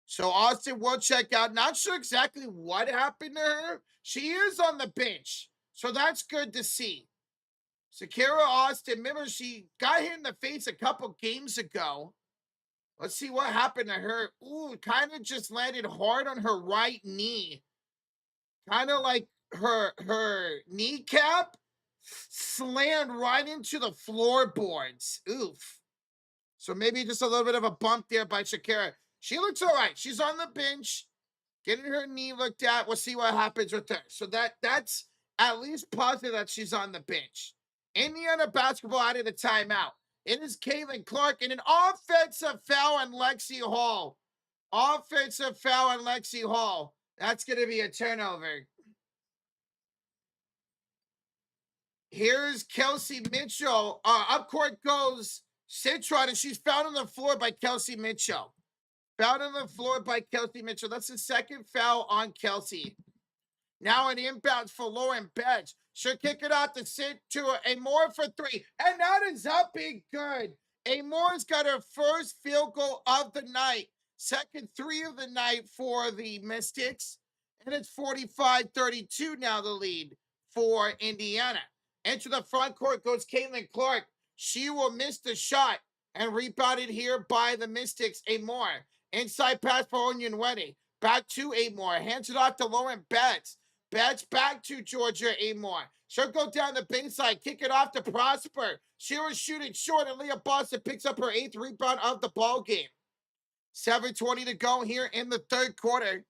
So Austin will check out. Not sure exactly what happened to her. She is on the bench. So that's good to see. Shakira Austin, remember she got hit in the face a couple games ago. Let's see what happened to her. Ooh, kind of just landed hard on her right knee. Kind of like her kneecap slammed right into the floorboards. Oof. So maybe just a little bit of a bump there by Shakira. She looks all right. She's on the bench, getting her knee looked at. We'll see what happens with her. So that's at least positive that she's on the bench. Indiana basketball out of the timeout. It is Caitlin Clark and an offensive foul on Lexi Hall. Offensive foul on Lexi Hall. That's going to be a turnover. Here's Kelsey Mitchell. Up court goes Citron, and she's fouled on the floor by Kelsey Mitchell. Fouled on the floor by Kelsey Mitchell. That's the second foul on Kelsey. Now an inbound for Lauren Betts. She'll kick it out to Amore for 3. And that is up and good. Amore's got her first field goal of the night. Second 3 of the night for the Mystics. And it's 45-32 now the lead for Indiana. Into the front court goes Caitlin Clark. She will miss the shot and rebounded here by the Mystics. Amore. Inside pass for Onion Weddy. Back to Amore. Hands it off to Lauren Betts. Betts back to Georgia Amore. She'll go down the baseline. Kick it off to Prosper. She was shooting short, and Leah Boston picks up her 8th rebound of the ball game. 7:20 to go here in the third quarter.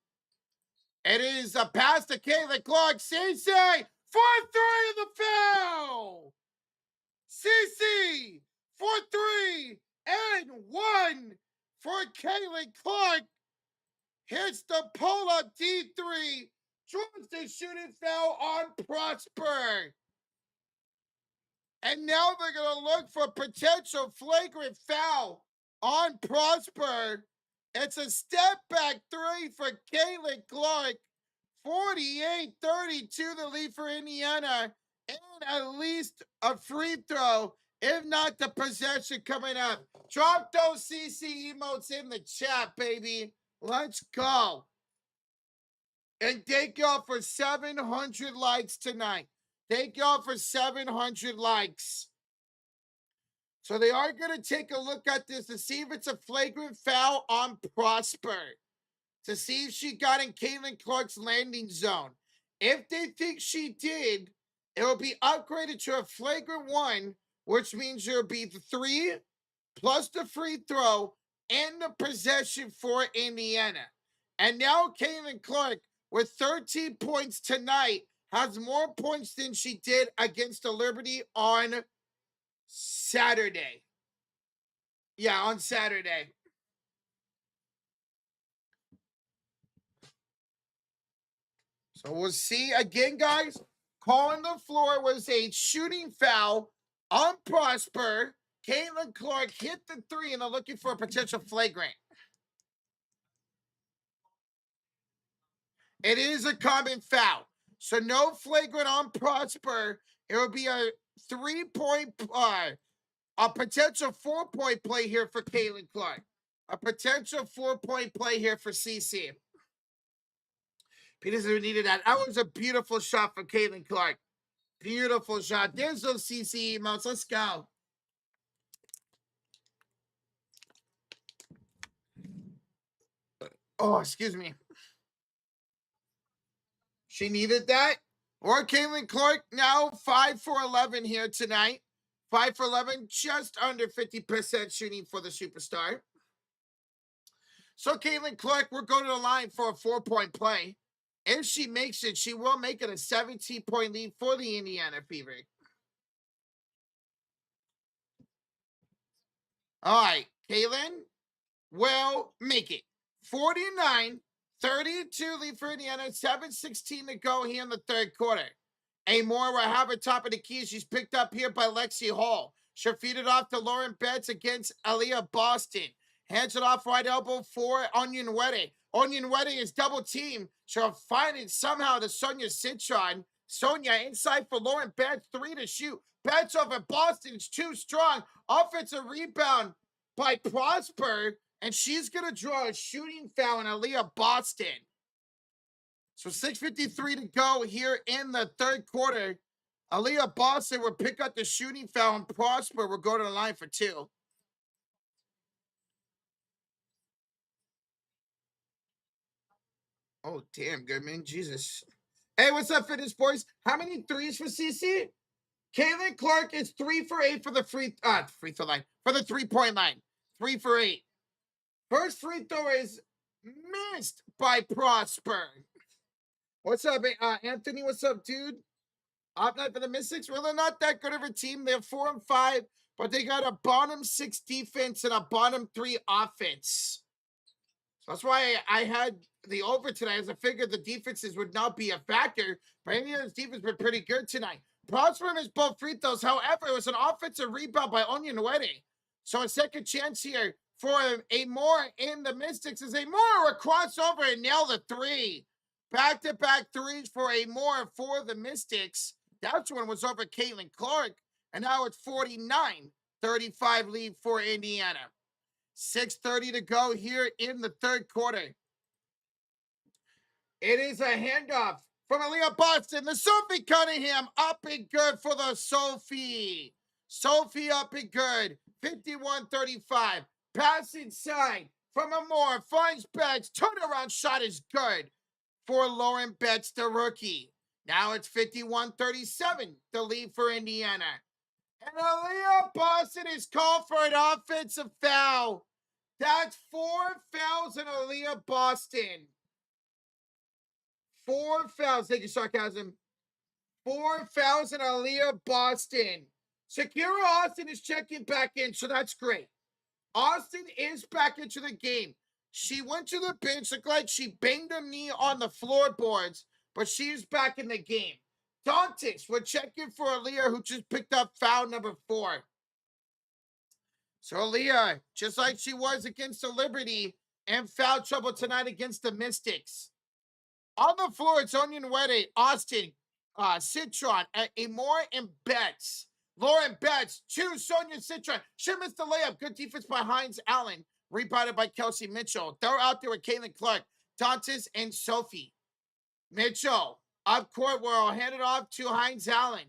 It is a pass to Caitlin Clark. Cece for 3 of the foul. Cece for 3. and one for Caitlin Clark. Hits the pull-up D3. Draws the shooting foul on Prosper. And now they're going to look for potential flagrant foul on Prosper. It's a step back three for Caitlin Clark. 48-32 the lead for Indiana. And at least a free throw, if not the possession coming up. Drop those CC emotes in the chat, baby. Let's go. And thank y'all for 700 likes tonight. Thank y'all for 700 likes. So they are going to take a look at this to see if it's a flagrant foul on Prosper. To see if she got in Caitlin Clark's landing zone. If they think she did, it will be upgraded to a flagrant one, which means there will be the 3 plus the free throw and the possession for Indiana. And now Caitlin Clark, with 13 points tonight, has more points than she did against the Liberty on Saturday. Yeah, on Saturday. So we'll see again, guys. Calling the floor was a shooting foul on Prosper. Caitlin Clark hit the 3 and they're looking for a potential flagrant. It is a common foul. So no flagrant on Prosper. It will be a 3-point, a potential 4-point play here for Caitlin Clark. A potential 4-point play here for CC. Peters needed that. That was a beautiful shot for Caitlin Clark. Beautiful shot. There's those CC emotes. Let's go. Oh, excuse me. She needed that. Or Caitlin Clark now 5 for 11 here tonight. 5 for 11, just under 50% shooting for the superstar. So Caitlin Clark, we're going to the line for a 4-point play. If she makes it, she will make it a 17-point lead for the Indiana Fever. All right, Caitlin will make it. 49-32 lead for Indiana. 7:16 to go here in the third quarter. Amore will have her top of the key. She's picked up here by Lexi Hall. She'll feed it off to Lauren Betts against Aaliyah Boston. Hands it off right elbow for Onion Weddy. Onion Weddy is double teamed. She'll find it somehow to Sonia Citron. Sonia inside for Lauren Betts. 3 to shoot. Betts over Boston's too strong. Offensive rebound by Prosper. And she's going to draw a shooting foul on Aaliyah Boston. So 6:53 to go here in the third quarter. Aaliyah Boston will pick up the shooting foul and Prosper will go to the line for 2. Oh, damn, Goodman. Jesus. Hey, what's up, fitness boys? How many threes for CC? Caitlin Clark is 3 for 8 for the free throw line. For the 3-point line. 3 for 8. First free throw is missed by Prosper. What's up, Anthony? What's up, dude? Off night for the Mystics. Well, they're not that good of a team. They're 4-5, but they got a bottom 6 defense and a bottom 3 offense. So that's why I had the over tonight, as I figured the defenses would not be a factor. But Indiana's defense been pretty good tonight. Prosper missed both free throws. However, it was an offensive rebound by Onion Weddy. So a second chance here for Amore in the Mystics as Amore will cross over and nail the 3. Back-to-back threes for Amore for the Mystics. That one was over Caitlin Clark. And now it's 49-35 lead for Indiana. 6:30 to go here in the third quarter. It is a handoff from Aaliyah Boston. The Sophie Cunningham up and good for the Sophie. Sophie up and good. 51-35. Pass inside from Amore. Finds Betts. Turnaround shot is good for Lauren Betts, the rookie. Now it's 51-37, the lead for Indiana. And Aaliyah Boston is called for an offensive foul. That's 4 fouls in Aaliyah Boston. 4 fouls. Thank you, sarcasm. 4 fouls in Aaliyah Boston. Shakira Austin is checking back in, so that's great. Austin is back into the game. She went to the bench, looked like she banged her knee on the floorboards, but she's back in the game. Dantes, we're checking for Aaliyah, who just picked up foul number 4. So Aaliyah, just like she was against the Liberty, in foul trouble tonight against the Mystics. On the floor, it's Sonia Austin, Citron, Amore, and Betts. Lauren Betts to Sonia Citron. She missed the layup. Good defense by Hines Allen. Rebounded by Kelsey Mitchell. They're out there with Caitlin Clark, Dantes, and Sophie. Mitchell, up court, will hand it off to Hines Allen.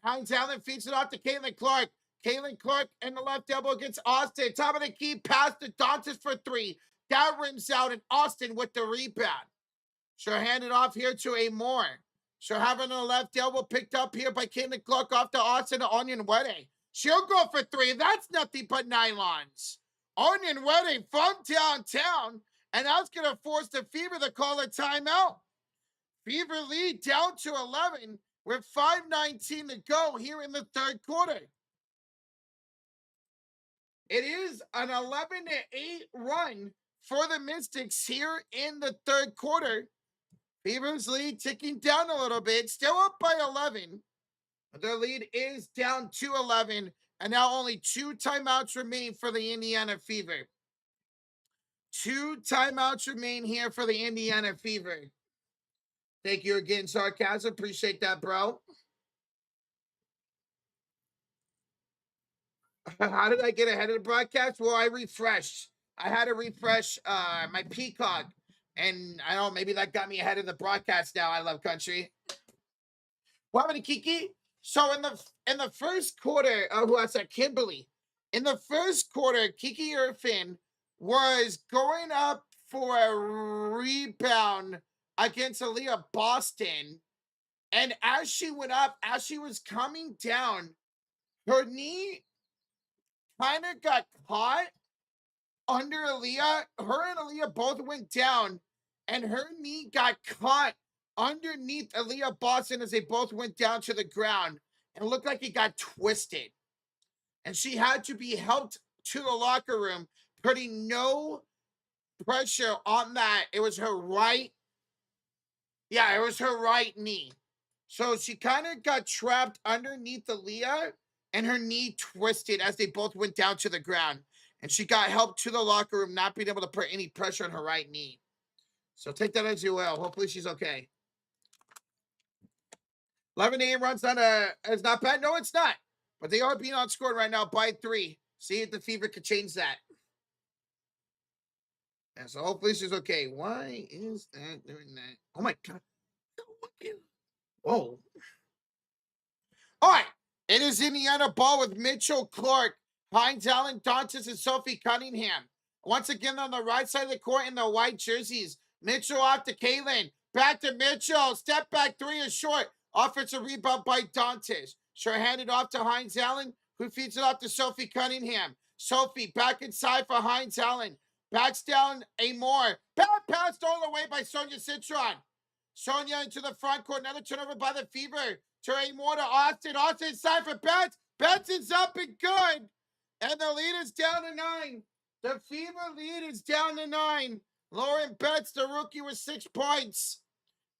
Hines Allen feeds it off to Caitlin Clark. Caitlin Clark in the left elbow against Austin. Top of the key, pass to Dantes for 3. That rims out, and Austin with the rebound. She'll hand it off here to Amore. She'll have it on the left elbow, picked up here by Caitlin Clark off to Austin to Onion Wedding. She'll go for 3. That's nothing but nylons. Onion Wedding from downtown, and that's going to force the Fever to call a timeout. Fever lead down to 11 with 5:19 to go here in the third quarter. It is an 11-8 run for the Mystics here in the third quarter. Fever's lead ticking down a little bit, still up by 11. Their lead is down to 11, and now only 2 timeouts remain for the Indiana Fever. 2 timeouts remain here for the Indiana Fever. Thank you again, Sarcasm. Appreciate that, bro. How did I get ahead of the broadcast? Well, I refreshed. I had to refresh my Peacock, and I don't know, maybe that got me ahead of the broadcast now. I love country. What happened to Kiki? So in the first quarter, who has that? Kimberly. In the first quarter, Kiki Irfin was going up for a rebound against Aaliyah Boston, and as she went up, as she was coming down, her knee kind of got caught under Aaliyah. Her and Aaliyah both went down, and her knee got caught underneath Aaliyah Boston as they both went down to the ground, and looked like it got twisted. And she had to be helped to the locker room, putting no pressure on that. It was her right. Yeah, it was her right knee. So she kind of got trapped underneath Aaliyah, and her knee twisted as they both went down to the ground. And she got helped to the locker room, not being able to put any pressure on her right knee. So take that as you will. Hopefully she's okay. 11-8 runs it's not bad. No, it's not. But they are being outscored right now by 3. See if the Fever could change that. And so hopefully she's okay. Why is that doing that? Oh my God. Whoa. All right. It is Indiana ball with Mitchell Clark, Hines Allen, Dantes, and Sophie Cunningham. Once again on the right side of the court in the white jerseys. Mitchell off to Kaylin. Back to Mitchell. Step back 3 is short. Offensive rebound by Dantes. She'll hand it off to Hines Allen, who feeds it off to Sophie Cunningham. Sophie back inside for Hines Allen. Backs down Amore. Bad pass all the way by Sonia Citron. Sonia into the front court. Another turnover by the Fever. To Amore to Austin. Austin inside for Betts. Betts is up and good. And the lead is down to 9. The Fever lead is down to 9. Lauren Betts, the rookie, with 6 points.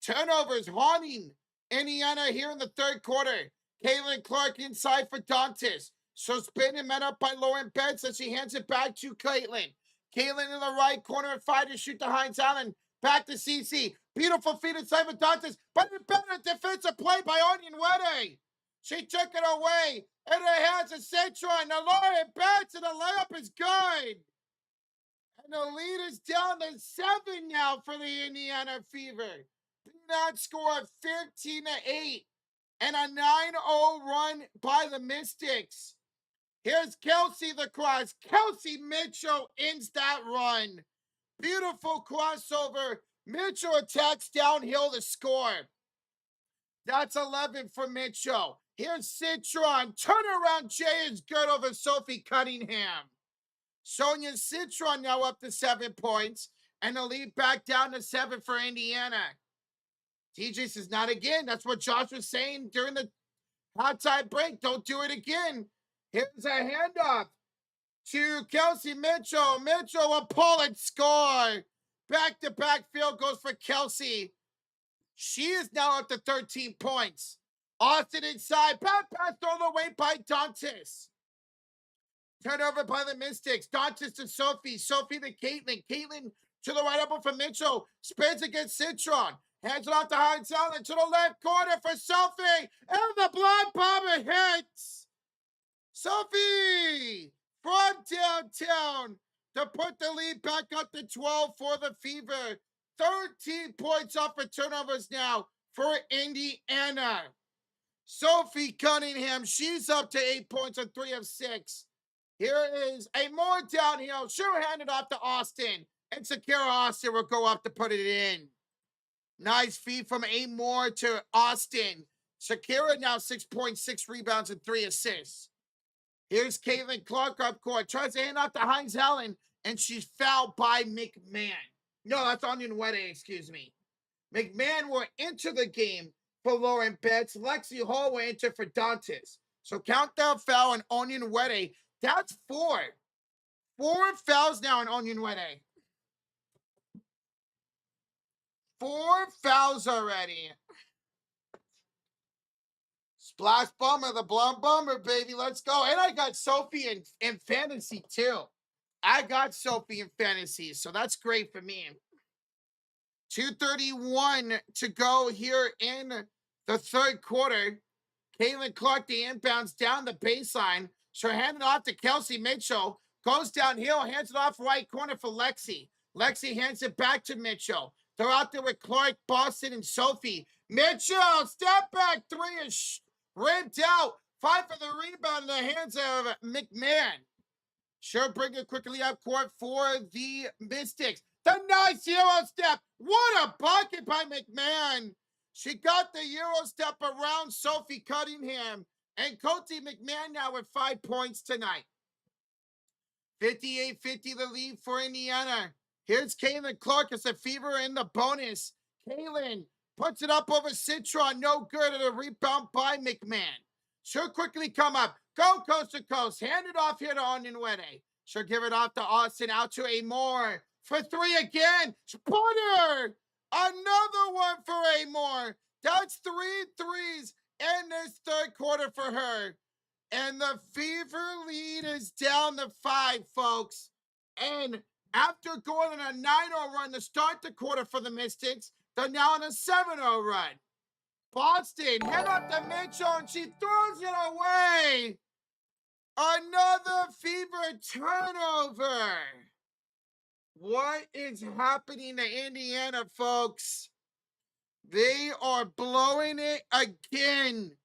Turnovers haunting Indiana here in the third quarter. Caitlin Clark inside for Dantes. So spinning met up by Lauren Betts as she hands it back to Caitlin. Caitlin in the right corner at 5 to shoot to Hines Allen. Back to CC. Beautiful feed inside for Dantes. But a better defensive play by Onion Wedding. She took it away. In her hands of Citron. Now Lauren Betts, and the layup is good. And the lead is down to 7 now for the Indiana Fever. That score of 15-8. And a 9-0 run by the Mystics. Here's Kelsey the cross. Kelsey Mitchell ends that run. Beautiful crossover. Mitchell attacks downhill to score. That's 11 for Mitchell. Here's Citron. Turnaround J is good over Sophie Cunningham. Sonia Citron now up to 7 points. And the lead back down to 7 for Indiana. TJ says, not again. That's what Josh was saying during the halftime break. Don't do it again. Here's a handoff. to Kelsey Mitchell. Mitchell will pull and score. Back-to-back field goals for Kelsey. She is now up to 13 points. Austin inside. Bad pass thrown away by Dantas. Turnover by the Mystics. Dantas to Sophie. Sophie to Caitlin. Caitlin to the right elbow for Mitchell. Spins against Citron. Hands it off to Hines Allen to the left corner for Sophie. And the blind bomber hits. Sophie from downtown to put the lead back up to 12 for the Fever. 13 points off for turnovers now for Indiana. Sophie Cunningham, she's up to 8 points on 3 of 6. Here is a more downhill. She'll hand it off to Austin. And Shakira Austin will go up to put it in. Nice feed from Amore to Austin. Shakira now 6.6 rebounds and 3 assists. Here's Caitlin Clark up court. Tries to hand off to Hines Allen. And she's fouled by McMahon. No, that's Onion Wedding, excuse me. McMahon will enter the game for Lauren Betts. Lexi Hall will enter for Dantas. So countdown foul on Onion Wedding. That's 4. 4 fouls now on Onion Wedding. 4 fouls already. Splash Bomber, the blonde bomber, baby. Let's go. And I got Sophie in fantasy, too. I got Sophie in fantasy, so that's great for me. 2:31 to go here in the third quarter. Caitlin Clark, the inbounds down the baseline. She'll hand it off to Kelsey Mitchell. Goes downhill, hands it off right corner for Lexi. Lexi hands it back to Mitchell. They're out there with Clark, Boston, and Sophie. Mitchell, step back 3 is ripped out. 5 for the rebound in the hands of McMahon. She'll bring it quickly up court for the Mystics. The nice Euro step. What a bucket by McMahon. She got the Euro step around Sophie Cunningham. And Coty McMahon now with 5 points tonight. 58-50 the lead for Indiana. Here's Caitlin Clark as a Fever in the bonus. Caitlin puts it up over Citron. No good at a rebound by McMahon. She'll quickly come up. Go coast to coast. Hand it off here to Onion Wedding. She'll give it off to Austin. Out to Amore. For 3 again. Putter. Another one for Amore. That's 3 threes in this third quarter for her. And the Fever lead is down to 5, folks. And after going on a 9-0 run to start the quarter for the Mystics, they're now on a 7-0 run. Boston, head up to Mitchell, and she throws it away. Another Fever turnover. What is happening to Indiana, folks? They are blowing it again.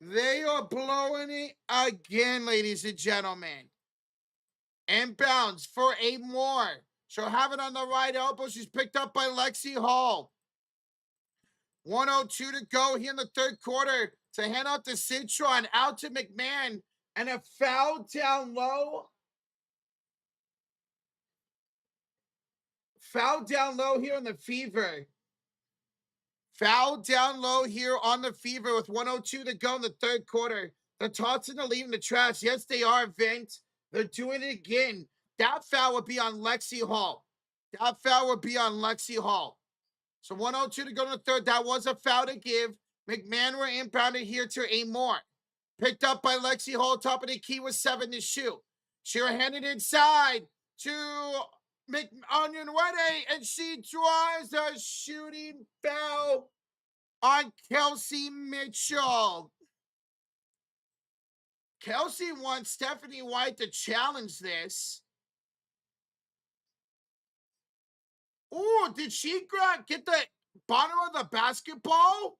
They are blowing it again, ladies and gentlemen. Inbounds for Amore. She'll have it on the right elbow. She's picked up by Lexi Hall. 1:02 to go here in the third quarter to hand out to Citron, out to McMahon, and a foul down low. Foul down low here on the Fever. Foul down low here on the Fever with 1:02 to go in the third quarter. They're tossing the lead in the trash. Yes, they are, Vint. They're doing it again. That foul would be on Lexi Hall. That foul would be on Lexi Hall. So 1:02 to go in the third. That was a foul to give. McMahon were inbounded here to Amore. Picked up by Lexi Hall. Top of the key with 7 to shoot. She'll hand it inside to Onion Wedding, and she draws a shooting foul on Kelsey Mitchell. Kelsey wants Stephanie White to challenge this. Oh, did she get the bottom of the basketball?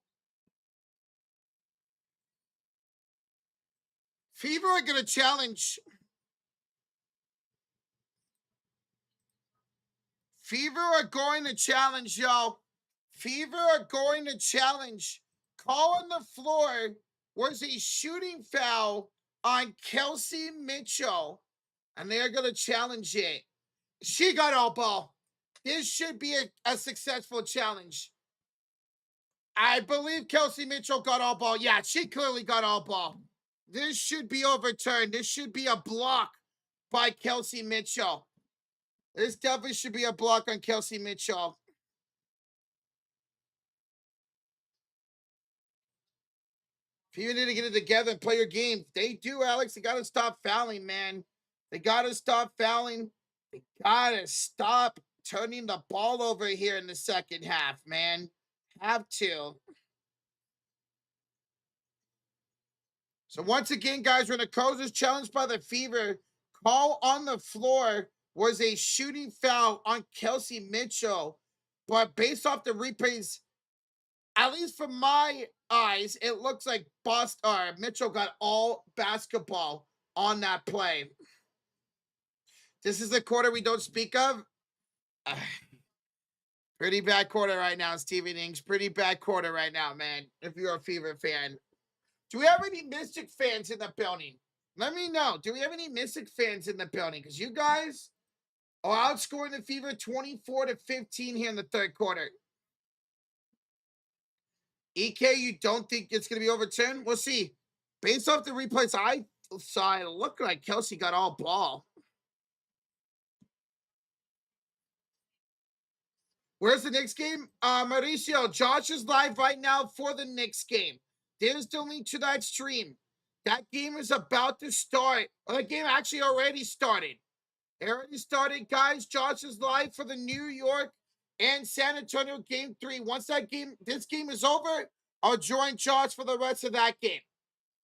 Fever are going to challenge. Fever are going to challenge, y'all. Fever are going to challenge. Call on the floor was a shooting foul on Kelsey Mitchell, and they're going to challenge it. She got all ball. This should be a successful challenge. I believe Kelsey Mitchell got all ball. Yeah, she clearly got all ball. This should be overturned. This should be a block by Kelsey Mitchell. This definitely should be a block on Kelsey Mitchell. If you need to get it together and play your game, they do, Alex. They got to stop fouling, man. They got to stop fouling. They got to stop turning the ball over here in the second half, man. Have to. So once again, guys, we're in a Cousins challenge by the Fever. Call on the floor was a shooting foul on Kelsey Mitchell. But based off the replays, at least from my eyes, it looks like Mitchell got all basketball on that play. This is the quarter we don't speak of. Pretty bad quarter right now, Steven Ings. Pretty bad quarter right now, man, if you're a Fever fan. Do we have any Mystic fans in the building? Let me know. Do we have any Mystic fans in the building? Because you guys are outscoring the Fever 24-15 here in the third quarter. EK, you don't think it's going to be overturned? We'll see. Based off the replays I saw, it looked like Kelsey got all ball. Where's the Knicks game? Mauricio, Josh is live right now for the Knicks game. There's the link to that stream. That game is about to start. Well, the game actually already started. It already started, guys. Josh is live for the New York and San Antonio game 3. Once this game is over, I'll join Josh for the rest of that game.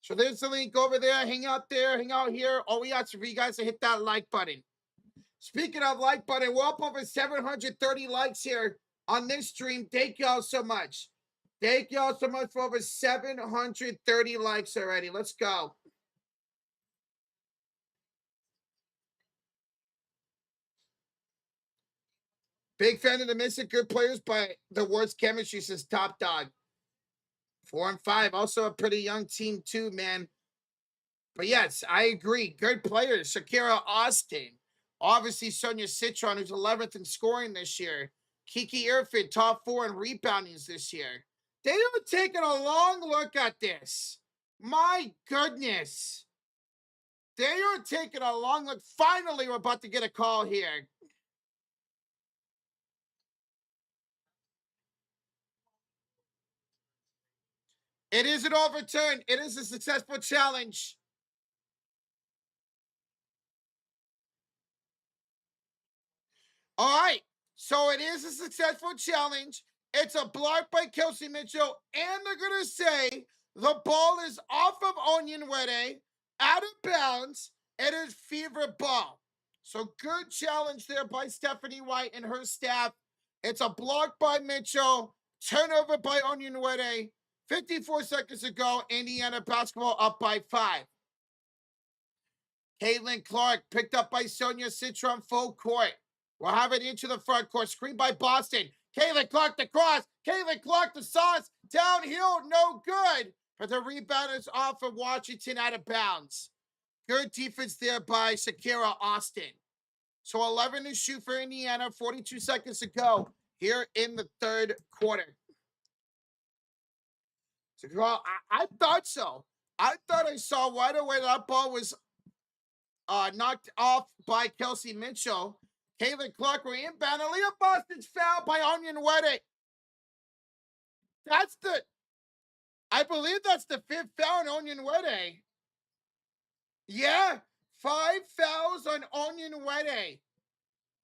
So there's the link over there. Hang out there, hang out here. All we ask for you guys to hit that like button. Speaking of like button, we're up over 730 likes here on this stream. Thank y'all so much. Thank y'all so much for over 730 likes already. Let's go. Big fan of the Mystic. Good players, but the worst chemistry, says Top Dog. 4 and 5. Also a pretty young team too, man. But yes, I agree. Good players. Shakira Austin. Obviously, Sonia Citron, who's 11th in scoring this year. Kiki Irfin, top 4 in reboundings this year. They are taking a long look at this. My goodness. They are taking a long look. Finally, we're about to get a call here. It is an overturn. It is a successful challenge. All right. So it is a successful challenge. It's a block by Kelsey Mitchell. And they're going to say the ball is off of Onyenwere, out of bounds. It is Fever ball. So good challenge there by Stephanie White and her staff. It's a block by Mitchell. Turnover by Onyenwere. 54 seconds ago, Indiana basketball up by 5. Caitlin Clark picked up by Sonia Citron, full court. We'll have it into the front court. Screen by Boston. Caitlin Clark the cross. Caitlin Clark the sauce. Downhill, no good. But the rebound is off of Washington, out of bounds. Good defense there by Shakira Austin. So 11 to shoot for Indiana. 42 seconds to go here in the third quarter. So, I thought so. I thought I saw right away that ball was knocked off by Kelsey Mitchell. Caitlin Clark were inbound. Aaliyah Boston's foul by Onyenwere. I believe that's the 5th foul on Onyenwere. Yeah, 5 fouls on Onyenwere.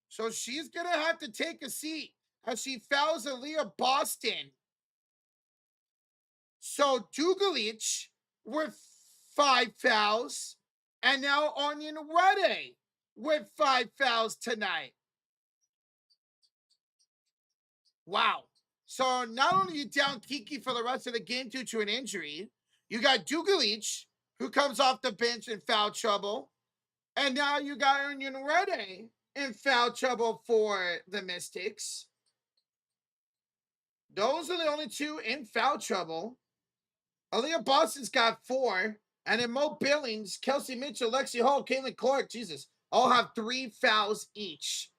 So she's going to have to take a seat as she fouls Aaliyah Boston. So Dugalich with 5 fouls. And now Onyenwere with 5 fouls tonight. Wow. So not only you down Kiki for the rest of the game due to an injury, you got Dugalich, who comes off the bench in foul trouble. And now you got Onyenwere in foul trouble for the Mystics. Those are the only 2 in foul trouble. Aaliyah Boston's got 4. And then Mo Billings, Kelsey Mitchell, Lexi Hall, Caitlin Clark, Jesus, all have 3 fouls each.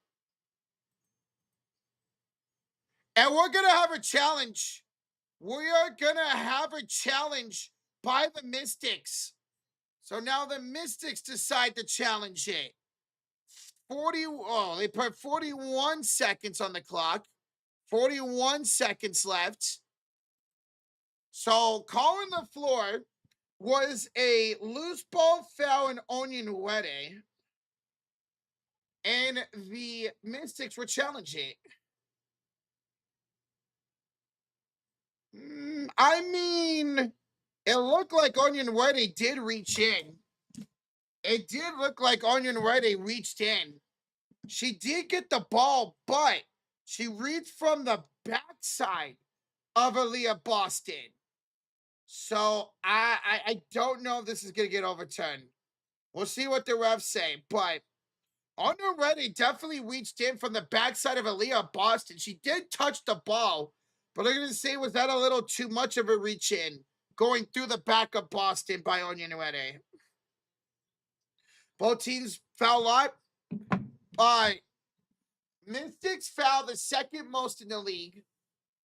And we're going to have a challenge. We are going to have a challenge by the Mystics. So now the Mystics decide to challenge it. they put 41 seconds on the clock. 41 seconds left. So calling the floor was a loose ball foul in Onion Wede. And the Mystics were challenging. I mean, it looked like Onion Wede did reach in. It did look like Onion Wede reached in. She did get the ball, but she reached from the backside of Aaliyah Boston. So I don't know if this is going to get overturned. We'll see what the refs say, but Onion Wede definitely reached in from the backside of Aaliyah Boston. She did touch the ball, but I'm going to say, was that a little too much of a reach in going through the back of Boston by Onion Wede? Both teams foul a lot. Mystics foul the second most in the league.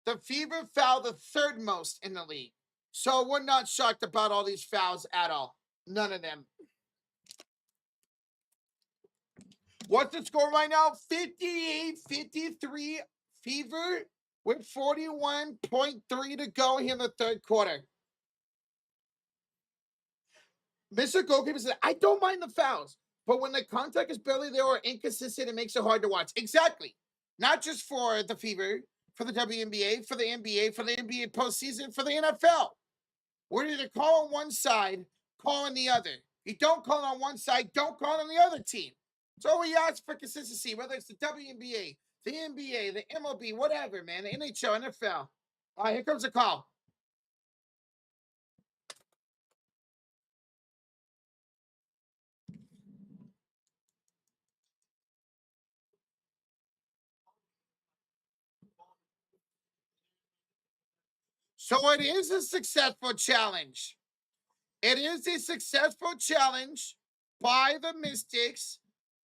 The Fever foul the third most in the league. So we're not shocked about all these fouls at all. None of them. What's the score right now? 58-53 Fever with 41.3 to go here in the third quarter. Mr. Goalkeeper said, I don't mind the fouls, but when the contact is barely there or inconsistent, it makes it hard to watch. Exactly. Not just for the Fever, for the WNBA, for the NBA, for the NBA postseason, for the NFL. We're either call on one side, call on the other. You don't call on one side, don't call on the other team. So we ask for consistency, whether it's the WNBA, the NBA, the MLB, whatever, man, the NHL, NFL. All right, here comes the call. So it is a successful challenge. It is a successful challenge by the Mystics.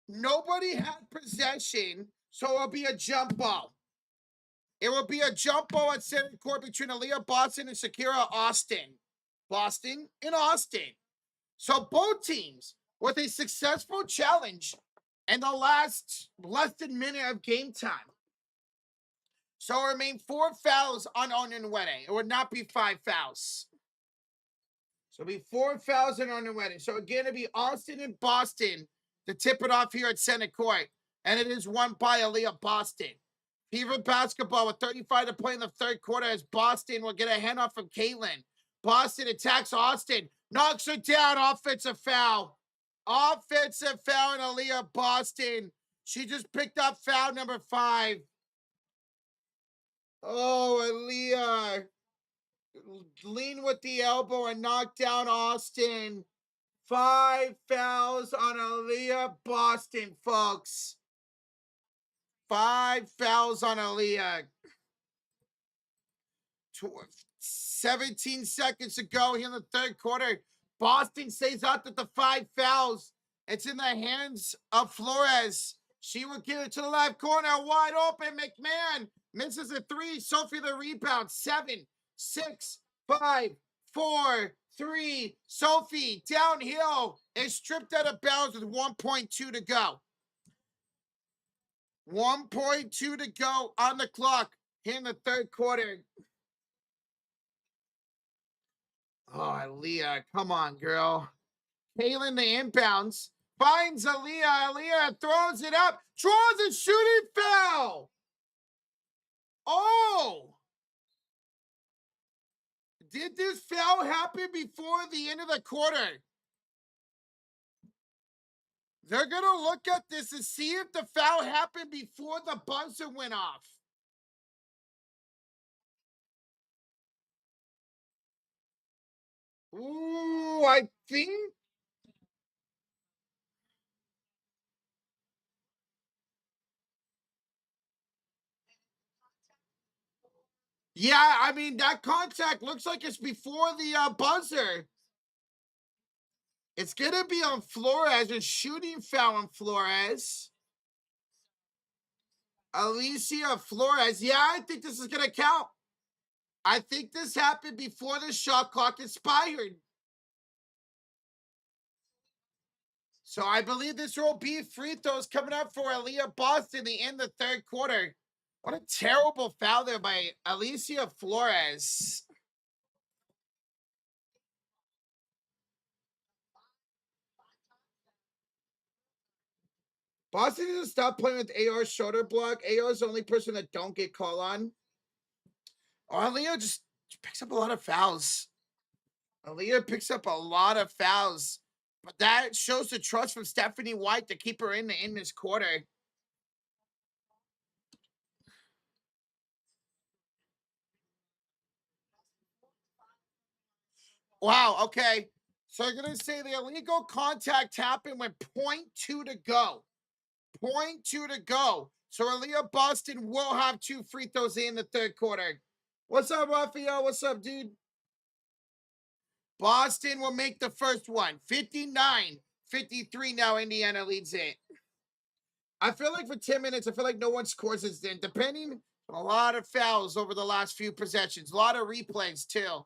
Nobody had possession, so it'll be a jump ball. It will be a jump ball at center court between Aaliyah Boston and Shakira Austin. Boston and Austin. So both teams with a successful challenge in the last less than minute of game time. So it remain 4 fouls on Onion Wede. It would not be 5 fouls. So it'll be 4 fouls on Onion Wede. So again, it'll be Austin and Boston to tip it off here at center court. And it is won by Aaliyah Boston. Fever basketball with 35 to play in the third quarter as Boston will get a handoff from Caitlin. Boston attacks Austin. Knocks her down. Offensive foul. Offensive foul in Aaliyah Boston. She just picked up foul number 5. Oh, Aaliyah. Lean with the elbow and knock down Austin. 5 fouls on Aaliyah Boston, folks. 5 fouls on Aaliyah. 17 seconds to go here in the third quarter. Boston stays out at the 5 fouls. It's in the hands of Flores. She will give it to the left corner. Wide open. McMahon misses a 3. Sophie the rebound. 7, 6, 5, 4, 3. Sophie downhill is stripped out of bounds with 1.2 to go. 1.2 to go on the clock here in the third quarter. Oh, Aaliyah, come on, girl. Kaylin, the inbounds, finds Aaliyah. Aaliyah throws it up, draws a shooting foul. Oh! Did this foul happen before the end of the quarter? They're going to look at this and see if the foul happened before the buzzer went off. Ooh, I think. Yeah, I mean, that contact looks like it's before the buzzer. It's going to be on Flores, a shooting foul on Flores. Alicia Flores. Yeah, I think this is going to count. I think this happened before the shot clock expired. So I believe this will be free throws coming up for Aaliyah Boston in the third quarter. What a terrible foul there by Alicia Flores. Boston needs to stop playing with AR's shoulder block. AR is the only person that don't get called on. Aaliyah just picks up a lot of fouls. Aaliyah picks up a lot of fouls. But that shows the trust from Stephanie White to keep her in this quarter. Wow, okay. So you're going to say the illegal contact happened with 0.2 to go. 0.2 to go. So Aaliyah Boston will have 2 free throws in the third quarter. What's up, Raphael? What's up, dude? Boston will make the first one. 59-53 now. Indiana leads it. I feel like for 10 minutes, I feel like no one scores this then. Depending on a lot of fouls over the last few possessions. A lot of replays, too.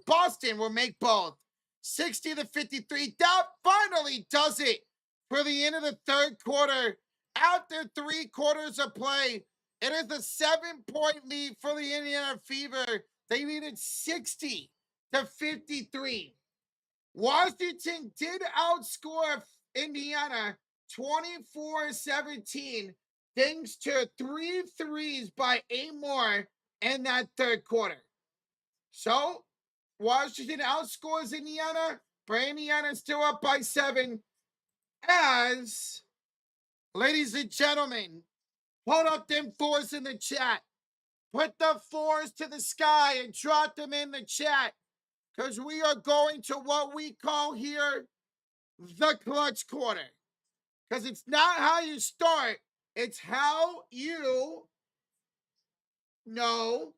Boston will make both. 60-53. That finally does it for the end of the third quarter. After 3 quarters of play, it is a 7-point lead for the Indiana Fever. They needed 60-53. Washington did outscore Indiana 24-17 thanks to 3 threes by Amore in that third quarter. So, Washington outscores Indiana, but Indiana still up by 7. As, ladies and gentlemen, hold up them 4s in the chat. Put the 4s to the sky and drop them in the chat. Because we are going to what we call here the clutch quarter. Because it's not how you start, it's how you... No.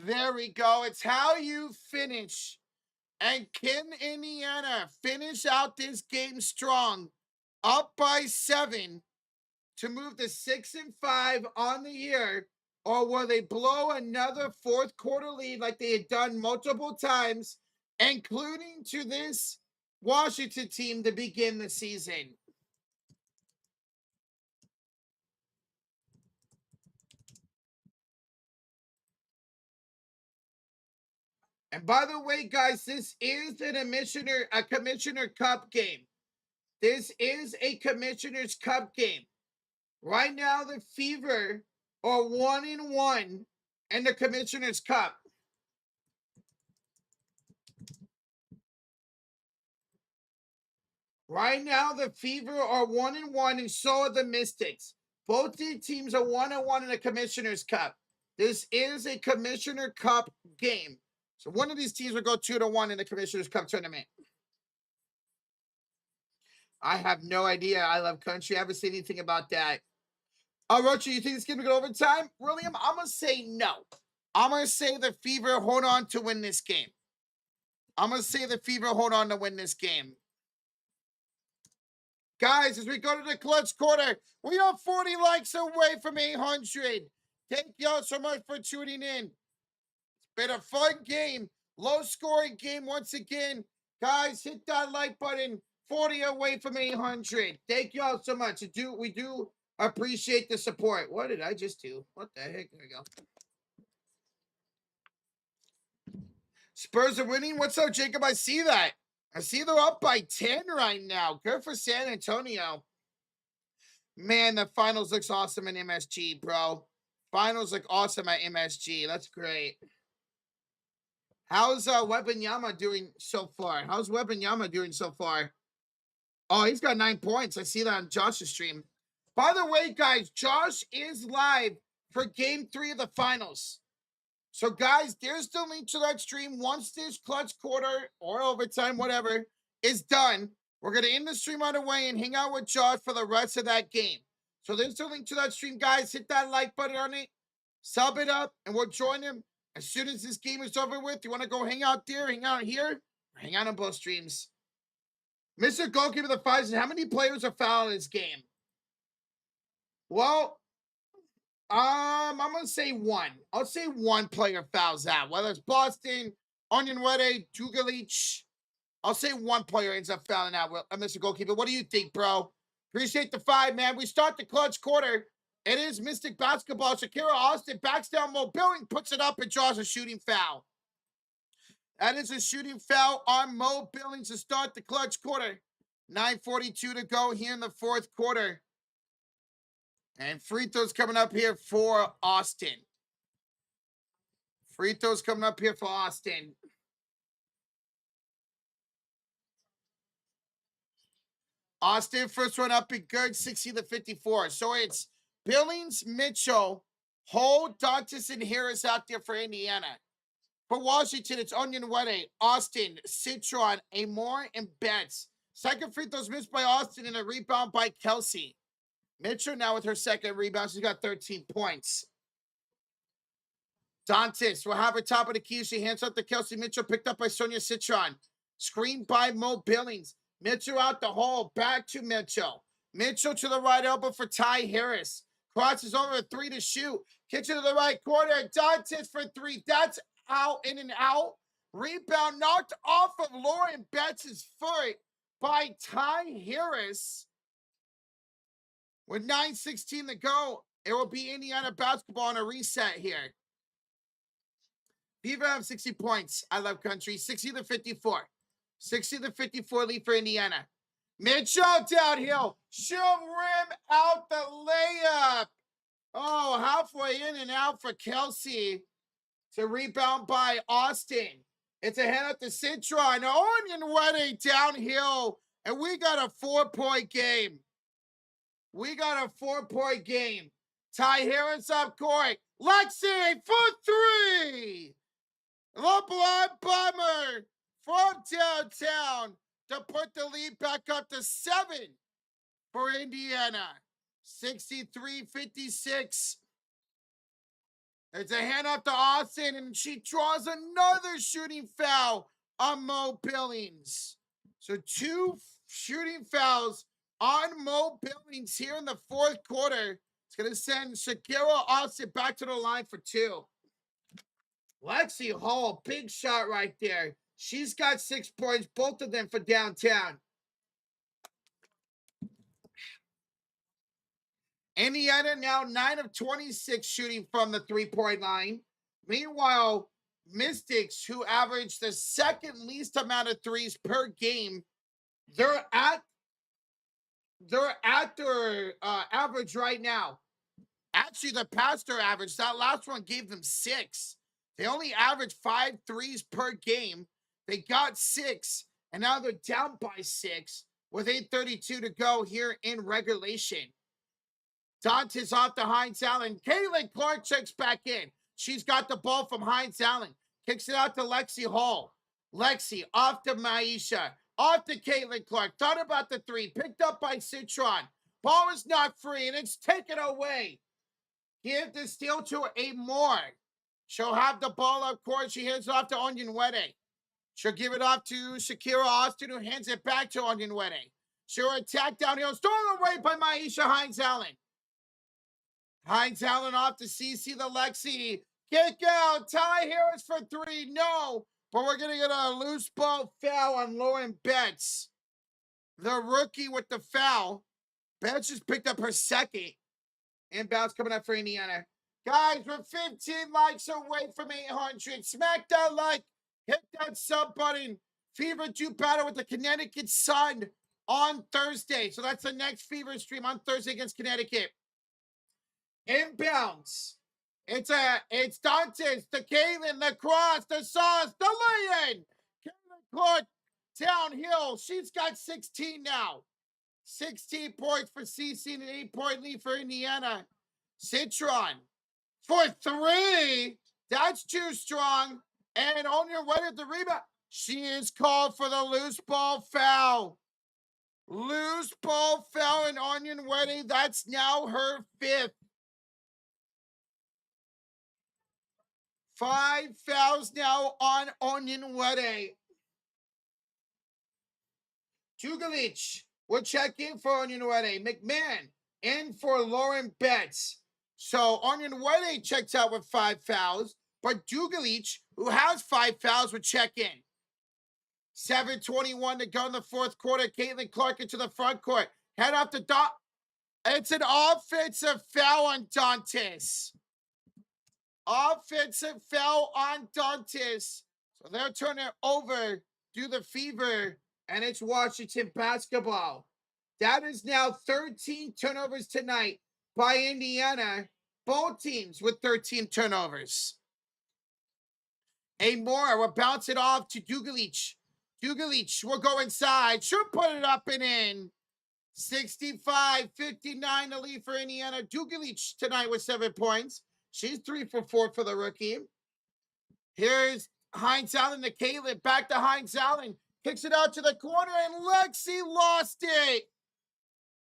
There we go. It's how you finish. And can Indiana finish out this game strong, up by 7, to move to 6-5 on the year? Or will they blow another fourth quarter lead like they had done multiple times, including to this Washington team to begin the season? And by the way, guys, this is a Commissioner Cup game. This is a Commissioner's Cup game. Right now, the Fever are 1-1 in the Commissioner's Cup. Right now, the Fever are 1-1, and so are the Mystics. Both these teams are 1-1 in the Commissioner's Cup. This is a Commissioner Cup game. So one of these teams will go 2-1 in the Commissioner's Cup tournament. I have no idea. I love country. I haven't seen anything about that. Roger, you think it's going to go overtime? William, I'm going to say no. I'm going to say the Fever hold on to win this game. Guys, as we go to the clutch quarter, we are 40 likes away from 800. Thank y'all so much for tuning in. It's been a fun game. Low-scoring game once again. Guys, hit that like button. 40 away from 800. Thank y'all so much. We do appreciate the support. What did I just do? What the heck? There we go. Spurs are winning. What's up, Jacob? I see that. I see they're up by 10 right now. Good for San Antonio. Man, the finals looks awesome in MSG, bro. Finals look awesome at MSG. That's great. How's Wembanyama doing so far? Oh, he's got 9 points. I see that on Josh's stream. By the way, guys, Josh is live for Game 3 of the finals. So, guys, there's the link to that stream. Once this clutch quarter or overtime, whatever, is done, we're going to end the stream right away and hang out with Josh for the rest of that game. So there's the link to that stream, guys. Hit that like button on it. Sub it up, and we'll join him as soon as this game is over with. You want to go hang out there, hang out here, or hang out on both streams. Mr. Goalkeeper of the Fives, how many players are fouled in this game? Well, I'm going to say 1. I'll say 1 player fouls out, whether it's Boston Onion Wede, Dugalich. I'll say one player ends up fouling out, Mr. Goalkeeper. What do you think, bro? Appreciate the 5, man. We start the clutch quarter. It is Mystic Basketball. Shakira Austin backs down Mo Billing, puts it up, and draws a shooting foul. That is a shooting foul on Mo Billings to start the clutch quarter. 9:42 to go here in the fourth quarter. And free throws coming up here for Austin. Free throws coming up here for Austin. Austin, first one up and good, 60-54. So it's Billings, Mitchell, Hull, Dantas, and Harris out there for Indiana. For Washington, it's Onion Wede, Austin, Citron, Amore, and Betts. Second free throws missed by Austin and a rebound by Kelsey. Mitchell now with her second rebound. She's got 13 points. Dantas will have her top of the key. She hands up to Kelsey. Mitchell picked up by Sonia Citron. Screen by Mo Billings. Mitchell out the hole. Back to Mitchell. Mitchell to the right elbow for Ty Harris. Crosses over a 3 to shoot. Kicks it to the right corner. Dantas for 3. That's out, in and out. Rebound knocked off of Lauren Betts' foot by Ty Harris. With 9:16 to go, it will be Indiana basketball on a reset here. Beaver have 60 points. I love country. 60-54. 60-54 lead for Indiana. Mitchell downhill. Shove rim out the layup. Oh, halfway in and out for Kelsey. To rebound by Austin. It's a head up to Citron. Onion Wede downhill. And we got a 4-point game. We got a 4-point game. Ty Harris up court. Lexi for 3. The Blood Bomber from downtown to put the lead back up to 7 for Indiana. 63-56. It's a hand up to Austin, and she draws another shooting foul on Mo Billings. So 2 shooting fouls on Mo Billings here in the fourth quarter. It's going to send Shakira Austin back to the line for 2. Lexi Hall, big shot right there. She's got 6 points, both of them for downtown. Indiana now 9 of 26 shooting from the 3-point line. Meanwhile, Mystics, who average the second least amount of threes per game, they're at their average right now. Actually, the past their average, that last one gave them 6. They only average 5 threes per game. They got 6, and now they're down by 6 with 8:32 to go here in regulation. Dantas off to Hines Allen. Caitlin Clark checks back in. She's got the ball from Hines Allen. Kicks it out to Lexi Hall. Lexi off to Maisha. Off to Caitlin Clark. Thought about the 3. Picked up by Citron. Ball is not free, and it's taken away. Give the steal to Amore. She'll have the ball up court. She hands it off to Onion Wede. She'll give it off to Shakira Austin, who hands it back to Onion Wede. She'll attack downhill. Stolen away by Maisha Hines Allen. Hines Allen off to CC the Lexi. Kick out. Ty Harris for 3. No. But we're going to get a loose ball foul on Lauren Betts. The rookie with the foul. Betts just picked up her second. Inbounds coming up for Indiana. Guys, we're 15 likes away from 800. Smack that like. Hit that sub button. Fever 2 battle with the Connecticut Sun on Thursday. So that's the next Fever stream on Thursday against Connecticut. Inbounds. It's Dantas, the Caitlin, the cross, the sauce, the lay-in. Caitlin Clark downhill. She's got 16 now. 16 points for CC and an 8-point lead for Indiana. Citron for 3. That's too strong. And on your way to the rebound. She is called for the loose ball foul. Loose ball foul in Onion Wede. That's now her 5th. 5 fouls now on Onion Wede. Tugalich will check in for Onion Wede. McMahon in for Lauren Betts. So Onion Wede checks out with 5 fouls. but Dugalich, who has 5 fouls, would check in. 7:21 to go in the fourth quarter. Caitlin Clark into the front court. Head off the dot. It's an offensive foul on Dantes. Offensive foul on Dantes. So they'll turn it over to the Fever, and it's Washington basketball. That is now 13 turnovers tonight by Indiana. Both teams with 13 turnovers. Moore will bounce it off to Dugalich. Dugalich will go inside. Should put it up and in. 65-59 the lead for Indiana. Dugalich tonight with 7 points. She's 3 for 4 for the rookie. Here's Hines Allen to Caitlin. Back to Hines Allen. Kicks it out to the corner, and Lexi lost it.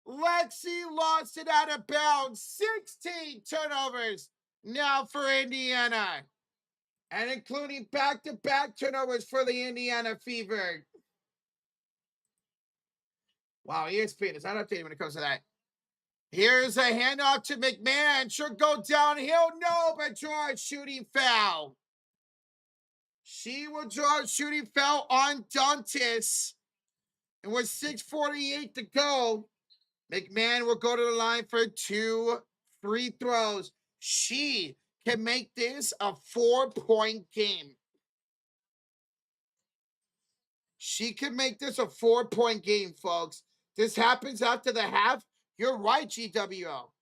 Lexi lost it out of bounds. 16 turnovers now for Indiana. And including back-to-back turnovers for the Indiana Fever. Wow, ESPN is not updated when it comes to that. Here's a handoff to McMahon. Should go downhill. No, but draw a shooting foul. She will draw a shooting foul on Dantes. And with 6:48 to go, McMahon will go to the line for 2 free throws. She can make this a 4-point game. She can make this a 4-point game, folks. This happens after the half. You're right, GWO.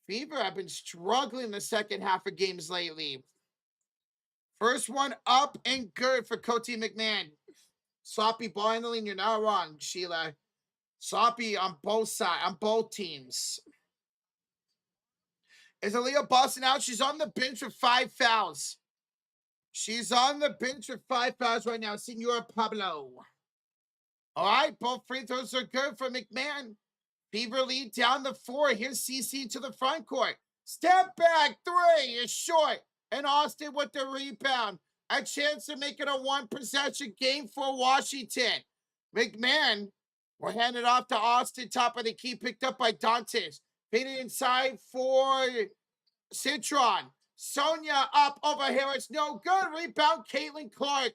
Fever have been struggling in the second half of games lately. First one up and good for Coty McMahon. Sloppy ball handling, you're not wrong, Sheila. Sloppy on both sides, on both teams. Is Aaliyah Boston out? She's on the bench with 5 fouls. She's on the bench with 5 fouls right now, Senor Pablo. All right, both free throws are good for McMahon. Fever lead down the 4. Here's CC to the front court. Step back 3 is short. And Austin with the rebound. A chance to make it a 1-possession game for Washington. McMahon will hand it off to Austin. Top of the key, picked up by Dantes. Feeding inside for Citron. Sonia up over Harris. No good. Rebound, Caitlin Clark.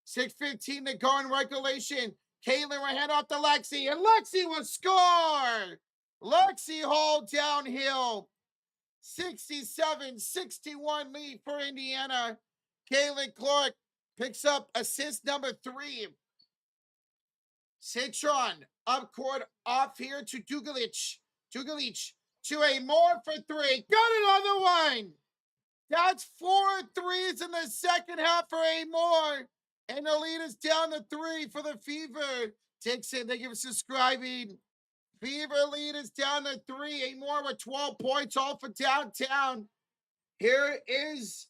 6:15 to go in regulation. Caitlin will hand off to Lexi, and Lexi will score. Lexi Hall downhill. 67-61 lead for Indiana. Caitlin Clark picks up assist number 3. Citron up court off here to Dugalich. Dugalich to a Moore for 3. Got another one. That's 4 threes in the second half for a Moore. And the lead is down to 3 for the Fever. Dixon, thank you for subscribing. Fever lead is down to 3. A Moore with 12 points, all for downtown. Here is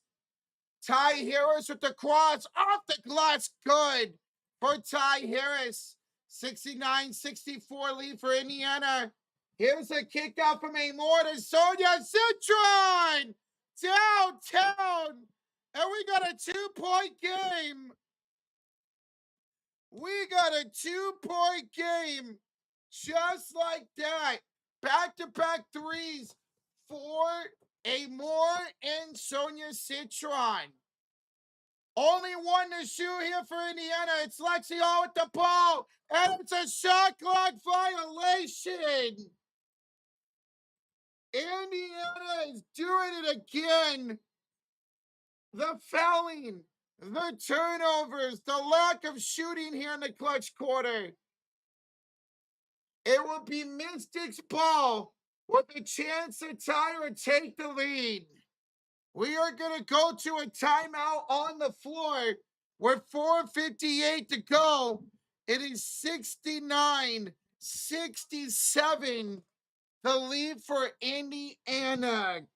Ty Harris with the cross. Off the glass, good for Ty Harris. 69-64 lead for Indiana. Here's a kick out from a Moore to Sonia Citron. Downtown. And we got a 2-point game. We got a 2-point game. Just like that. Back-to-back threes for a Moore and Sonia Citron. Only one to shoot here for Indiana. It's Lexi Hall with the ball. And it's a shot clock violation. Indiana is doing it again. The fouling, the turnovers, the lack of shooting here in the clutch quarter. It will be Mystics ball with a chance to tie or take the lead. We are going to go to a timeout on the floor with 4:58 to go. It is 69-67. The lead for Indiana.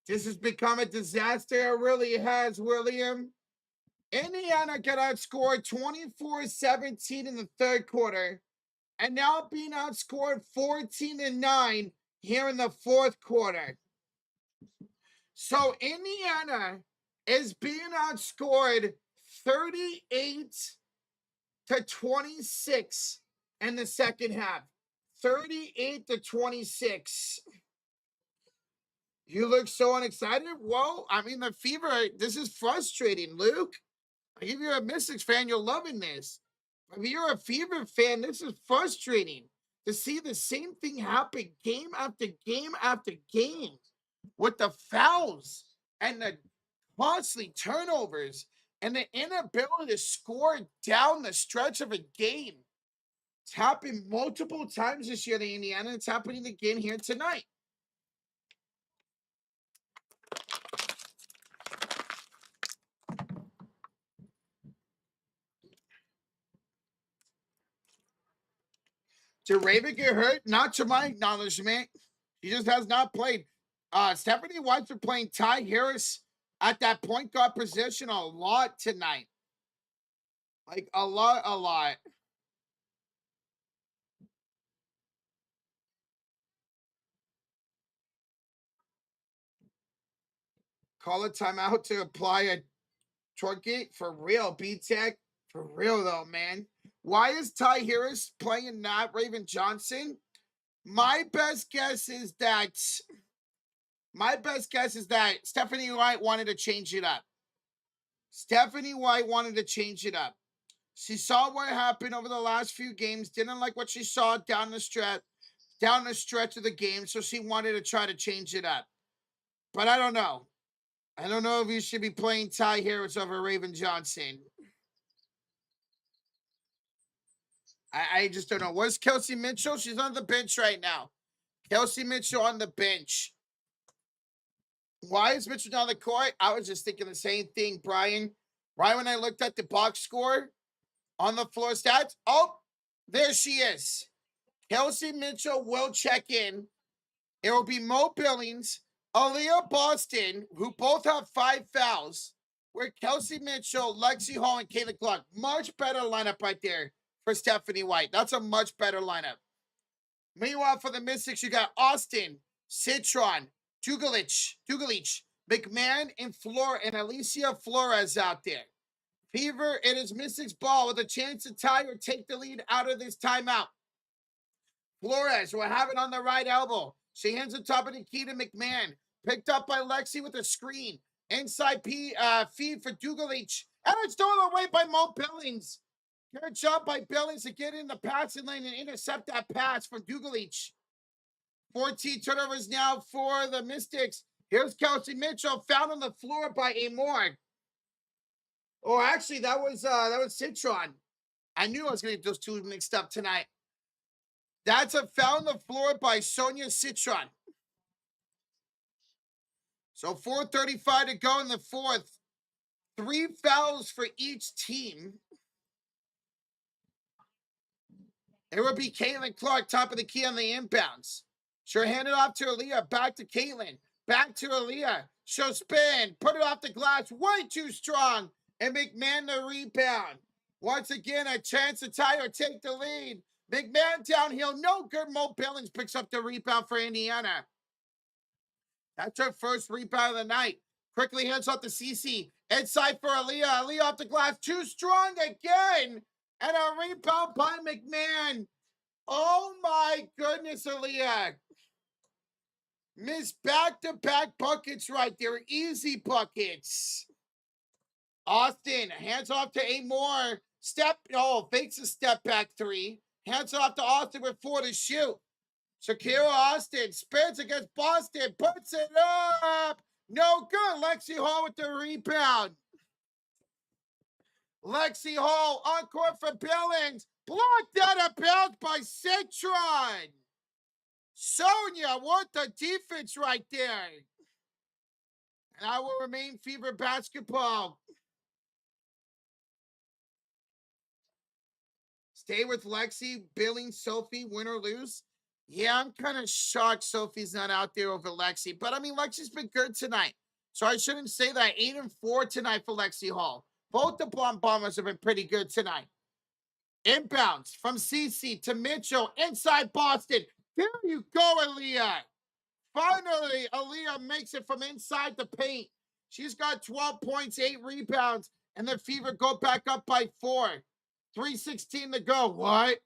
This has become a disaster. It really has, William. Indiana got outscored 24-17 in the third quarter. And now being outscored 14-9 here in the fourth quarter. So Indiana is being outscored 38-26 in the second half. 38-26. You look so unexcited. Well, I mean, the fever, this is frustrating, Luke. If you're a Mystics fan, you're loving this. If you're a Fever fan, this is frustrating to see the same thing happen game after game after game with the fouls and the costly turnovers and the inability to score down the stretch of a game. It's happened multiple times this year in Indiana. It's happening again here tonight. Did Raven get hurt? Not to my acknowledgement. He just has not played. Stephanie White's been playing Ty Harris at that point guard position a lot tonight. Like a lot. Call a timeout to apply a truncate for real, B-Tech. For real though, man. Why is Ty Harris playing not Raven Johnson? My best guess is that Stephanie White wanted to change it up. Stephanie White wanted to change it up. She saw what happened over the last few games, didn't like what she saw down the stretch of the game, so she wanted to try to change it up. But I don't know. I don't know if you should be playing Ty Harris over Raven Johnson. I just don't know. Where's Kelsey Mitchell? She's on the bench right now. Kelsey Mitchell on the bench. Why is Mitchell on the court? I was just thinking the same thing, Brian. Right when I looked at the box score on the floor stats. Oh, there she is. Kelsey Mitchell will check in. It will be Mo Billings, Aaliyah Boston, who both have 5 fouls, where Kelsey Mitchell, Lexi Hall, and Kayla Clark. Much better lineup right there for Stephanie White. That's a much better lineup. Meanwhile, for the Mystics, you got Austin, Citron, Dugalich, McMahon, and Alicia Flores out there. Fever, it is Mystics ball with a chance to tie or take the lead out of this timeout. Flores will have it on the right elbow. She hands the top of the key to McMahon. Picked up by Lexi with a screen. Inside feed for Dugalich. And it's stolen away by Mo Billings. Good job by Billings to get in the passing lane and intercept that pass from Dugalich. 14 turnovers now for the Mystics. Here's Kelsey Mitchell, found on the floor by Amor. Oh, actually, that was Citron. I knew I was going to get those two mixed up tonight. That's a foul on the floor by Sonia Citron. So 4:35 to go in the fourth. 3 fouls for each team. It would be Caitlin Clark, top of the key on the inbounds. She'll hand it off to Aaliyah. Back to Caitlin. Back to Aaliyah. She'll spin. Put it off the glass. Way too strong. And McMahon the rebound. Once again, a chance to tie or take the lead. McMahon downhill. No good. Mo Billings picks up the rebound for Indiana. That's her first rebound of the night. Quickly hands off to CC. Inside for Aaliyah. Aaliyah off the glass. Too strong again. And a rebound by McMahon. Oh my goodness, Aaliyah. Missed back-to-back buckets right there. Easy buckets. Austin hands off to Amor. Fakes a step back 3. Hands off to Austin with 4 to shoot. Shakira Austin spins against Boston. Puts it up. No good. Lexi Hall with the rebound. Lexi Hall on court for Billings. Blocked out of bounds by Citron. Sonia, what the defense right there. And I will remain Fever basketball. Stay with Lexi, Billings, Sophie, win or lose. Yeah, I'm kind of shocked Sophie's not out there over Lexi. But, I mean, Lexi's been good tonight. So I shouldn't say that. 8-4 tonight for Lexi Hall. Both the Blonde Bombers have been pretty good tonight. Inbounds from CC to Mitchell. Inside Boston. There you go, Aaliyah. Finally, Aaliyah makes it from inside the paint. She's got 12 points, 8 rebounds. And the Fever go back up by 4. 3:16 to go. What?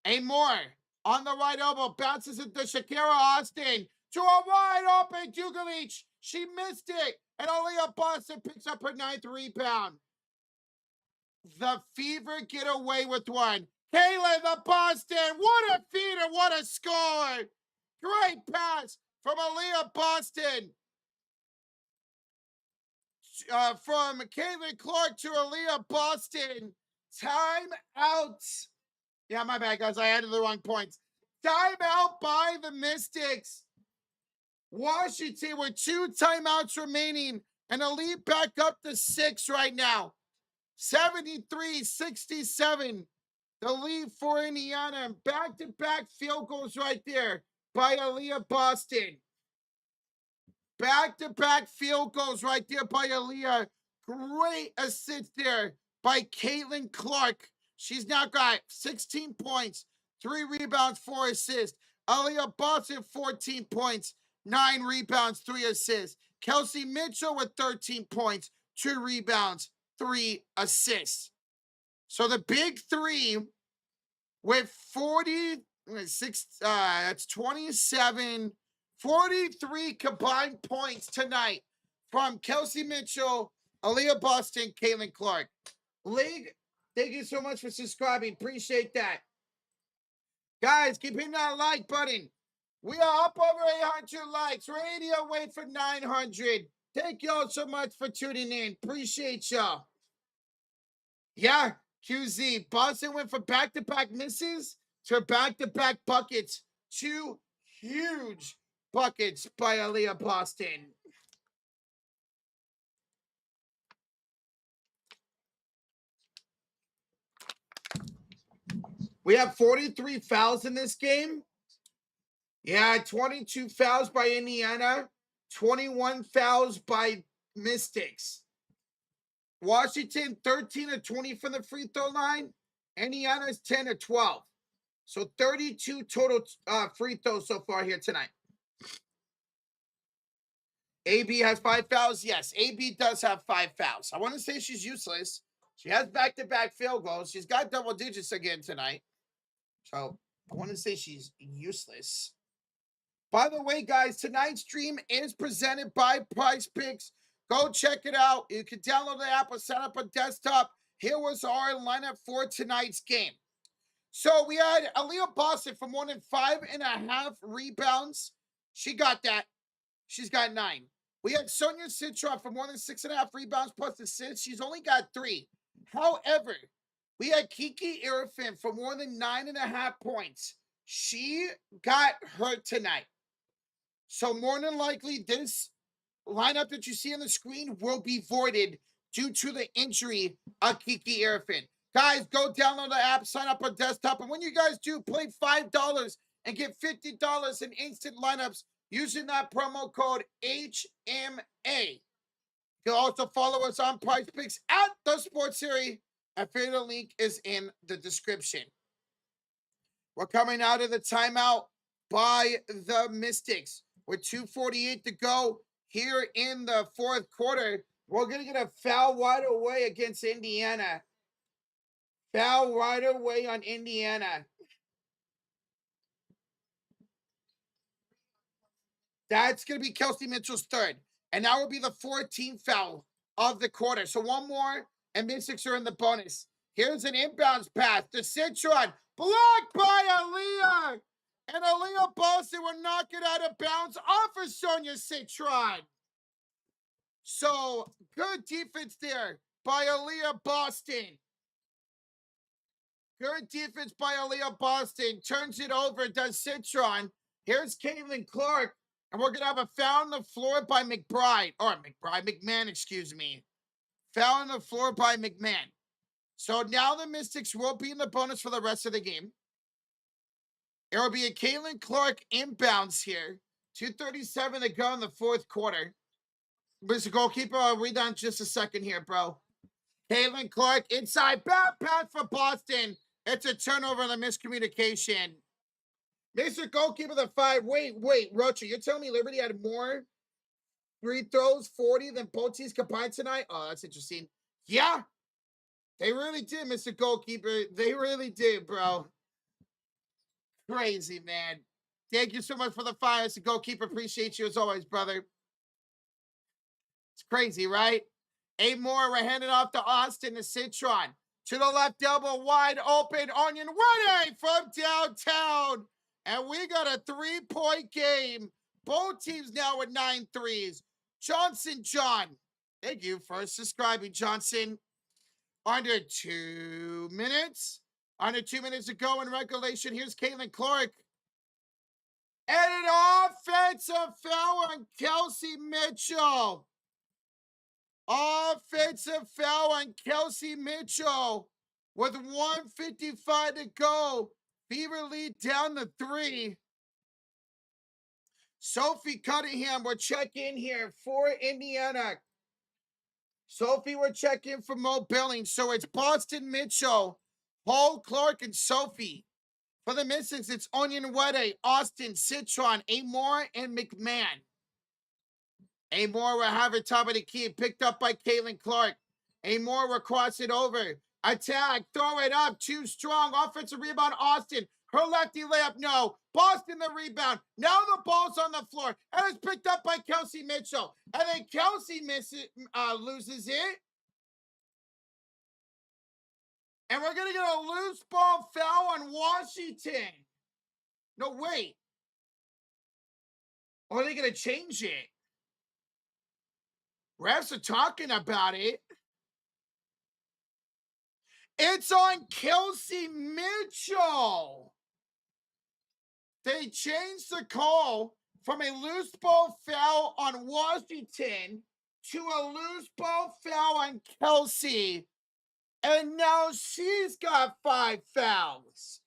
Amor on the right elbow bounces into Shakira Austin. to a wide open Djokovic. She missed it. And Aaliyah Boston picks up her 9th rebound. The Fever get away with one. Kayla the Boston. What a feeder. What a score. Great pass from Aaliyah Boston. From Caitlin Clark to Aaliyah Boston. Time out. Yeah, my bad, guys. I added the wrong points. Time out by the Mystics. Washington with 2 timeouts remaining and a lead back up to 6 right now. 73-67. The lead for Indiana, and back-to-back field goals right there by Aaliyah Boston. Back-to-back field goals right there by Aaliyah. Great assist there by Caitlin Clark. She's now got 16 points, 3 rebounds, 4 assists. Aaliyah Boston, 14 points, 9 rebounds, 3 assists. Kelsey Mitchell with 13 points, 2 rebounds, 3 assists. So the big three with 46, that's 27, 43 combined points tonight from Kelsey Mitchell, Aaliyah Boston, Caitlin Clark. League, thank you so much for subscribing. Appreciate that. Guys, keep hitting that like button. We are up over 800 likes. Radio wait for 900. Thank y'all so much for tuning in. Appreciate y'all. Yeah, QZ. Boston went from back-to-back misses to back-to-back buckets. 2 huge buckets by Aaliyah Boston. We have 43 fouls in this game. Yeah, 22 fouls by Indiana, 21 fouls by Mystics. Washington, 13 of 20 from the free throw line. Indiana's 10 of 12. So 32 total free throws so far here tonight. AB has 5 fouls. Yes, AB does have 5 fouls. I want to say she's useless. She has back-to-back field goals. She's got double digits again tonight. So I want to say she's useless. By the way, guys, tonight's stream is presented by PrizePicks. Go check it out. You can download the app or set up a desktop. Here was our lineup for tonight's game. So we had Aaliyah Boston for more than 5.5 rebounds. She got that. She's got 9. We had Sonia Citron for more than 6.5 rebounds plus assists. She's only got 3. However, we had Kiki Irfin for more than 9.5 points. She got hurt tonight. So more than likely, this lineup that you see on the screen will be voided due to the injury of Kiki Irfin. Guys, go download the app, sign up on desktop, and when you guys do, play $5 and get $50 in instant lineups using that promo code HMA. You can also follow us on PrizePicks at The Sports Series. Affiliate link is in the description. We're coming out of the timeout by the Mystics. With 2:48 to go here in the 4th quarter, we're going to get a foul right away against Indiana. Foul right away on Indiana. That's going to be Kelsey Mitchell's 3rd. And that will be the 14th foul of the quarter. So one more, and Mystics are in the bonus. Here's an inbounds pass to Citron. Blocked by Aaliyah. And Aaliyah Boston will knock it out of bounds off of Sonia Citron. So, good defense there by Aaliyah Boston. Good defense by Aaliyah Boston. Turns it over, does Citron. Here's Caitlin Clark. And we're going to have a foul on the floor by McMahon, excuse me. Foul on the floor by McMahon. So now the Mystics will be in the bonus for the rest of the game. It will be a Caitlin Clark inbounds here. 2:37 to go in the 4th quarter. Mr. Goalkeeper, I'll read on just a second here, bro. Caitlin Clark inside. Bad pass for Boston. It's a turnover and a miscommunication. Mr. Goalkeeper, the 5. Wait, Rocha, you're telling me Liberty had more free throws, 40, than both teams combined tonight? Oh, that's interesting. Yeah, they really did, Mr. Goalkeeper. They really did, bro. Crazy, man. Thank you so much for the fire as a goalkeeper. Appreciate you as always, brother. It's crazy, right? 8 more. We're handing off to Austin to Citron. To the left elbow, wide open. Onion winning from downtown. And we got a 3-point game. Both teams now with 9 threes. Johnson John. Thank you for subscribing, Johnson. Under 2 minutes. Under 2 minutes to go in regulation. Here's Caitlin Clark. And an offensive foul on Kelsey Mitchell. Offensive foul on Kelsey Mitchell with 1:55 to go. Fever lead down to 3. Sophie Cunningham will check in here for Indiana. Sophie will check in for Mo Billings. So it's Boston Mitchell, Paul Clark, and Sophie. For the Mystics, it's Onion Wede, Austin, Citron, Amore, and McMahon. Amore will have it top of the key, picked up by Caitlin Clark. Amore will cross it over. Attack, throw it up, too strong. Offensive rebound, Austin. Her lefty layup, no. Boston the rebound. Now the ball's on the floor. And it's picked up by Kelsey Mitchell. And then Kelsey loses it. And we're going to get a loose ball foul on Washington. No, wait. Or are they going to change it? Refs are talking about it. It's on Kelsey Mitchell. They changed the call from a loose ball foul on Washington to a loose ball foul on Kelsey. And now she's got 5 fouls.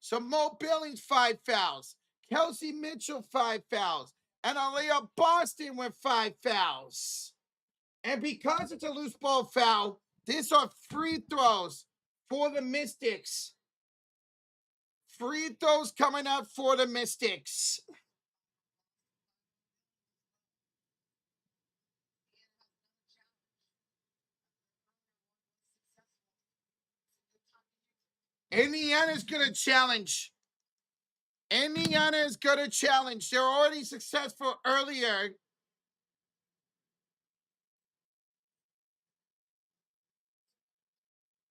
So Mo Billings, 5 fouls. Kelsey Mitchell, 5 fouls. And Aaliyah Boston with 5 fouls. And because it's a loose ball foul, these are free throws for the Mystics. Free throws coming up for the Mystics. Indiana's going to challenge. Indiana is going to challenge. They're already successful earlier.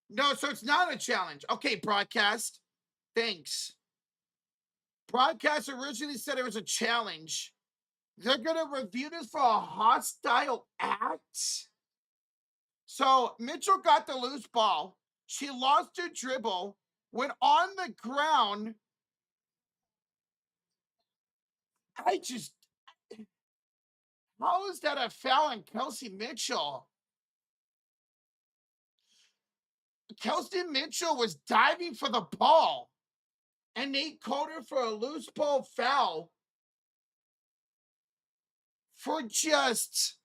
No, so it's not a challenge. Okay, broadcast. Thanks. Broadcast originally said it was a challenge. They're going to review this for a hostile act. So Mitchell got the loose ball. She lost her dribble, went on the ground. How is that a foul on Kelsey Mitchell? Kelsey Mitchell was diving for the ball, and they called her for a loose ball foul for just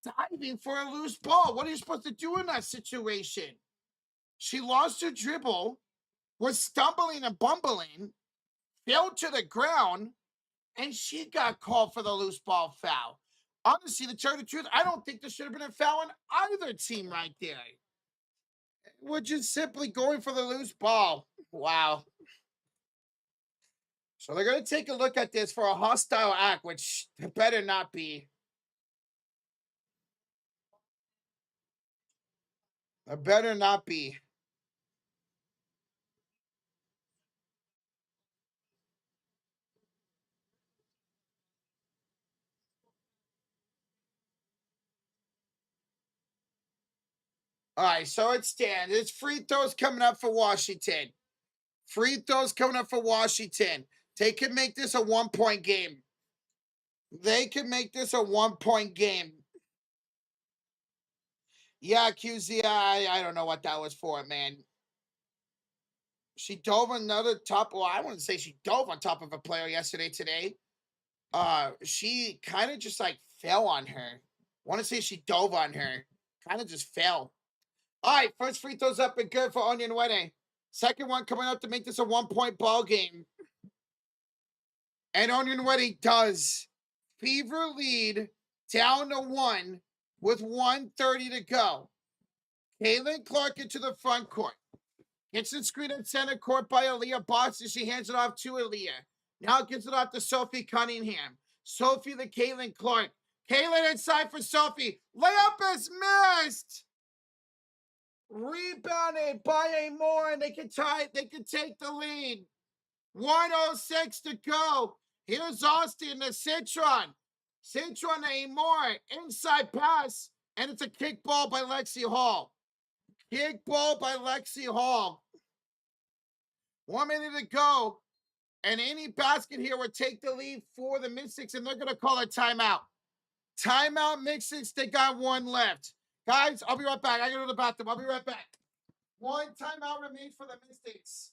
diving for a loose ball. What are you supposed to do in that situation? She lost her dribble, was stumbling and bumbling, fell to the ground, and she got called for the loose ball foul. Honestly, to tell you the truth, I don't think there should have been a foul on either team right there. We're just simply going for the loose ball. Wow. So they're going to take a look at this for a hostile act, which it better not be. It better not be. All right, so it stands. It's free throws coming up for Washington. Free throws coming up for Washington. They can make this a 1-point game. They can make this a 1-point game. Yeah, QZ, I don't know what that was for, man. She dove another top. Well, I wouldn't say she dove on top of a player today. She kind of just like fell on her. Want to say she dove on her. Kind of just fell. All right, first free throws up and good for Onion Wedding. Second one coming up to make this a 1-point ball game. And Onion Wedding does. Fever lead down to 1 with 1:30 to go. Caitlin Clark into the front court. Gets the screen at center court by Aaliyah Boston. She hands it off to Aaliyah. Now gives it off to Sophie Cunningham. Sophie to Caitlin Clark. Caitlin inside for Sophie. Layup is missed. Rebounded by a Moore, and they can take the lead. 1:06 to go. Here's Austin to Citron. Citron to a Moore. Inside pass, and it's a kick ball by Lexi Hall. Kick ball by Lexi Hall. 1 minute to go. And any basket here would take the lead for the Mystics, and they're going to call a timeout. Timeout, Mystics. They got one left. Guys, I'll be right back. I got to go to the bathroom. I'll be right back. One timeout remains for the Mystics.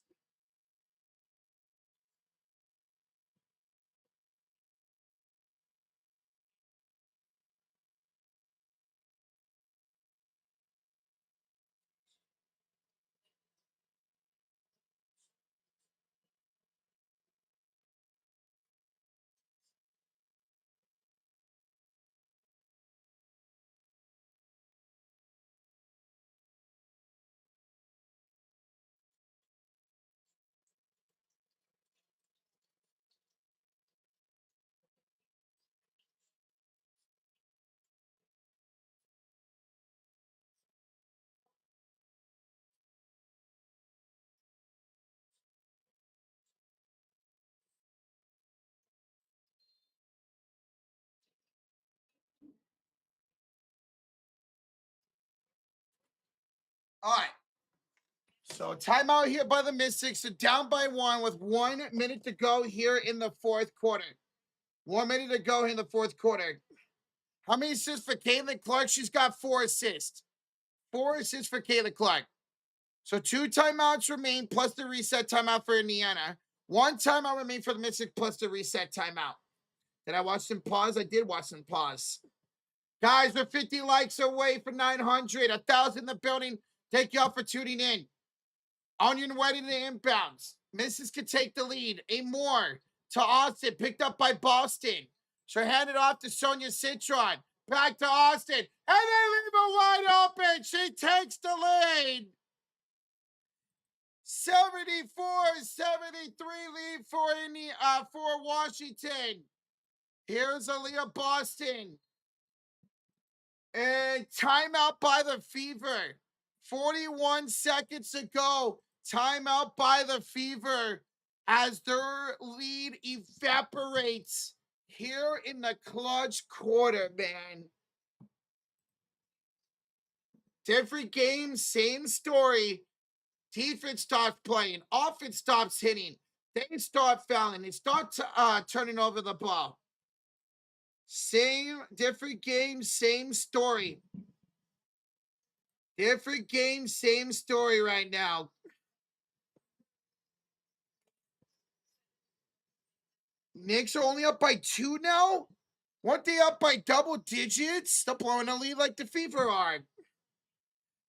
All right. So timeout here by the Mystics. So down by one with 1 minute to go here in the fourth quarter. 1 minute to go in the fourth quarter. How many assists for Caitlin Clark? She's got 4 assists. 4 assists for Caitlin Clark. So 2 timeouts remain plus the reset timeout for Indiana. 1 timeout remain for the Mystics plus the reset timeout. Did I watch them pause? I did watch them pause. Guys, we're 50 likes away from 900. 1,000 in the building. Thank y'all for tuning in. Onion Wedding to inbounds. Mystics can take the lead. A Moore to Austin. Picked up by Boston. She'll hand it off to Sonia Citron. Back to Austin. And they leave it wide open. She takes the lead. 74-73 lead for Washington. Here's Aaliyah Boston. And timeout by the Fever. 41 seconds to go. Timeout by the Fever as their lead evaporates here in the clutch quarter, man. Different game, same story. Defense stops playing. Offense stops hitting. They start fouling. They start turning over the ball. Same, different game, same story. Different game, same story right now. Knicks are only up by 2 now? Weren't they up by double digits? They're blowing a lead like the Fever are.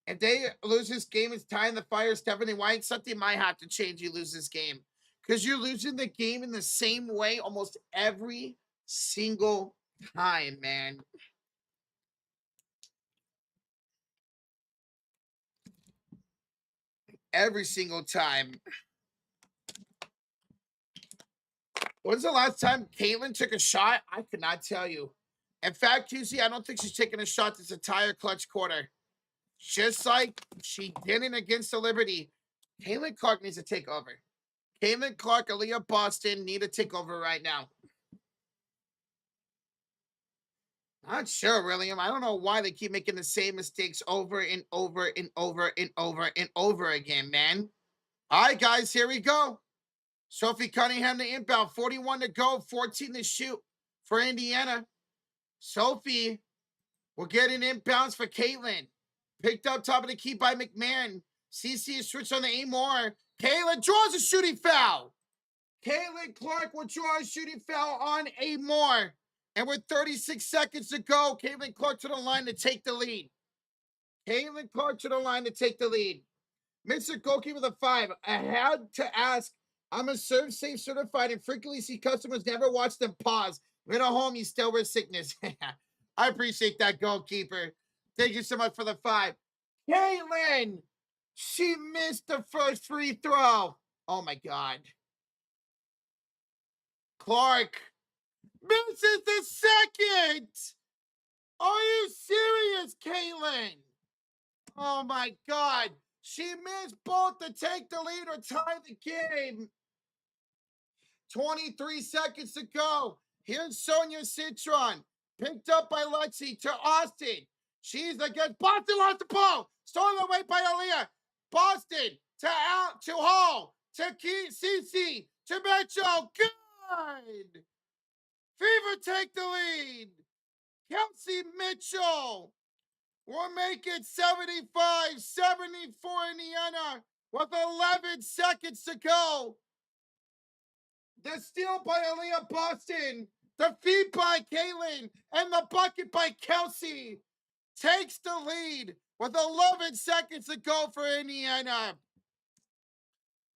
If they lose this game, it's time to fire Stephanie White. Something might have to change. You lose this game. Because you're losing the game in the same way almost every single time, man. Every single time. When's the last time Caitlin took a shot? I could not tell you. In fact, QC, I don't think she's taken a shot this entire clutch quarter. Just like she didn't against the Liberty. Caitlin Clark needs to take over. Caitlin Clark, Aaliyah Boston need to take over right now. Not sure, William. I don't know why they keep making the same mistakes over and over and over and over and over again, man. All right, guys, here we go. Sophie Cunningham to inbound. 41 to go, 14 to shoot for Indiana. Sophie will get an inbounds for Caitlin. Picked up top of the key by McMahon. CC is switched on to A Moore. Caitlin draws a shooting foul. Caitlin Clark will draw a shooting foul on A Moore. And with 36 seconds to go, Caitlin Clark to the line to take the lead. Caitlin Clark to the line to take the lead. Mr. Goalkeeper the 5. I had to ask. I'm a serve safe certified and frequently see customers never watch them pause. When at home, you still wear sickness. I appreciate that, goalkeeper. Thank you so much for the 5. Caitlin She missed the first free throw. Oh my God. Clark misses the second. Are you serious, Caitlin? Oh my God. She missed both to take the lead or tie the game. 23 seconds to go. Here's Sonia Citron. Picked up by Lexi to Austin. She's against Boston, lost the ball. Stolen away by Aaliyah. Boston to Hall. To Cece. To Mitchell. Good. Fever take the lead. Kelsey Mitchell will make it 75-74 Indiana with 11 seconds to go. The steal by Aaliyah Boston. The feed by Caitlin. And the bucket by Kelsey takes the lead with 11 seconds to go for Indiana.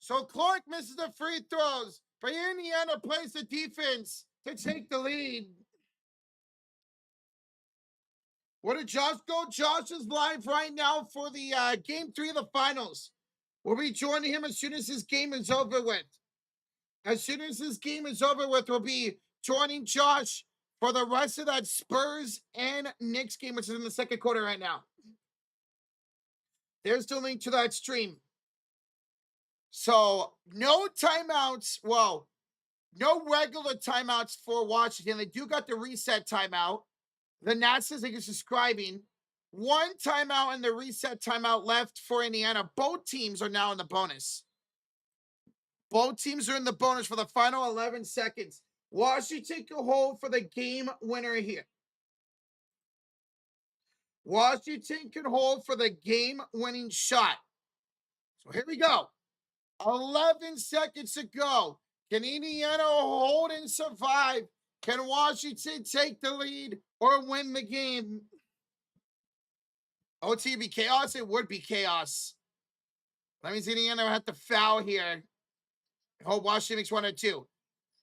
So Clark misses the free throws, but Indiana plays the defense to take the lead. Where did Josh go? Josh is live right now for the game 3 of the finals. We'll be joining him as soon as his game is over with. As soon as this game is over with, we'll be joining Josh for the rest of that Spurs and Knicks game, which is in the second quarter right now. There's the link to that stream. So, no timeouts. Well, no regular timeouts for Washington. They do got the reset timeout. The Nats says they're subscribing. One timeout and the reset timeout left for Indiana. Both teams are now in the bonus. Both teams are in the bonus for the final 11 seconds. Washington can hold for the game winner here. Washington can hold for the game-winning shot. So here we go. 11 seconds to go. Can Indiana hold and survive? Can Washington take the lead or win the game? OT be chaos? It would be chaos. That means Indiana will have to foul here. I hope Washington makes 1 or 2.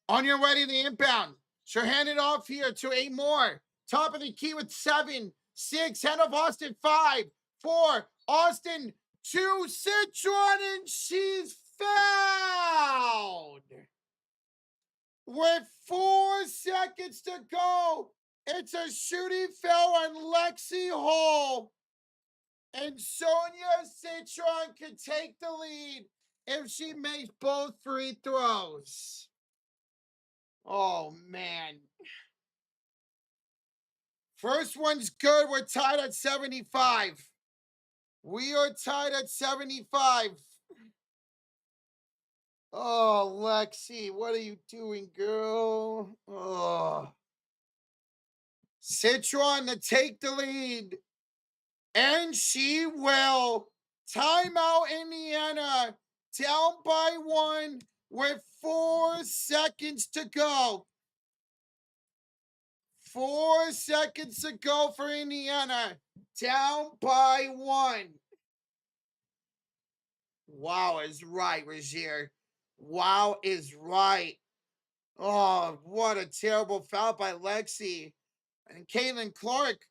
On your ready, the inbound. She'll hand it off here to a more. Top of the key with 7, 6. Hand off Austin, 5, 4. Austin, 2. Citron, and she's fouled. With 4 seconds to go, it's a shooting foul on Lexi Hall. And Sonia Citron can take the lead if she makes both free throws. Oh, man. First one's good. We're tied at 75. We are tied at 75. Oh, Lexi, what are you doing, girl? Oh. Citron to take the lead. And she will. Timeout, Indiana. Down by 1 with 4 seconds to go. 4 seconds to go for Indiana. Down by 1. Wow is right, Rozier. Wow is right. Oh, what a terrible foul by Lexi. And Caitlin Clark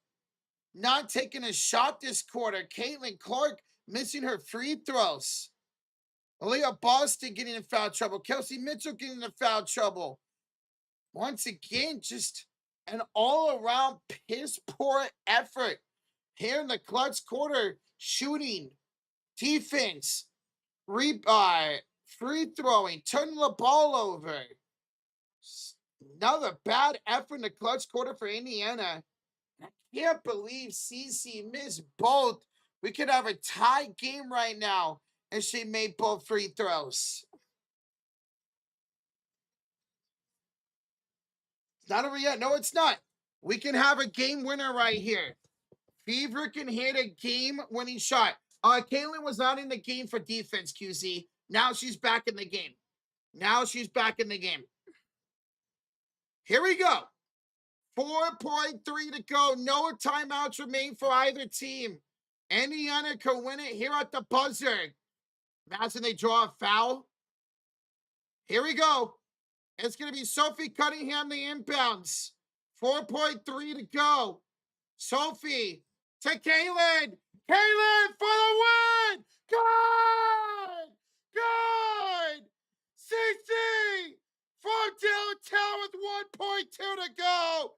not taking a shot this quarter. Caitlin Clark missing her free throws. Aaliyah Boston getting in foul trouble. Kelsey Mitchell getting in foul trouble. Once again, just an all-around piss-poor effort here in the clutch quarter. Shooting, defense, free throwing, turning the ball over. Another bad effort in the clutch quarter for Indiana. I can't believe Cece missed both. We could have a tie game right now, and she made both free throws. It's not over yet. No, it's not. We can have a game winner right here. Fever can hit a game-winning shot. Caitlin was not in the game for defense, QC. Now she's back in the game. Now she's back in the game. Here we go. 4.3 to go. No timeouts remain for either team. Indiana can win it here at the buzzer. Imagine they draw a foul. Here we go. It's going to be Sophie Cunningham, the inbounds. 4.3 to go. Sophie to Kaylin. Kaylin for the win. Good. Good. CC from downtown with 1.2 to go.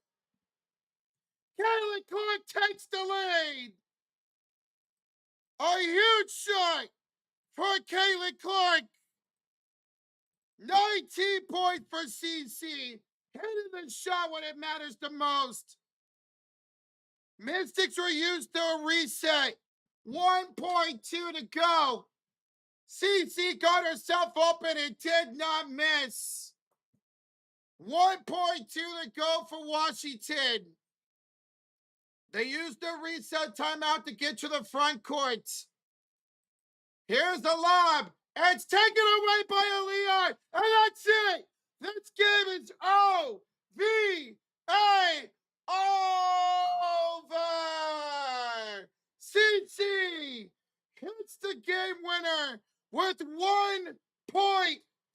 Kaylin Clark takes the lead. A huge shot for Kaylin Clark. 19 points for CC. Hitting the shot when it matters the most. Mystics were used to reset. 1.2 to go. CC got herself open and did not miss. 1.2 to go for Washington. They used the reset timeout to get to the front court. Here's the lob. It's taken away by Aaliyah. And that's it. This game is OVA over. CC hits the game winner with 1.2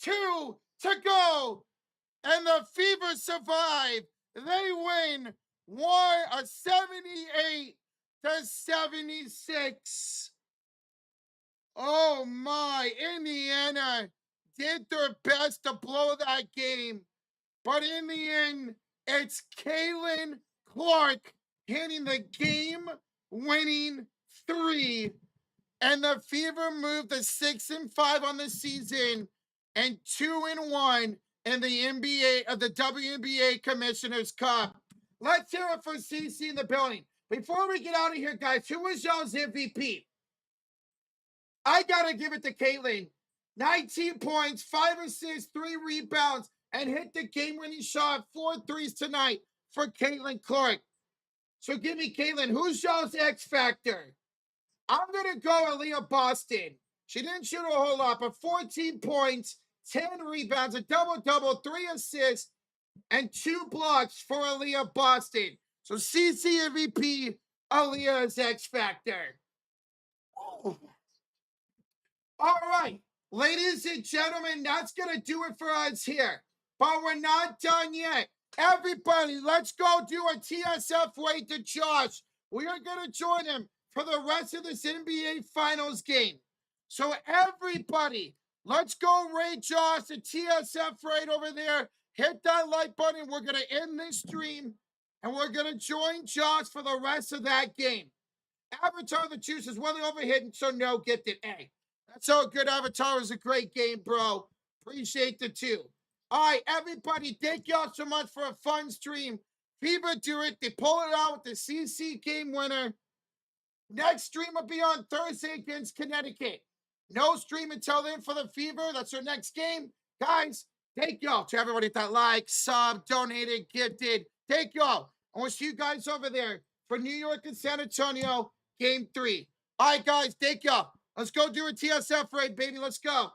to go. And the Fever survive. They win 78 to 76. Oh my, Indiana did their best to blow that game. But in the end, it's Kaylin Clark hitting the game-winning 3. And the Fever moved to 6-5 on the season and 2-1 in the NBA of the WNBA Commissioner's Cup. Let's hear it for CC in the building. Before we get out of here, guys, who was y'all's MVP? I got to give it to Kaylin. 19 points, 5 assists, 3 rebounds, and hit the game-winning shot, 4 threes tonight for Kaylin Clark. So give me Kaylin. Who's y'all's X Factor? I'm going to go Aaliyah Boston. She didn't shoot a whole lot, but 14 points, 10 rebounds, a double-double, 3 assists, and 2 blocks for Aaliyah Boston. So CC MVP, Aaliyah's X Factor. Oh. All right, ladies and gentlemen, that's going to do it for us here. But we're not done yet. Everybody, let's go do a TSF raid to Josh. We are going to join him for the rest of this NBA Finals game. So everybody, let's go raid Josh, the TSF raid over there. Hit that like button. We're going to end this stream, and we're going to join Josh for the rest of that game. Avatar the Juice is really overhidden, so no gifted. Hey. That's so good. Avatar was a great game, bro. Appreciate the 2. All right, everybody, thank y'all so much for a fun stream. Fever do it. They pull it out with the CC game winner. Next stream will be on Thursday against Connecticut. No stream until then for the Fever. That's our next game. Guys, thank y'all to everybody that liked, sub, donated, gifted. Thank y'all. I want to see you guys over there for New York and San Antonio, game 3. All right, guys, thank y'all. Let's go do a TSF raid, baby. Let's go.